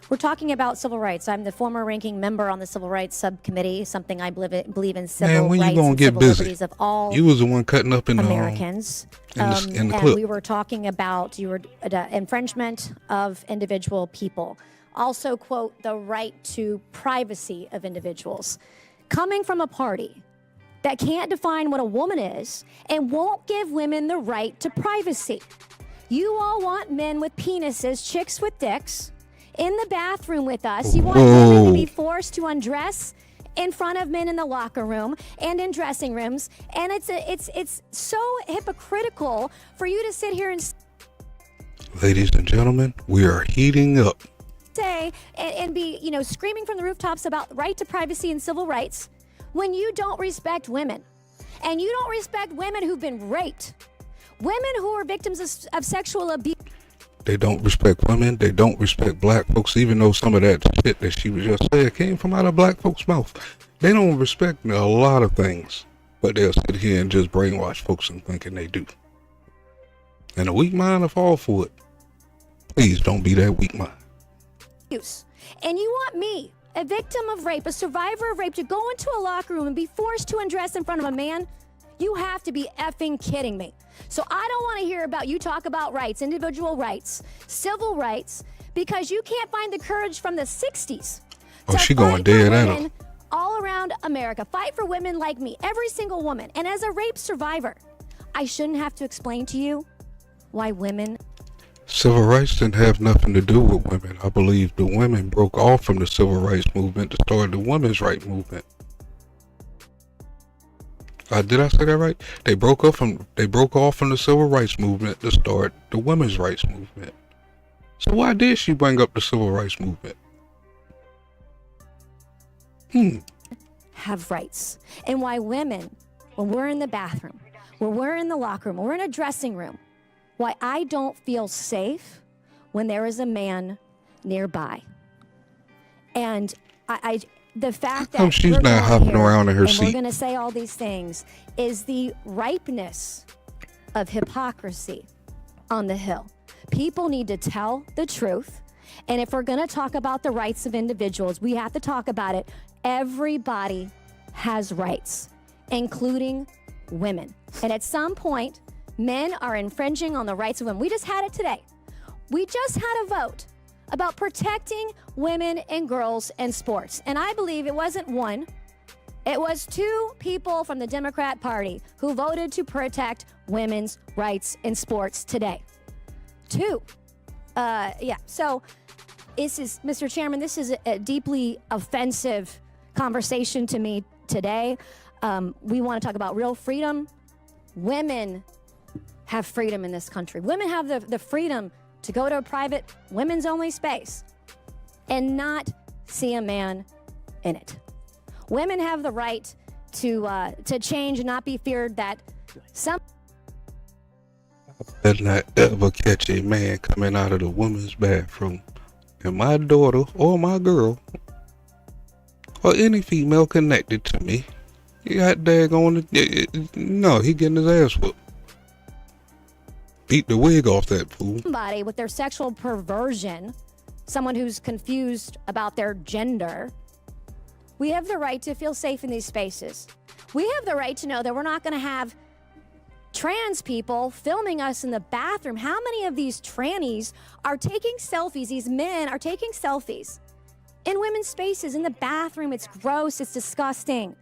we're talking about civil rights. I'm the former ranking member on the Civil Rights Subcommittee, something I believe in civil Man, when rights you gonna and get civil busy? liberties of all You was the one cutting up in the Americans. in the And clip. we were talking about infringement of individual people. Also, quote, the right to privacy of individuals. Coming from a party that can't define what a woman is and won't give women the right to privacy. You all want men with penises, chicks with dicks, in the bathroom with us. You want women to be forced to undress in front of men in the locker room and in dressing rooms. And it's so hypocritical for you to sit here and Ladies and gentlemen, we are heating up. say and be, screaming from the rooftops about right to privacy and civil rights when you don't respect women. And you don't respect women who've been raped, women who are victims of sexual abuse. They don't respect women. They don't respect black folks, even though some of that shit that she was just saying came from out of black folks' mouth. They don't respect a lot of things, but they'll sit here and just brainwash folks and thinking they do. And a weak mind will fall for it. Please don't be that weak mind. And you want me, a victim of rape, a survivor of rape, to go into a locker room and be forced to undress in front of a man? You have to be effing kidding me. So I don't want to hear about you talk about rights, individual rights, civil rights, because you can't find the courage from the 60s. Oh, she going dead at her. All around America, fight for women like me, every single woman. And as a rape survivor, I shouldn't have to explain to you why women. Civil rights didn't have nothing to do with women. I believe the women broke off from the civil rights movement to start the women's rights movement. Did I say that right? They broke off from the civil rights movement to start the women's rights movement. So why did she bring up the civil rights movement? Have rights. And why women, when we're in the bathroom, when we're in the locker room, when we're in a dressing room, why I don't feel safe when there is a man nearby. And the fact that she's we're not going hopping here around in her and we're seat. going to say all these things is the ripeness of hypocrisy on the Hill. People need to tell the truth. And if we're going to talk about the rights of individuals, we have to talk about it. Everybody has rights, including women. And at some point, men are infringing on the rights of women. We just had it today. We just had a vote about protecting women and girls in sports. And I believe it wasn't one, it was two people from the Democrat Party who voted to protect women's rights in sports today. Two. So this is, Mr. Chairman, this is a deeply offensive conversation to me today. We want to talk about real freedom. Women have freedom in this country. Women have the freedom to go to a private women's only space and not see a man in it. Women have the right to change and not be feared that some. Better not ever catch a man coming out of the women's bathroom. And my daughter or my girl or any female connected to me, he got daggone no, he getting his ass whooped. Beat the wig off that fool. Somebody with their sexual perversion, someone who's confused about their gender, we have the right to feel safe in these spaces. We have the right to know that we're not going to have trans people filming us in the bathroom. How many of these trannies are taking selfies? These men are taking selfies in women's spaces, in the bathroom. It's gross. It's disgusting.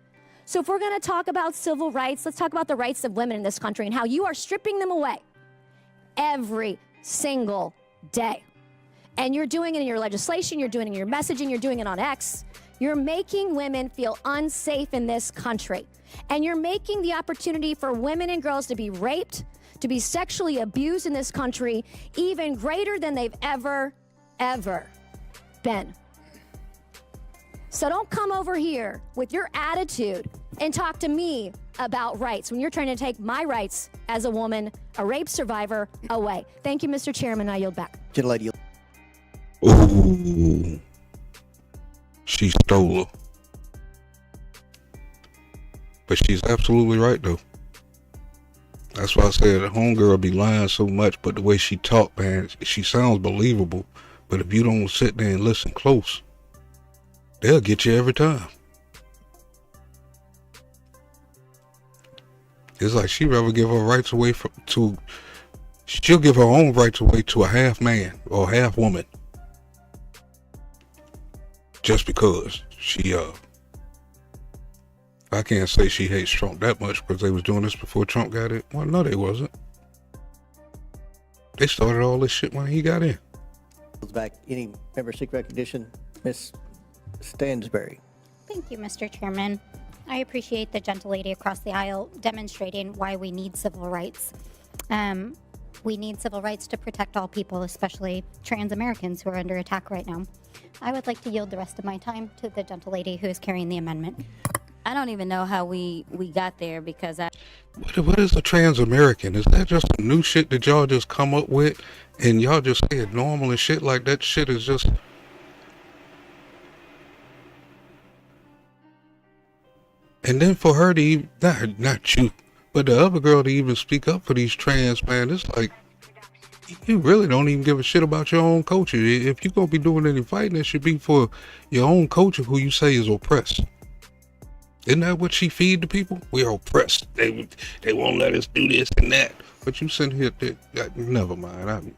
So if we're going to talk about civil rights, let's talk about the rights of women in this country and how you are stripping them away every single day. And you're doing it in your legislation, you're doing it in your messaging, you're doing it on X. You're making women feel unsafe in this country. And you're making the opportunity for women and girls to be raped, to be sexually abused in this country even greater than they've ever been. So don't come over here with your attitude and talk to me about rights when you're trying to take my rights as a woman, a rape survivor, away. Thank you, Mr. Chairman. I yield back. Gentlelady. Ooh. She stole her. But she's absolutely right, though. That's why I said the homegirl be lying so much, but the way she talk, man, she sounds believable. But if you don't sit there and listen close, they'll get you every time. It's like she'd rather give her rights away she'll give her own rights away to a half man or half woman. Just because I can't say she hates Trump that much because they was doing this before Trump got it. Well, no, they wasn't. They started all this shit when he got in. Back. Any member seek recognition? Ms. Stansbury. Thank you, Mr. Chairman. I appreciate the gentlelady across the aisle demonstrating why we need civil rights. We need civil rights to protect all people, especially trans Americans who are under attack right now. I would like to yield the rest of my time to the gentlelady who is carrying the amendment. I don't even know how we got there because What is a trans American? Is that just some new shit that y'all just come up with and y'all just say it normal and shit like that? Shit is just. And then for her to even, not you, but the other girl to even speak up for these trans, man, it's like, you really don't even give a shit about your own culture. If you're going to be doing any fighting, it should be for your own culture who you say is oppressed. Isn't that what she feed the people? We are oppressed. They won't let us do this and that. But you sitting here, never mind.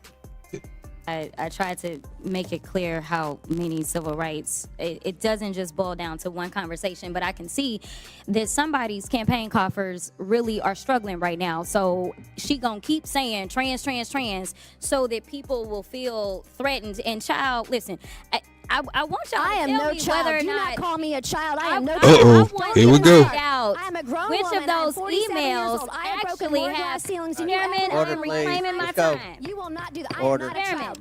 I tried to make it clear how many civil rights, it doesn't just boil down to one conversation, but I can see that somebody's campaign coffers really are struggling right now. So she gonna keep saying trans, so that people will feel threatened. And child, listen, I want y'all to tell me whether or Do not not call me a child. I am no child. child. Here we go. I'm a grown which woman. of those I'm 47 years emails old. I have broken actually more have glass ceilings than you Chairman, ever Order, I'm please. reclaiming my Let's go. time. You will not do that. Order. I am not a child.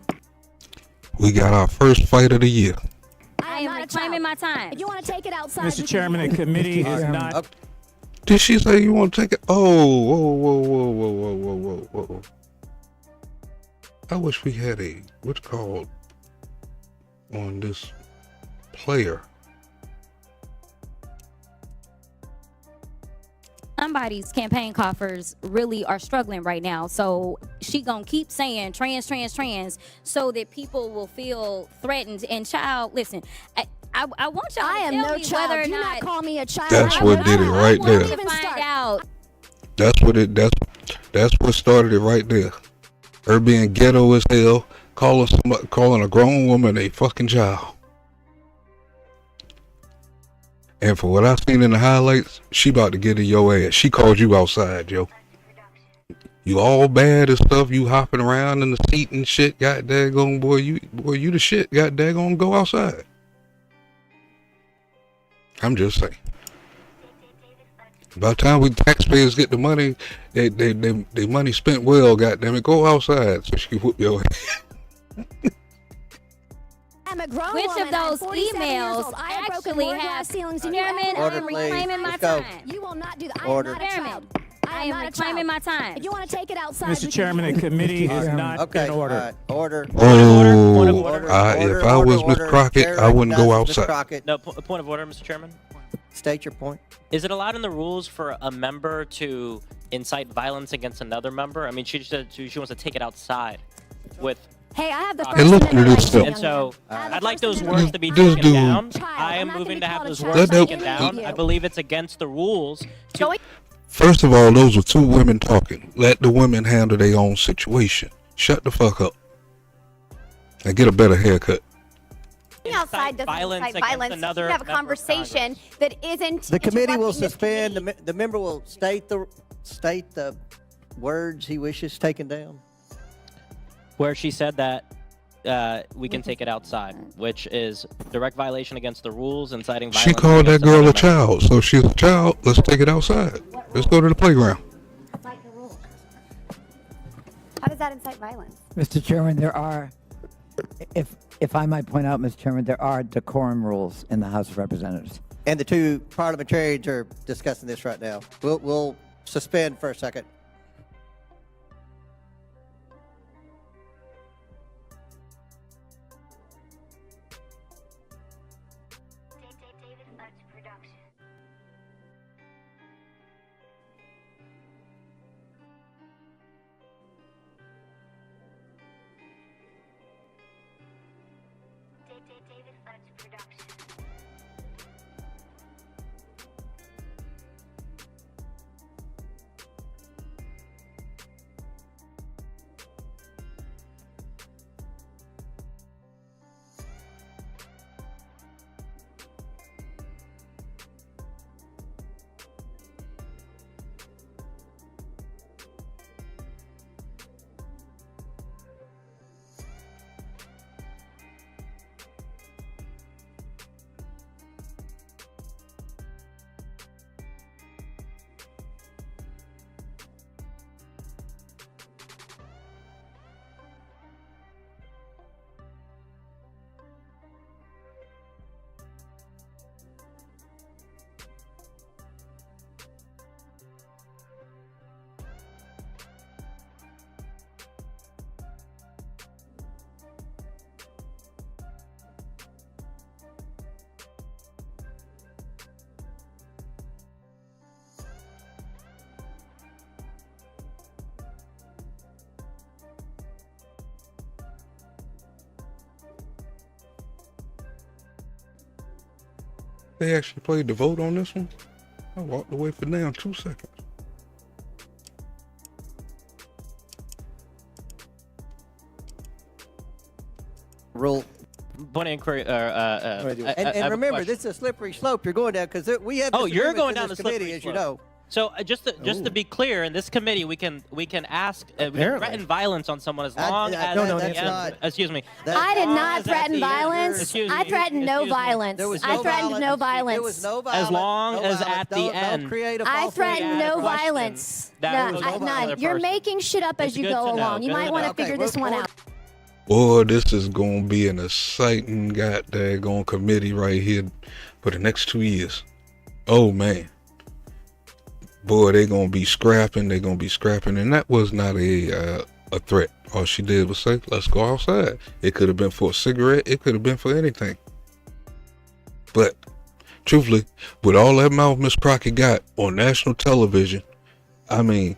We got our first fight of the year. I am reclaiming my time. If you want to take it outside, Mr. Chairman, the committee is not. Did she say you want to take it? Oh, whoa. I wish we had what's called on this player. Somebody's campaign coffers really are struggling right now. So she gonna keep saying trans, so that people will feel threatened. And child, listen, I want y'all to am tell no me child. whether or Do not not call me a child. That's what did it right there. to find out. That's what started it right there. Her being ghetto as hell, calling a grown woman a fucking child. And for what I've seen in the highlights, she about to get in your ass. She called you outside, yo. You all bad and stuff. You hopping around in the seat and shit. God daggone, boy, you the shit. God daggone, go outside. I'm just saying. By the time we taxpayers get the money, they money spent well. Goddamn it, go outside so she can whoop your ass. I'm a grown Which woman. of those I'm 47 years emails old. I have broken actually more have glass ceilings than you Chairman, ever Order, I'm please. reclaiming my Let's go. time. You will not do that. I Order. am not a child. I am am not a reclaiming child. my time. If you want to take it outside, Mr. Chairman, the committee is not Okay, in order. all right. Order. Oh, Order, if I was Miss Crockett, Chair I wouldn't go recognizes Ms. outside. Crockett. No, point of order, Mr. Chairman. State your point. Is it allowed in the rules for a member to incite violence against another member? I mean, she said she wants to take it outside with. Hey, I have the Hey, First look at Amendment this right stuff. to And so I'd like those Amendment words to be This taken dude- down. Child. I I'm am not gonna moving be to have called a those child words by taken any down. of I you. believe it's against the rules. First of all, those were two women talking. Let the women handle their own situation. Shut the fuck up. And get a better haircut. Outside doesn't violence incite against violence. another You have a member of conversation that isn't. The committee will interrupting the suspend. committee. The member will state the words he wishes taken down. Where she said that we can take it outside, which is direct violation against the rules, inciting violence. She called that against girl another a child, so she's a child. Let's take it outside. Let's go to the playground. How does that incite violence? Mr. Chairman, there are, if I might point out, Mr. Chairman, there are decorum rules in the House of Representatives. And the two parliamentarians are discussing this right now. We'll suspend for a second. They actually played the vote on this one. I walked away for now 2 seconds. Rule. Point of inquiry. And remember, this is a slippery slope you're going down because we have. Oh, you're going disagreements down in the this committee, slippery as you slope. know. So just to be clear, in this committee, we can ask, we can threaten violence on someone as long as no, at the that's end. not- Excuse me. I did not as at threaten the end- violence. Excuse me, I threatened no excuse me. violence. There was I no threatened no violence. violence. There was no violence. As long no as violence. at the Don't end. create a I false threatened flag. no question. violence. That No, was I- over none. another You're person. making shit up as It's you good go to know. along. You Good might to want know. to figure this one out. Boy, this is gonna be an exciting goddamn committee right here for the next 2 years. Oh man. Boy, they're gonna be scrapping, and that was not a threat. All she did was say, let's go outside. It could have been for a cigarette, it could have been for anything. But truthfully, with all that mouth Miss Crockett got on national television, I mean,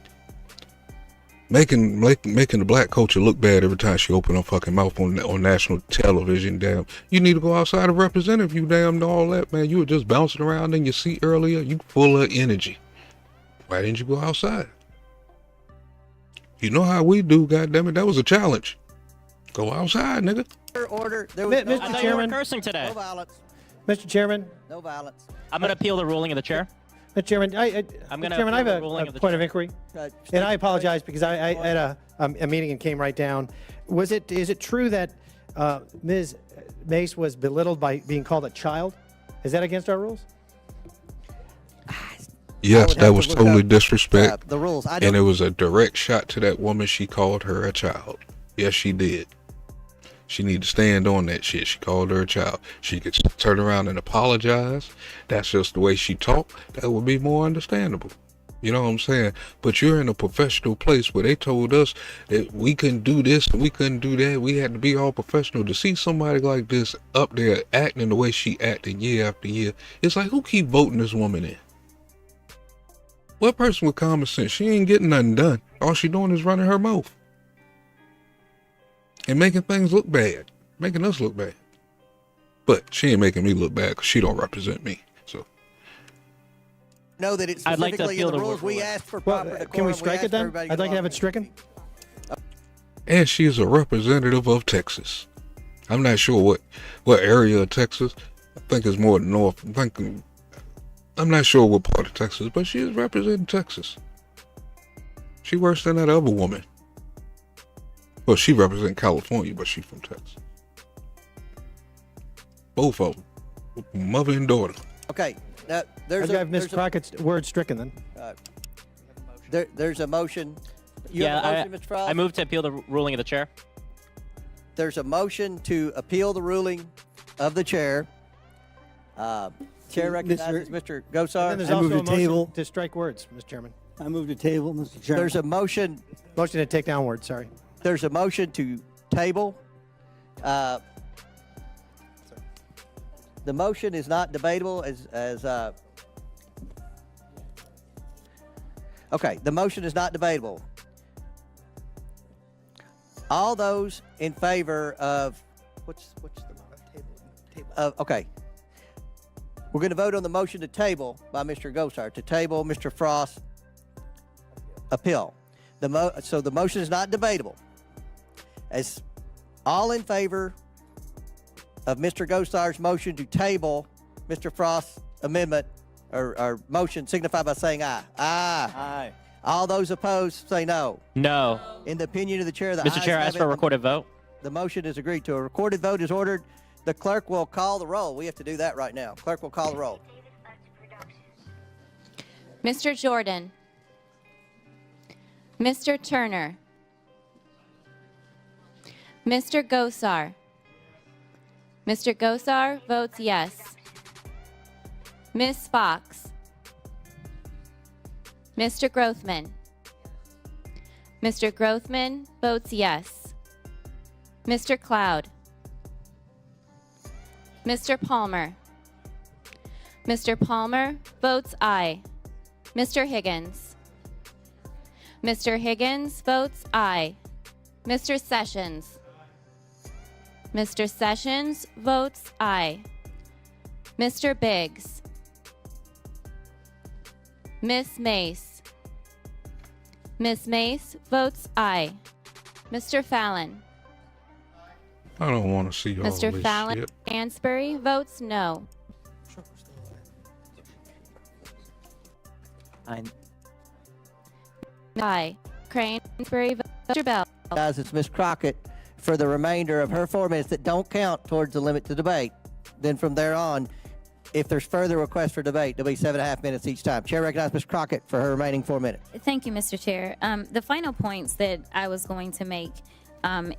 making the black culture look bad every time she open her fucking mouth on national television. Damn, you need to go outside and represent. If you damn know all that, man, you were just bouncing around in your seat earlier. You full of energy. Why didn't you go outside? You know how we do, goddammit. That was a challenge. Go outside, nigga. Order. There was no Mr. I thought Chairman. you were cursing today. No violence. Mr. Chairman. No violence. I'm going to appeal the ruling of the chair. Mr. Chairman, I'm gonna Mr. Chairman, I have appeal the ruling a of the point chair. of inquiry, State and I your apologize question. because I had a meeting and came right down. Is it true that Ms. Mace was belittled by being called a child? Is that against our rules? Yes, would that have was to look totally up, disrespect. the rules. I And don't- it was a direct shot to that woman. She called her a child. Yes, she did. She need to stand on that shit. She called her a child. She could turn around and apologize. That's just the way she talked. That would be more understandable. You know what I'm saying? But you're in a professional place where they told us that we couldn't do this and we couldn't do that. We had to be all professional. To see somebody like this up there acting the way she acted year after year, it's like, who keep voting this woman in? What person with common sense? She ain't getting nothing done. All she doing is running her mouth. And making things look bad. Making us look bad. But she ain't making me look bad because she don't represent me. So Know that it's I'd like to specifically in appeal the the rules. We ruling. asked for Well, proper decorum. can we strike asked it then? everybody I'd like to have it belong. stricken. and she's a representative of Texas. I'm not sure what area of Texas. I think it's more north. I'm not sure what part of Texas, but she is representing Texas. She worse than that other woman. Well, she represents California, but she's from Texas. Both of them, mother and daughter. Okay. Now, I'd there's have Ms. there's Crockett's word stricken then. there's a motion. You Yeah, have a motion, Mr. Frost? I move to appeal the ruling of the chair. There's a motion to appeal the ruling of the chair. Chair recognizes Mr. Gosar. And then there's also a motion to strike words, Mr. Chairman. I move to table, Mr. Chairman. There's a motion. Motion to take down words, sorry. There's a motion to table. The motion is not debatable okay, the motion is not debatable. All those in favor of what's the table? Okay. We're going to vote on the motion to table by Mr. Gosar to table Mr. Frost's appeal. So the motion is not debatable. As all in favor of Mr. Gosar's motion to table Mr. Frost's amendment or motion signify by saying aye. Aye. Aye. All those opposed say no. No. In the opinion of the chair, the Mr. ayes Chair, I have ask for a it. recorded vote. The motion is agreed to. A recorded vote is ordered. The clerk will call the roll. We have to do that right now. Clerk will call the roll. Mr. Jordan. Mr. Turner. Mr. Gosar. Mr. Gosar votes yes. Ms. Fox. Mr. Grothman. Mr. Grothman votes yes. Mr. Cloud. Mr. Palmer. Mr. Palmer votes aye. Mr. Higgins. Mr. Higgins votes aye. Mr. Sessions. Mr. Sessions votes aye. Mr. Biggs. Miss Mace. Miss Mace votes aye. Mr. Fallon. I don't want to see all Mr. this Fallon shit. Ansbury votes no. Aye. Crane Ansbury votes Mr. Bell. Guys, it's Ms. Crockett for the remainder of her 4 minutes that don't count towards the limit to debate. Then from there on, if there's further requests for debate, there'll be 7.5 minutes each time. Chair recognizes Ms. Crockett for her remaining 4 minutes. Thank you, Mr. Chair. The final points that I was going to make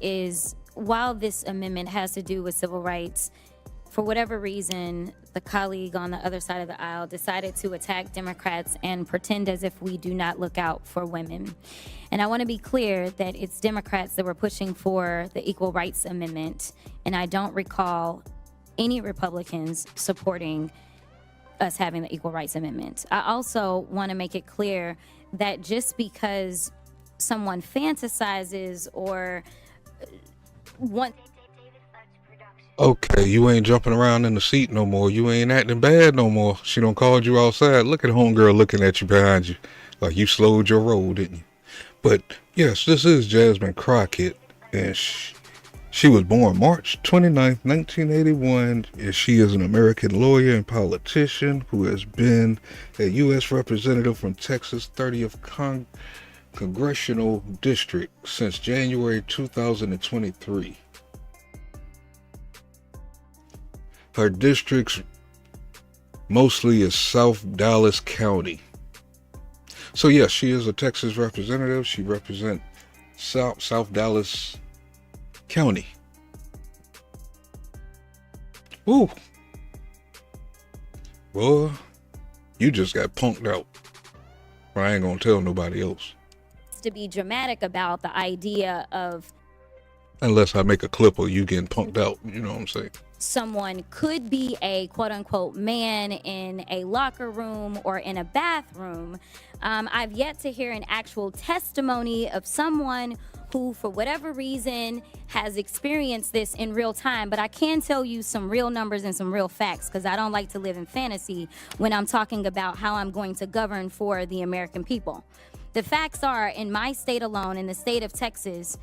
is while this amendment has to do with civil rights, for whatever reason, the colleague on the other side of the aisle decided to attack Democrats and pretend as if we do not look out for women. And I want to be clear that it's Democrats that were pushing for the Equal Rights Amendment, and I don't recall any Republicans supporting us having the Equal Rights Amendment. I also want to make it clear that just because someone fantasizes or wants Okay, you ain't jumping around in the seat no more. You ain't acting bad no more. She done called you outside. Look at homegirl looking at you behind you. Like you slowed your roll, didn't you? But yes, this is Jasmine Crockett. And She was born March 29, 1981, and she is an American lawyer and politician who has been a U.S. representative from Texas' 30th Congressional District since January 2023. Her districts mostly is South Dallas County. So yes, she is a Texas representative. She represents South Dallas County. Ooh. Boy, you just got punked out. But I ain't gonna tell nobody else. To be dramatic about the idea of Unless I make a clip of you getting punked out. You know what I'm saying? someone could be a quote unquote man in a locker room or in a bathroom. I've yet to hear an actual testimony of someone who, for whatever reason, has experienced this in real time. But I can tell you some real numbers and some real facts, because I don't like to live in fantasy when I'm talking about how I'm going to govern for the American people. The facts are, in my state alone, in the state of Texas,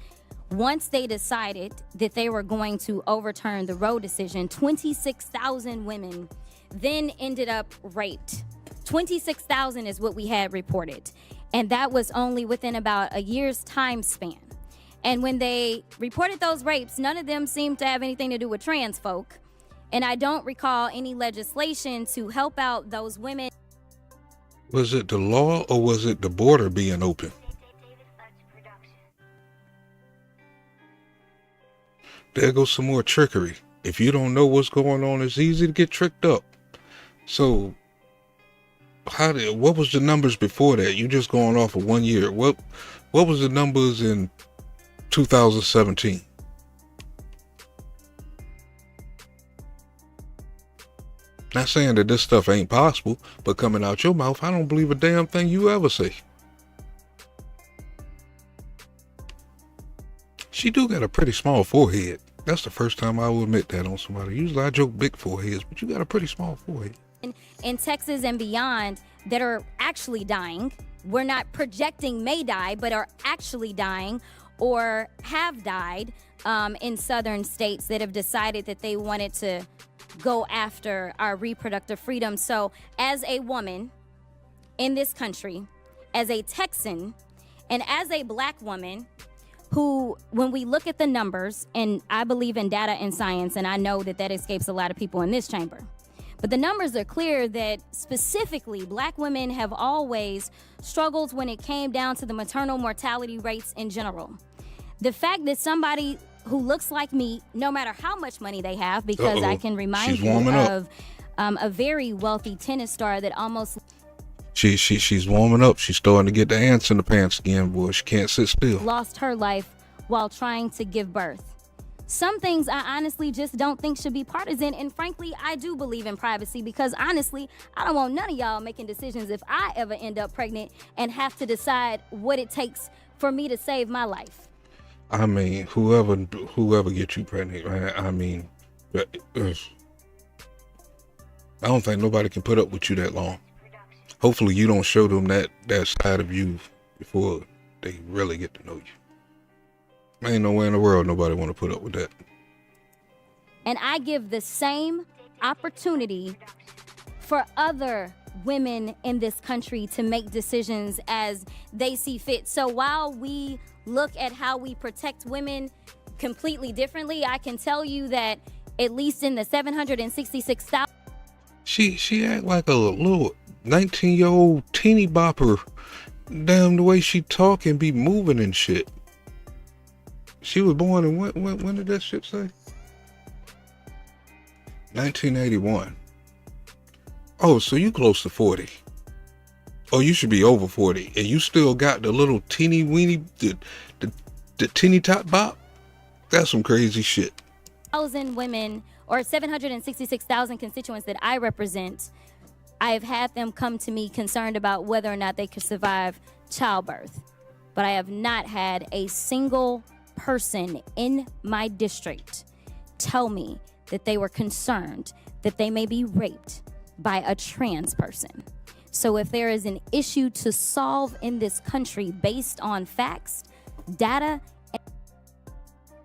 once they decided that they were going to overturn the Roe decision, 26,000 women then ended up raped. 26,000 is what we had reported. And that was only within about a year's time span. And when they reported those rapes, none of them seemed to have anything to do with trans folk. And I don't recall any legislation to help out those women. Was it the law or was it the border being open? There goes some more trickery. If you don't know what's going on, it's easy to get tricked up. So, what was the numbers before that? You just going off of 1 year. What was the numbers in 2017? Not saying that this stuff ain't possible, but coming out your mouth, I don't believe a damn thing you ever say. She do got a pretty small forehead. That's the first time I will admit that on somebody. Usually I joke big foreheads, but you got a pretty small forehead. In Texas and beyond that are actually dying. We're not projecting may die, but are actually dying or have died in southern states that have decided that they wanted to go after our reproductive freedom. So as a woman in this country, as a Texan, and as a black woman who, when we look at the numbers, and I believe in data and science, and I know that that escapes a lot of people in this chamber, but the numbers are clear that specifically black women have always struggled when it came down to the maternal mortality rates in general. The fact that somebody who looks like me, no matter how much money they have, because I can remind you of a very wealthy tennis star that almost... She's warming up. She's starting to get the ants in the pants again, boy. She can't sit still. Lost her life while trying to give birth. Some things I honestly just don't think should be partisan, and frankly, I do believe in privacy, because honestly, I don't want none of y'all making decisions if I ever end up pregnant and have to decide what it takes for me to save my life. I mean, whoever gets you pregnant, right? I mean, I don't think nobody can put up with you that long. Hopefully you don't show them that side of you before they really get to know you. Ain't no way in the world nobody want to put up with that. And I give the same opportunity for other women in this country to make decisions as they see fit. So while we look at how we protect women completely differently, I can tell you that at least in the 766,000... She act like a little 19-year-old teeny bopper. Damn, the way she talk and be moving and shit. She was born in when did that shit say? 1981. Oh, so you close to 40. Oh, you should be over 40. And you still got the little teeny weeny, the teeny top bop? That's some crazy shit. 1,000 women, or 766,000 constituents that I represent, I have had them come to me concerned about whether or not they could survive childbirth. But I have not had a single person in my district tell me that they were concerned that they may be raped by a trans person. So if there is an issue to solve in this country based on facts, data,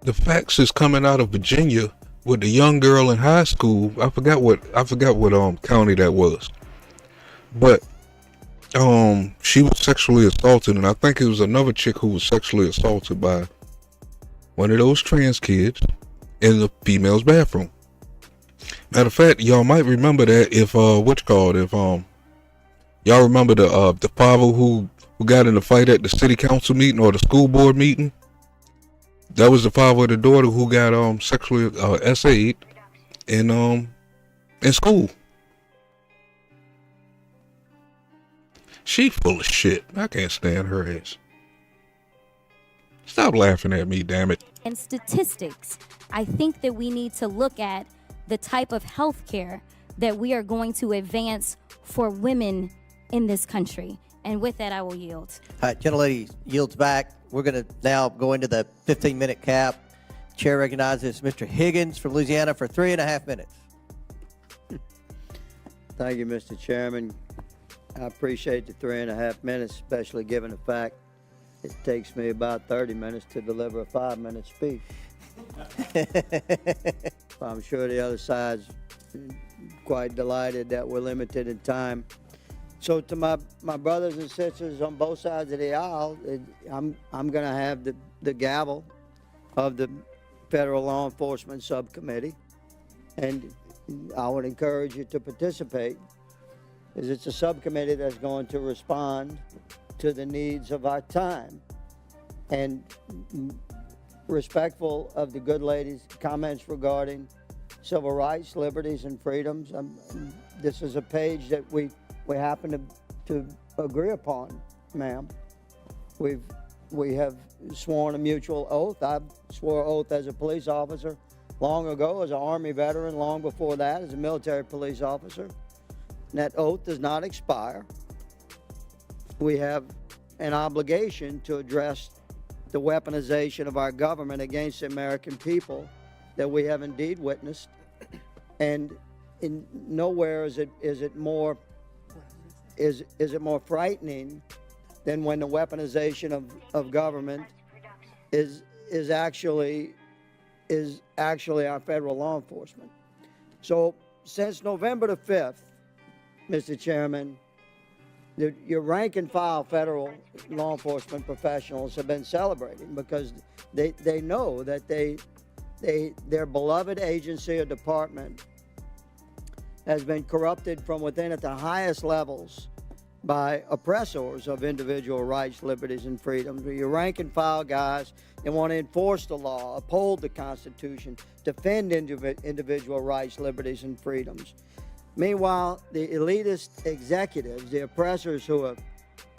the facts is coming out of Virginia with the young girl in high school. I forgot what county that was, but she was sexually assaulted, and I think it was another chick who was sexually assaulted by one of those trans kids in the female's bathroom. Matter of fact, y'all might remember that if y'all remember the father who got in a fight at the city council meeting or the school board meeting. That was the father of the daughter who got sexually essayed in school. She full of shit. I can't stand her ass. Stop laughing at me, damn it. And statistics, I think that we need to look at the type of health care that we are going to advance for women in this country. And with that, I will yield. All right, gentlelady yields back. We're going to now go into the 15-minute cap. Chair recognizes Mr. Higgins from Louisiana for 3.5 minutes. Thank you, Mr. Chairman. I appreciate the 3.5 minutes, especially given the fact it takes me about 30 minutes to deliver a 5-minute speech. I'm sure the other side's quite delighted that we're limited in time. So to my brothers and sisters on both sides of the aisle, I'm going to have the gavel of the Federal Law Enforcement Subcommittee, and I would encourage you to participate, because it's a subcommittee that's going to respond to the needs of our time. And respectful of the good lady's comments regarding civil rights, liberties, and freedoms, this is a page that we happen to agree upon, ma'am. We have sworn a mutual oath. I swore oath as a police officer long ago, as an Army veteran, long before that as a military police officer. And that oath does not expire. We have an obligation to address the weaponization of our government against the American people that we have indeed witnessed. And in nowhere is it more frightening than when the weaponization of government is actually our federal law enforcement. So since November the 5th, Mr. Chairman, your rank and file federal law enforcement professionals have been celebrating, because they know that their beloved agency or department has been corrupted from within at the highest levels by oppressors of individual rights, liberties, and freedoms. Your rank and file guys, they want to enforce the law, uphold the Constitution, defend individual rights, liberties, and freedoms. Meanwhile, the elitist executives, the oppressors who have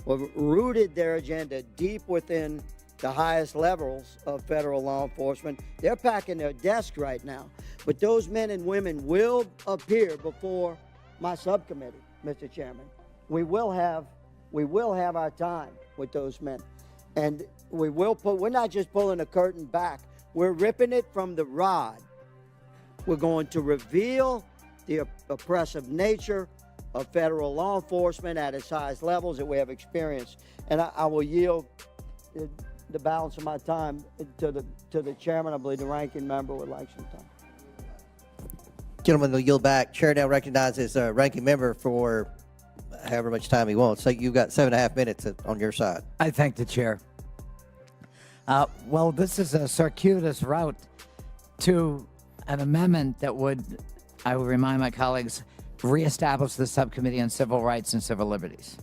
rooted their agenda deep within the highest levels of federal law enforcement, they're packing their desks right now. But those men and women will appear before my subcommittee, Mr. Chairman. We will have our time with those men. And we're not just pulling the curtain back, we're ripping it from the rod. We're going to reveal the oppressive nature of federal law enforcement at its highest levels that we have experienced. And I will yield the balance of my time to the chairman. I believe the ranking member would like some time. Gentleman will yield back. Chair now recognizes ranking member for however much time he wants. So you've got 7.5 minutes on your side. I thank the chair. Well, this is a circuitous route to an amendment that would, I would remind my colleagues, reestablish the subcommittee on civil rights and civil liberties.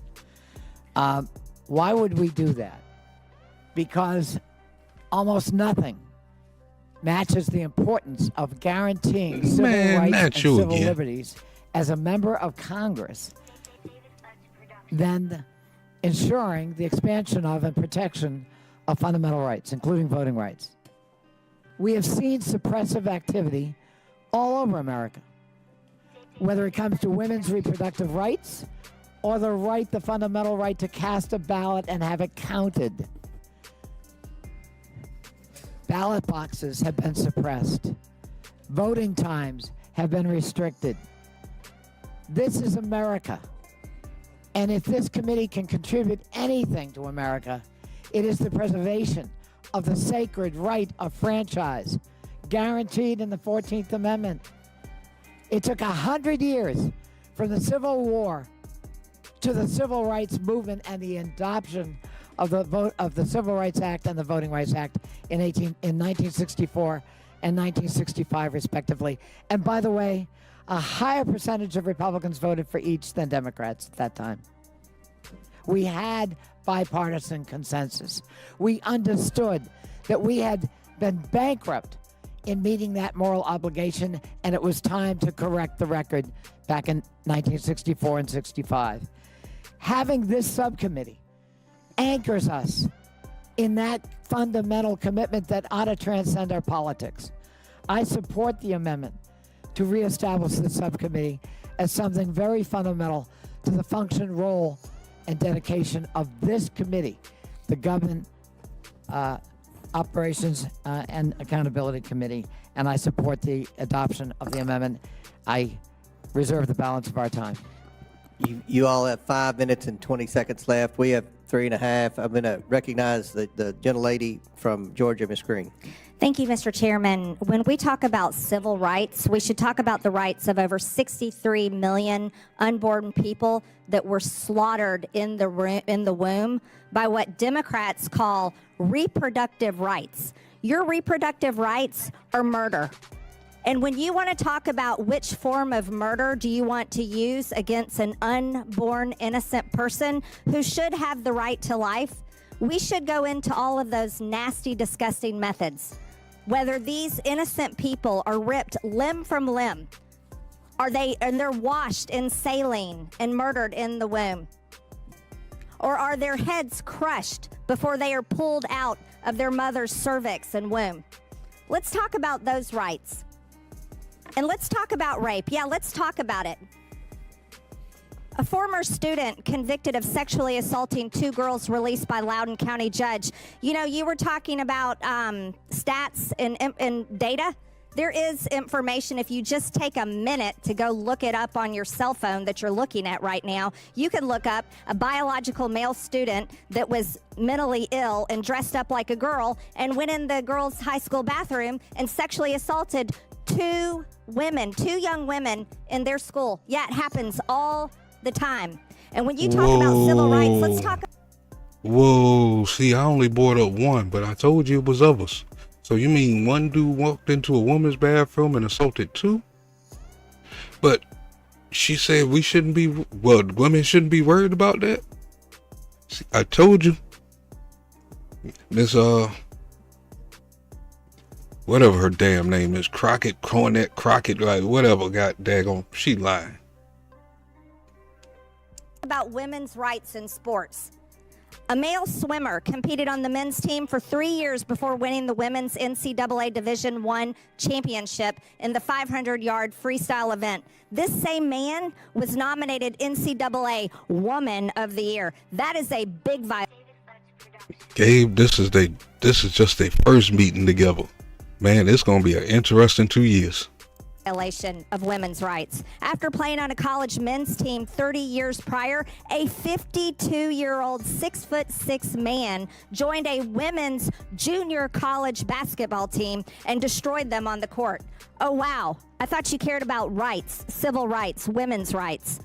Why would we do that? Because almost nothing matches the importance of guaranteeing civil rights and civil liberties as a member of Congress than ensuring the expansion of and protection of fundamental rights, including voting rights. We have seen suppressive activity all over America, whether it comes to women's reproductive rights or the fundamental right to cast a ballot and have it counted. Ballot boxes have been suppressed. Voting times have been restricted. This is America. And if this committee can contribute anything to America, it is the preservation of the sacred right of franchise, guaranteed in the 14th Amendment. It took 100 years from the Civil War to the Civil Rights Movement and the adoption of the Civil Rights Act and the Voting Rights Act in 1964 and 1965, respectively. And by the way, a higher percentage of Republicans voted for each than Democrats at that time. We had bipartisan consensus. We understood that we had been bankrupt in meeting that moral obligation, and it was time to correct the record back in 1964 and 65. Having this subcommittee anchors us in that fundamental commitment that ought to transcend our politics. I support the amendment to reestablish the subcommittee as something very fundamental to the function, role, and dedication of this committee, the Government Operations and Accountability Committee, and I support the adoption of the amendment. I reserve the balance of our time. You all have 5 minutes and 20 seconds left. We have 3.5. I'm going to recognize the gentlelady from Georgia, Ms. Green. Thank you, Mr. Chairman. When we talk about civil rights, we should talk about the rights of over 63 million unborn people that were slaughtered in the womb by what Democrats call reproductive rights. Your reproductive rights are murder. And when you want to talk about which form of murder do you want to use against an unborn innocent person who should have the right to life, we should go into all of those nasty, disgusting methods. Whether these innocent people are ripped limb from limb, and they're washed in saline and murdered in the womb, or are their heads crushed before they are pulled out of their mother's cervix and womb. Let's talk about those rights. And let's talk about rape. Yeah, let's talk about it. A former student convicted of sexually assaulting 2 girls released by Loudoun County judge. You know, you were talking about stats and data. There is information, if you just take a minute to go look it up on your cell phone that you're looking at right now, you can look up a biological male student that was mentally ill and dressed up like a girl and went in the girls' high school bathroom and sexually assaulted 2 young women in their school. Yeah, it happens all the time. And when you talk about civil rights, let's talk. Whoa, see, I only brought up one, but I told you it was others. So you mean one dude walked into a woman's bathroom and assaulted 2? But she said women shouldn't be worried about that? See, I told you. Miss, whatever her damn name is, Crockett, like whatever, god daggone, she lying. About women's rights in sports. A male swimmer competed on the men's team for 3 years before winning the women's NCAA Division I championship in the 500-yard freestyle event. This same man was nominated NCAA Woman of the Year. That is a big violation. Gabe, this is just their first meeting together. Man, it's gonna be an interesting 2 years. Violation of women's rights. After playing on a college men's team 30 years prior, a 52-year-old 6'6" man joined a women's junior college basketball team and destroyed them on the court. Oh, wow. I thought you cared about rights, civil rights, women's rights.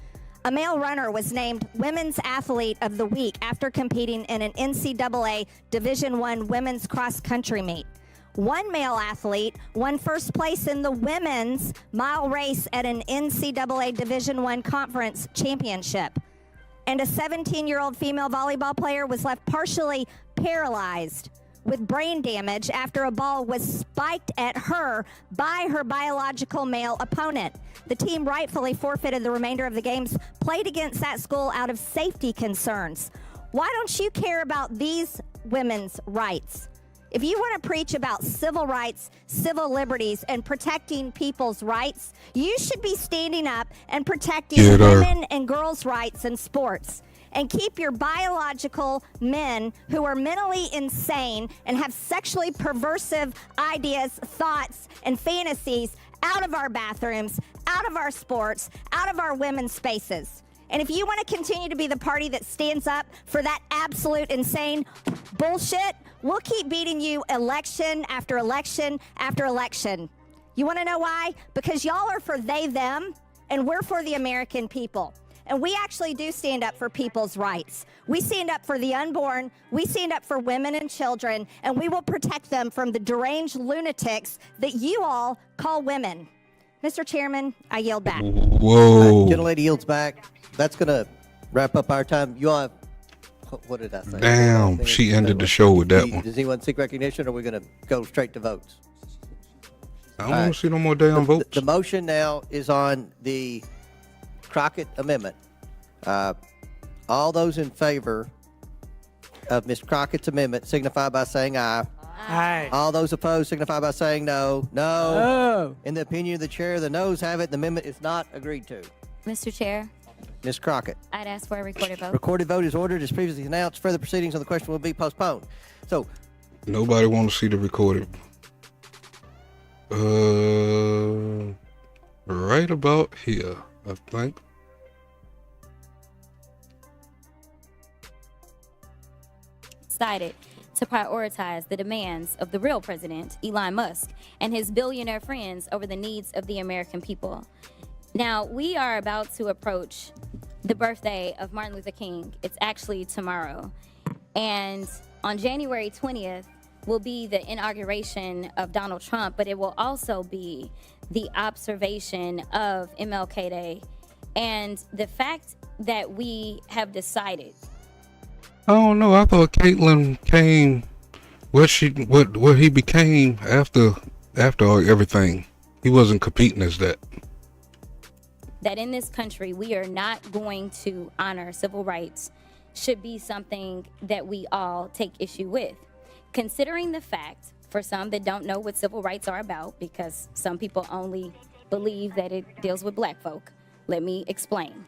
A male runner was named Women's Athlete of the Week after competing in an NCAA Division I women's cross-country meet. One male athlete won first place in the women's mile race at an NCAA Division I conference championship. And a 17-year-old female volleyball player was left partially paralyzed with brain damage after a ball was spiked at her by her biological male opponent. The team rightfully forfeited the remainder of the games played against that school out of safety concerns. Why don't you care about these women's rights? If you want to preach about civil rights, civil liberties, and protecting people's rights, you should be standing up and protecting women and girls' rights in sports. And keep your biological men who are mentally insane and have sexually perversive ideas, thoughts, and fantasies out of our bathrooms, out of our sports, out of our women's spaces. And if you want to continue to be the party that stands up for that absolute insane bullshit, we'll keep beating you election after election after election. You want to know why? Because y'all are for they, them, and we're for the American people. And we actually do stand up for people's rights. We stand up for the unborn. We stand up for women and children, and we will protect them from the deranged lunatics that you all call women. Mr. Chairman, I yield back. Whoa. Gentlelady yields back. That's going to wrap up our time. You all have, what did I say? Damn, she ended the show with that one. Does anyone seek recognition, or are we going to go straight to votes? I don't want to see no more damn votes. The motion now is on the Crockett Amendment. All those in favor of Ms. Crockett's amendment signify by saying aye. Aye. All those opposed signify by saying no. No. In the opinion of the chair, the noes have it. The amendment is not agreed to. Mr. Chair, Ms. Crockett. I'd ask for a recorded vote. Recorded vote is ordered as previously announced. Further proceedings on the question will be postponed. So, Nobody want to see the recorded. Right about here, I think. Decided to prioritize the demands of the real president, Elon Musk, and his billionaire friends over the needs of the American people. Now, we are about to approach the birthday of Martin Luther King. It's actually tomorrow. And on January 20th will be the inauguration of Donald Trump, but it will also be the observation of MLK Day. And the fact that we have decided. I don't know. I thought Caitlyn came what he became after everything. He wasn't competing as that. That in this country, we are not going to honor civil rights should be something that we all take issue with. Considering the fact, for some that don't know what civil rights are about, because some people only believe that it deals with black folk, let me explain.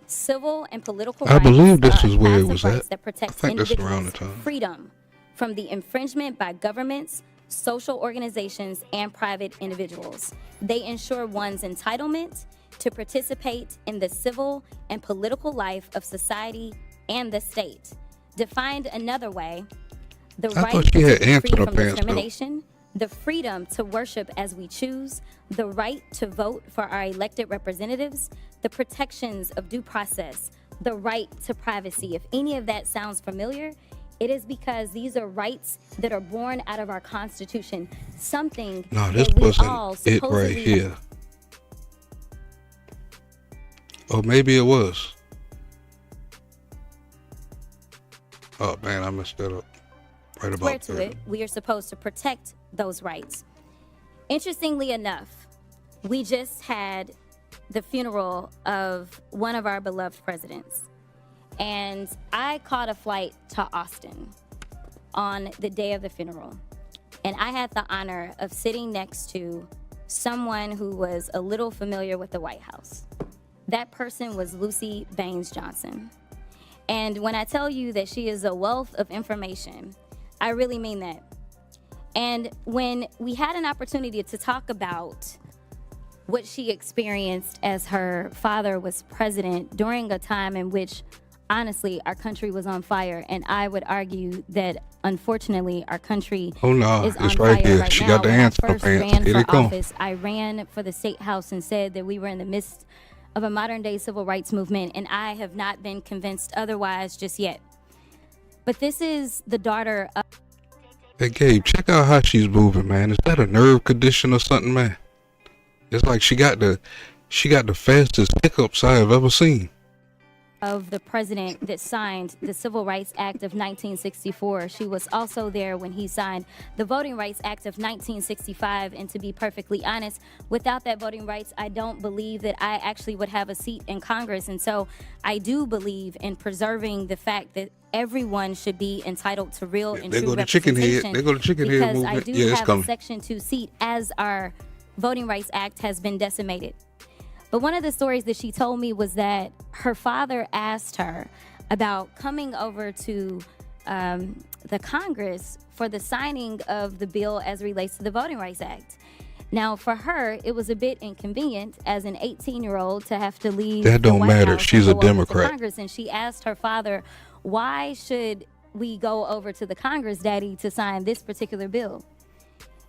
Civil and political rights believe this are is where it passive was rights at. that protects I think that's around the individuals' time. freedom from the infringement by governments, social organizations, and private individuals. They ensure one's entitlement to participate in the civil and political life of society and the state. Defined another way, the I right thought she to had be ants free on her from pants, though. discrimination, the freedom to worship as we choose, the right to vote for our elected representatives, the protections of due process, the right to privacy. If any of that sounds familiar, it is because these are rights that are born out of our Constitution, something No, this that we wasn't all it right supposedly here. Or maybe it was. Oh man, I messed that up. Right swear about to there. it, we are supposed to protect those rights. Interestingly enough, we just had the funeral of one of our beloved presidents. And I caught a flight to Austin on the day of the funeral. And I had the honor of sitting next to someone who was a little familiar with the White House. That person was Lucy Baines Johnson. And when I tell you that she is a wealth of information, I really mean that. And when we had an opportunity to talk about what she experienced as her father was president during a time in which, honestly, our country was on fire, and I would argue that, unfortunately, our country Oh, no, is it's on right fire here. right She now. got the When I ants in her first pants. ran Here for they come. office, I ran for the state house and said that we were in the midst of a modern-day civil rights movement, and I have not been convinced otherwise just yet. But this is the daughter of... Hey Gabe, check out how she's moving, man. Is that a nerve condition or something, man? It's like she got the fastest hiccups I have ever seen. of the president that signed the Civil Rights Act of 1964. She was also there when he signed the Voting Rights Act of 1965. And to be perfectly honest, without that voting rights, I don't believe that I actually would have a seat in Congress. And so I do believe in preserving the fact that everyone should be entitled to real and There true go the chicken head. representation. There go the chicken head Because I movement. do Yeah, it's have coming. a Section 2 seat as our Voting Rights Act has been decimated. But one of the stories that she told me was that her father asked her about coming over to the Congress for the signing of the bill as relates to the Voting Rights Act. Now, for her, it was a bit inconvenient as an 18-year-old to have to leave That the don't White matter. House She's and a go over to Democrat. Congress, and she asked her father, why should we go over to the Congress, Daddy, to sign this particular bill?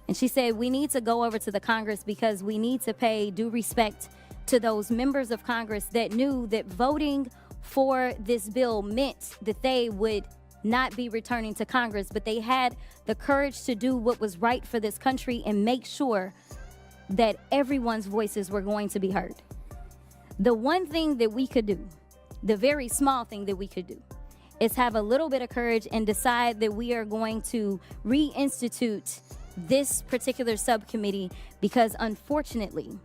And she said, we need to go over to the Congress because we need to pay due respect to those members of Congress that knew that voting for this bill meant that they would not be returning to Congress, but they had the courage to do what was right for this country and make sure that everyone's voices were going to be heard. The one thing that we could do, the very small thing that we could do, is have a little bit of courage and decide that we are going to reinstitute this particular subcommittee, because unfortunately,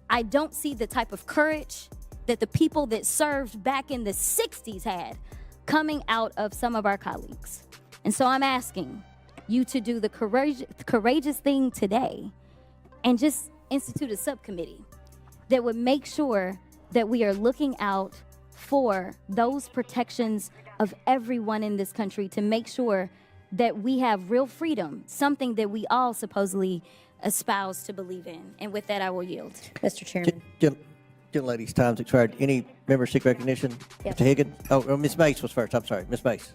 I don't see the type of courage that the people that served back in the 60s had coming out of some of our colleagues. And so I'm asking you to do the courageous thing today and just institute a subcommittee that would make sure that we are looking out for those protections of everyone in this country, to make sure that we have real freedom, something that we all supposedly espouse to believe in. And with that, I will yield. Mr. Chairman. Gentlelady's time's expired. Any member seek recognition? Yes. Mr. Higgins? Oh, Ms. Mace was first. I'm sorry. Ms. Mace.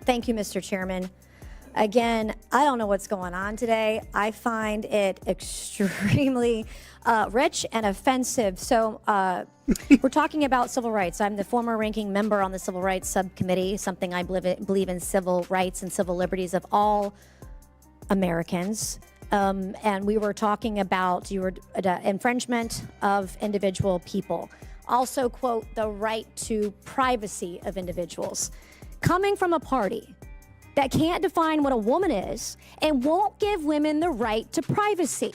Thank you, Mr. Chairman. Again, I don't know what's going on today. I find it extremely rich and offensive. So we're talking about civil rights. I'm the former ranking member on the Civil Rights Subcommittee, something I believe in civil rights and civil liberties of all Americans. And we were talking about infringement of individual people. Also, quote, the right to privacy of individuals. Coming from a party that can't define what a woman is and won't give women the right to privacy.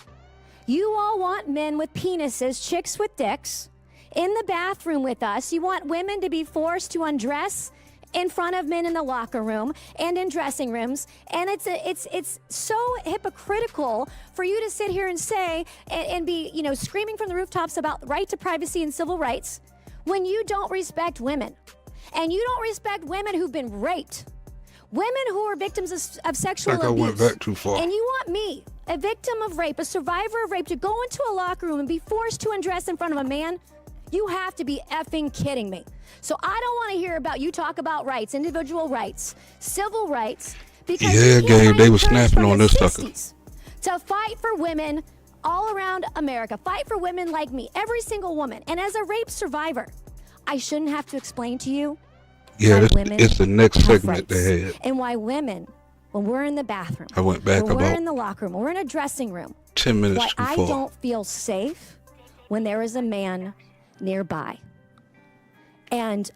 You all want men with penises, chicks with dicks, in the bathroom with us. You want women to be forced to undress in front of men in the locker room and in dressing rooms. And it's so hypocritical for you to sit here and say and be, screaming from the rooftops about right to privacy and civil rights when you don't respect women. And you don't respect women who've been raped. Women who are victims of sexual abuse. I went back too far. And you want me, a victim of rape, a survivor of rape, to go into a locker room and be forced to undress in front of a man? You have to be effing kidding me. So I don't want to hear about you talk about rights, individual rights, civil rights, because yeah, Gabe, they were snapping on this sucker. To fight for women all around America, fight for women like me, every single woman. And as a rape survivor, I shouldn't have to explain to you. Yeah, it's the next segment they had. And why women, when we're in the bathroom, I went back when we're about in the locker room, when we're in a dressing room, 10 minutes why too I far. don't feel safe when there is a man nearby. And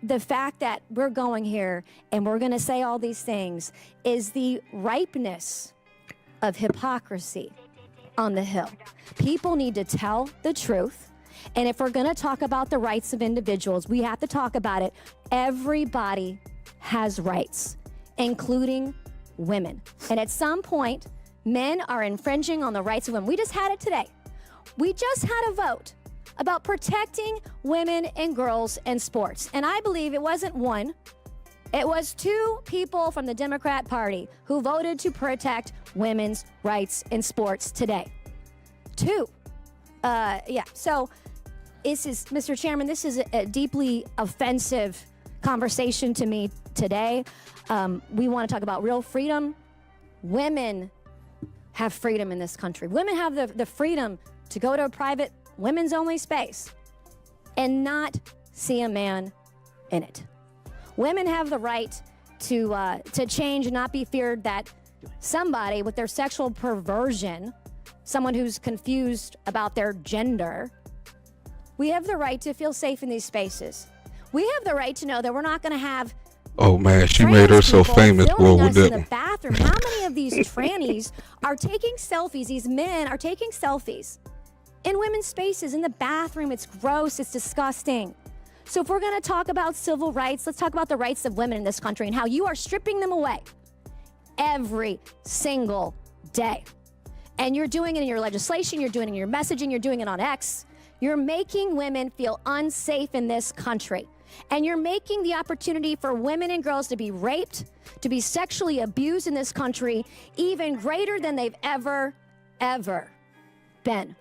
the fact that we're going here and we're going to say all these things is the ripeness of hypocrisy on the Hill. People need to tell the truth. And if we're going to talk about the rights of individuals, we have to talk about it. Everybody has rights, including women. And at some point, men are infringing on the rights of women. We just had it today. We just had a vote about protecting women and girls in sports. And I believe it wasn't one, it was two people from the Democrat Party who voted to protect women's rights in sports today. Two. So this is, Mr. Chairman, this is a deeply offensive conversation to me today. We want to talk about real freedom. Women have freedom in this country. Women have the freedom to go to a private women's only space and not see a man in it. Women have the right to change and not be feared that somebody with their sexual perversion, someone who's confused about their gender, we have the right to feel safe in these spaces. We have the right to know that we're not going to have Oh man, she made her so famous, boy, with in the that. bathroom. How many of these trannies are taking selfies? These men are taking selfies in women's spaces, in the bathroom. It's gross. It's disgusting. So if we're going to talk about civil rights, let's talk about the rights of women in this country and how you are stripping them away every single day. And you're doing it in your legislation. You're doing it in your messaging. You're doing it on X. You're making women feel unsafe in this country. And you're making the opportunity for women and girls to be raped, to be sexually abused in this country, even greater than they've ever been.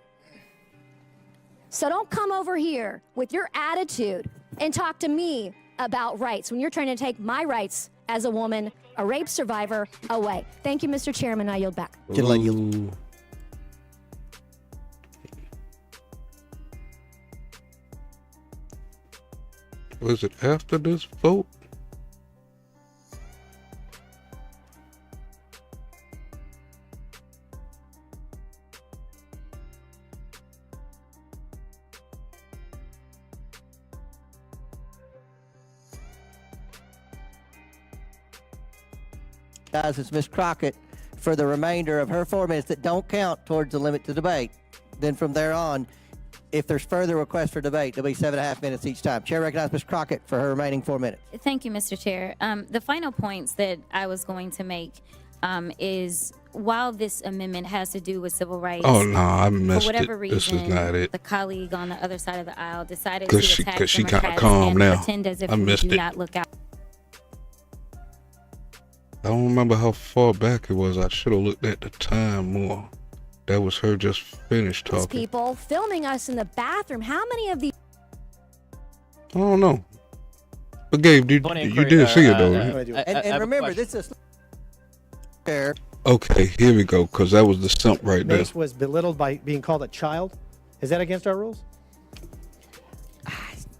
So don't come over here with your attitude and talk to me about rights when you're trying to take my rights as a woman, a rape survivor, away. Thank you, Mr. Chairman. I yield back. Ooh. Was it after this vote? Guys, it's Ms. Crockett for the remainder of her 4 minutes that don't count towards the limit to debate. Then from there on, if there's further requests for debate, there'll be 7.5 minutes each time. Chair recognizes Ms. Crockett for her remaining 4 minutes. Thank you, Mr. Chair. The final points that I was going to make is while this amendment has to do with civil rights, Oh no, I missed for whatever it. reason, This is not it. the colleague on the other side of the aisle decided Cause to she- attack cause she kinda Democrats calm and now. pretend as if I we missed do it. not look out. I don't remember how far back it was. I should have looked at the time more. That was her just finished These talking. people filming us in the bathroom. How many of these? I don't know. But Gabe, you did see it though, right? And remember, this is fair. Okay, here we go, because that was the simp right there. Mace was belittled by being called a child. Is that against our rules?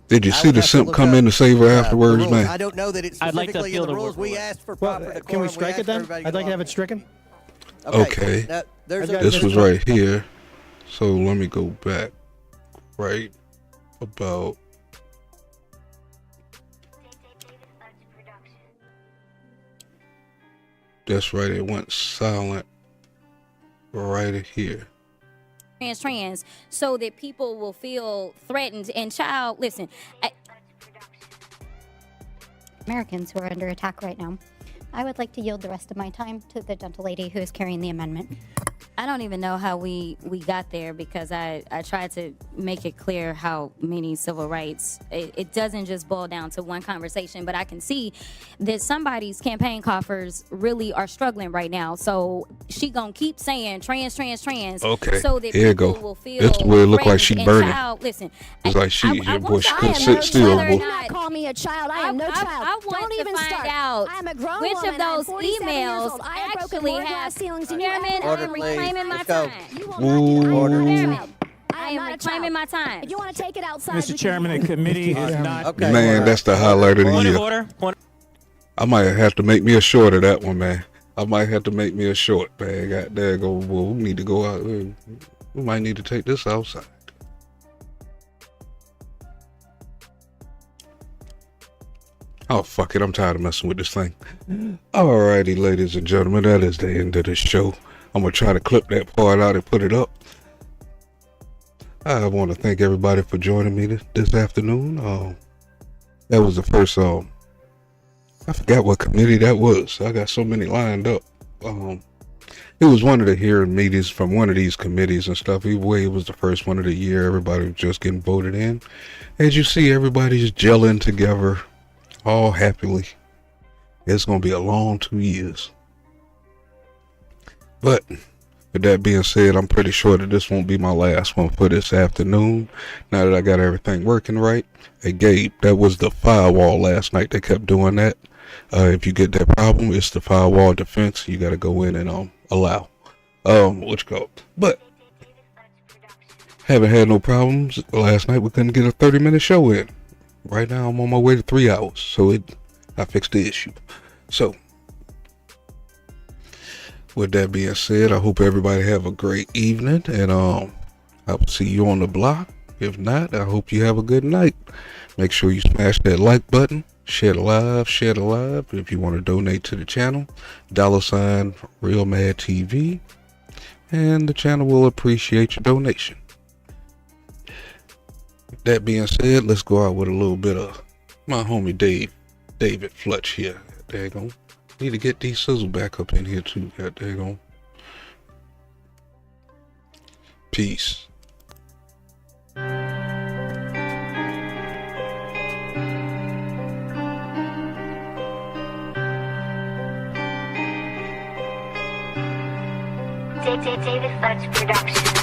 Did you see the simp come in to save her afterwards, rules. man? I don't know that it's I'd like to specifically feel in the the rules. We rule. asked for Well, proper can we decorum. strike asked it then? everybody to I'd like to go have along. it stricken. Okay. Now, there's I've a, got This was right here. So let me go back. Right about. That's right. It went silent right here. trans so that people will feel threatened. And child, listen, Americans who are under attack right now. I would like to yield the rest of my time to the gentle lady who is carrying the amendment. I don't even know how we got there because I tried to make it clear how many civil rights, it doesn't just boil down to one conversation, but I can see that somebody's campaign coffers really are struggling right now. So she gonna keep saying trans, Okay, so that here you people go. will feel This where it look like she threatened. And burning. child, listen, It's like she, your boy, she I couldn't am sit no still, child. boy. Do not call me a child. I am no child. I want Don't to even find start. out I am a grown which woman. of those I'm 47 years emails old. I have broken actually more have glass ceilings than you Chairman, ever Order, I'm please. reclaiming my Let's go. time. You will not get Order. Chairman, I am not a reclaiming child. my time. If you want to take it outside, we Mr. can Chairman, do the it. committee is not. Okay. Man, that's the highlight of the Point of year. order. I might have to make me a short of that one, man. I might have to make me a short, man. God there go. Well, we need to go out. We might need to take this outside. Oh, fuck it. I'm tired of messing with this thing. Alrighty, ladies and gentlemen, that is the end of the show. I'm going to try to clip that part out and put it up. I want to thank everybody for joining me this afternoon. That was the first, I forgot what committee that was. I got so many lined up. It was one of the hearing meetings from one of these committees and stuff. Either way, it was the first one of the year. Everybody was just getting voted in. As you see, everybody's gelling together all happily. It's going to be a long 2 years. But with that being said, I'm pretty sure that this won't be my last one for this afternoon. Now that I got everything working right. Hey, Gabe, that was the firewall last night. They kept doing that. If you get that problem, it's the firewall defense. You got to go in and allow. What you call it? But haven't had no problems. Last night we couldn't get a 30-minute show in. Right now I'm on my way to 3 hours. So I fixed the issue. So with that being said, I hope everybody have a great evening, and I will see you on the block. If not, I hope you have a good night. Make sure you smash that like button, share the live. If you want to donate to the channel, $ Real Mad TV, and the channel will appreciate your donation. With that being said, let's go out with a little bit of my homie David Flutch here. There you go. Need to get these sizzle back up in here too. There you go. Peace. David Flutch Production.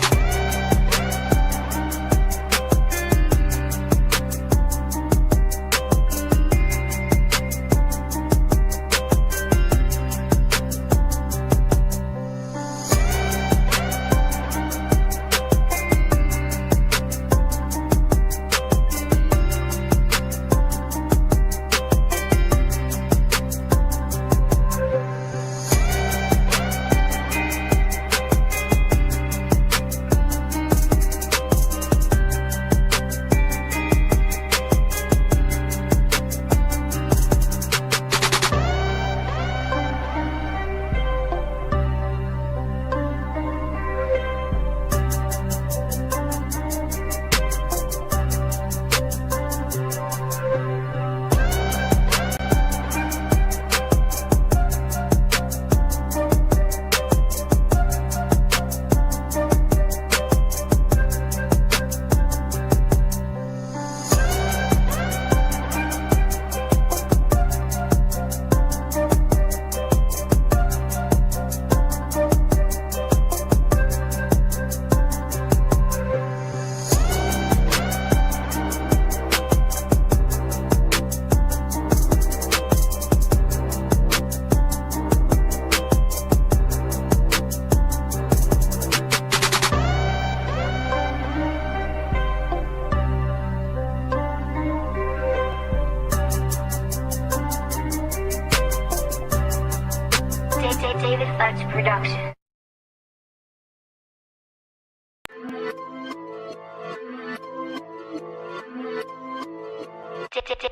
Futz Production.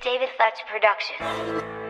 David Futz Production.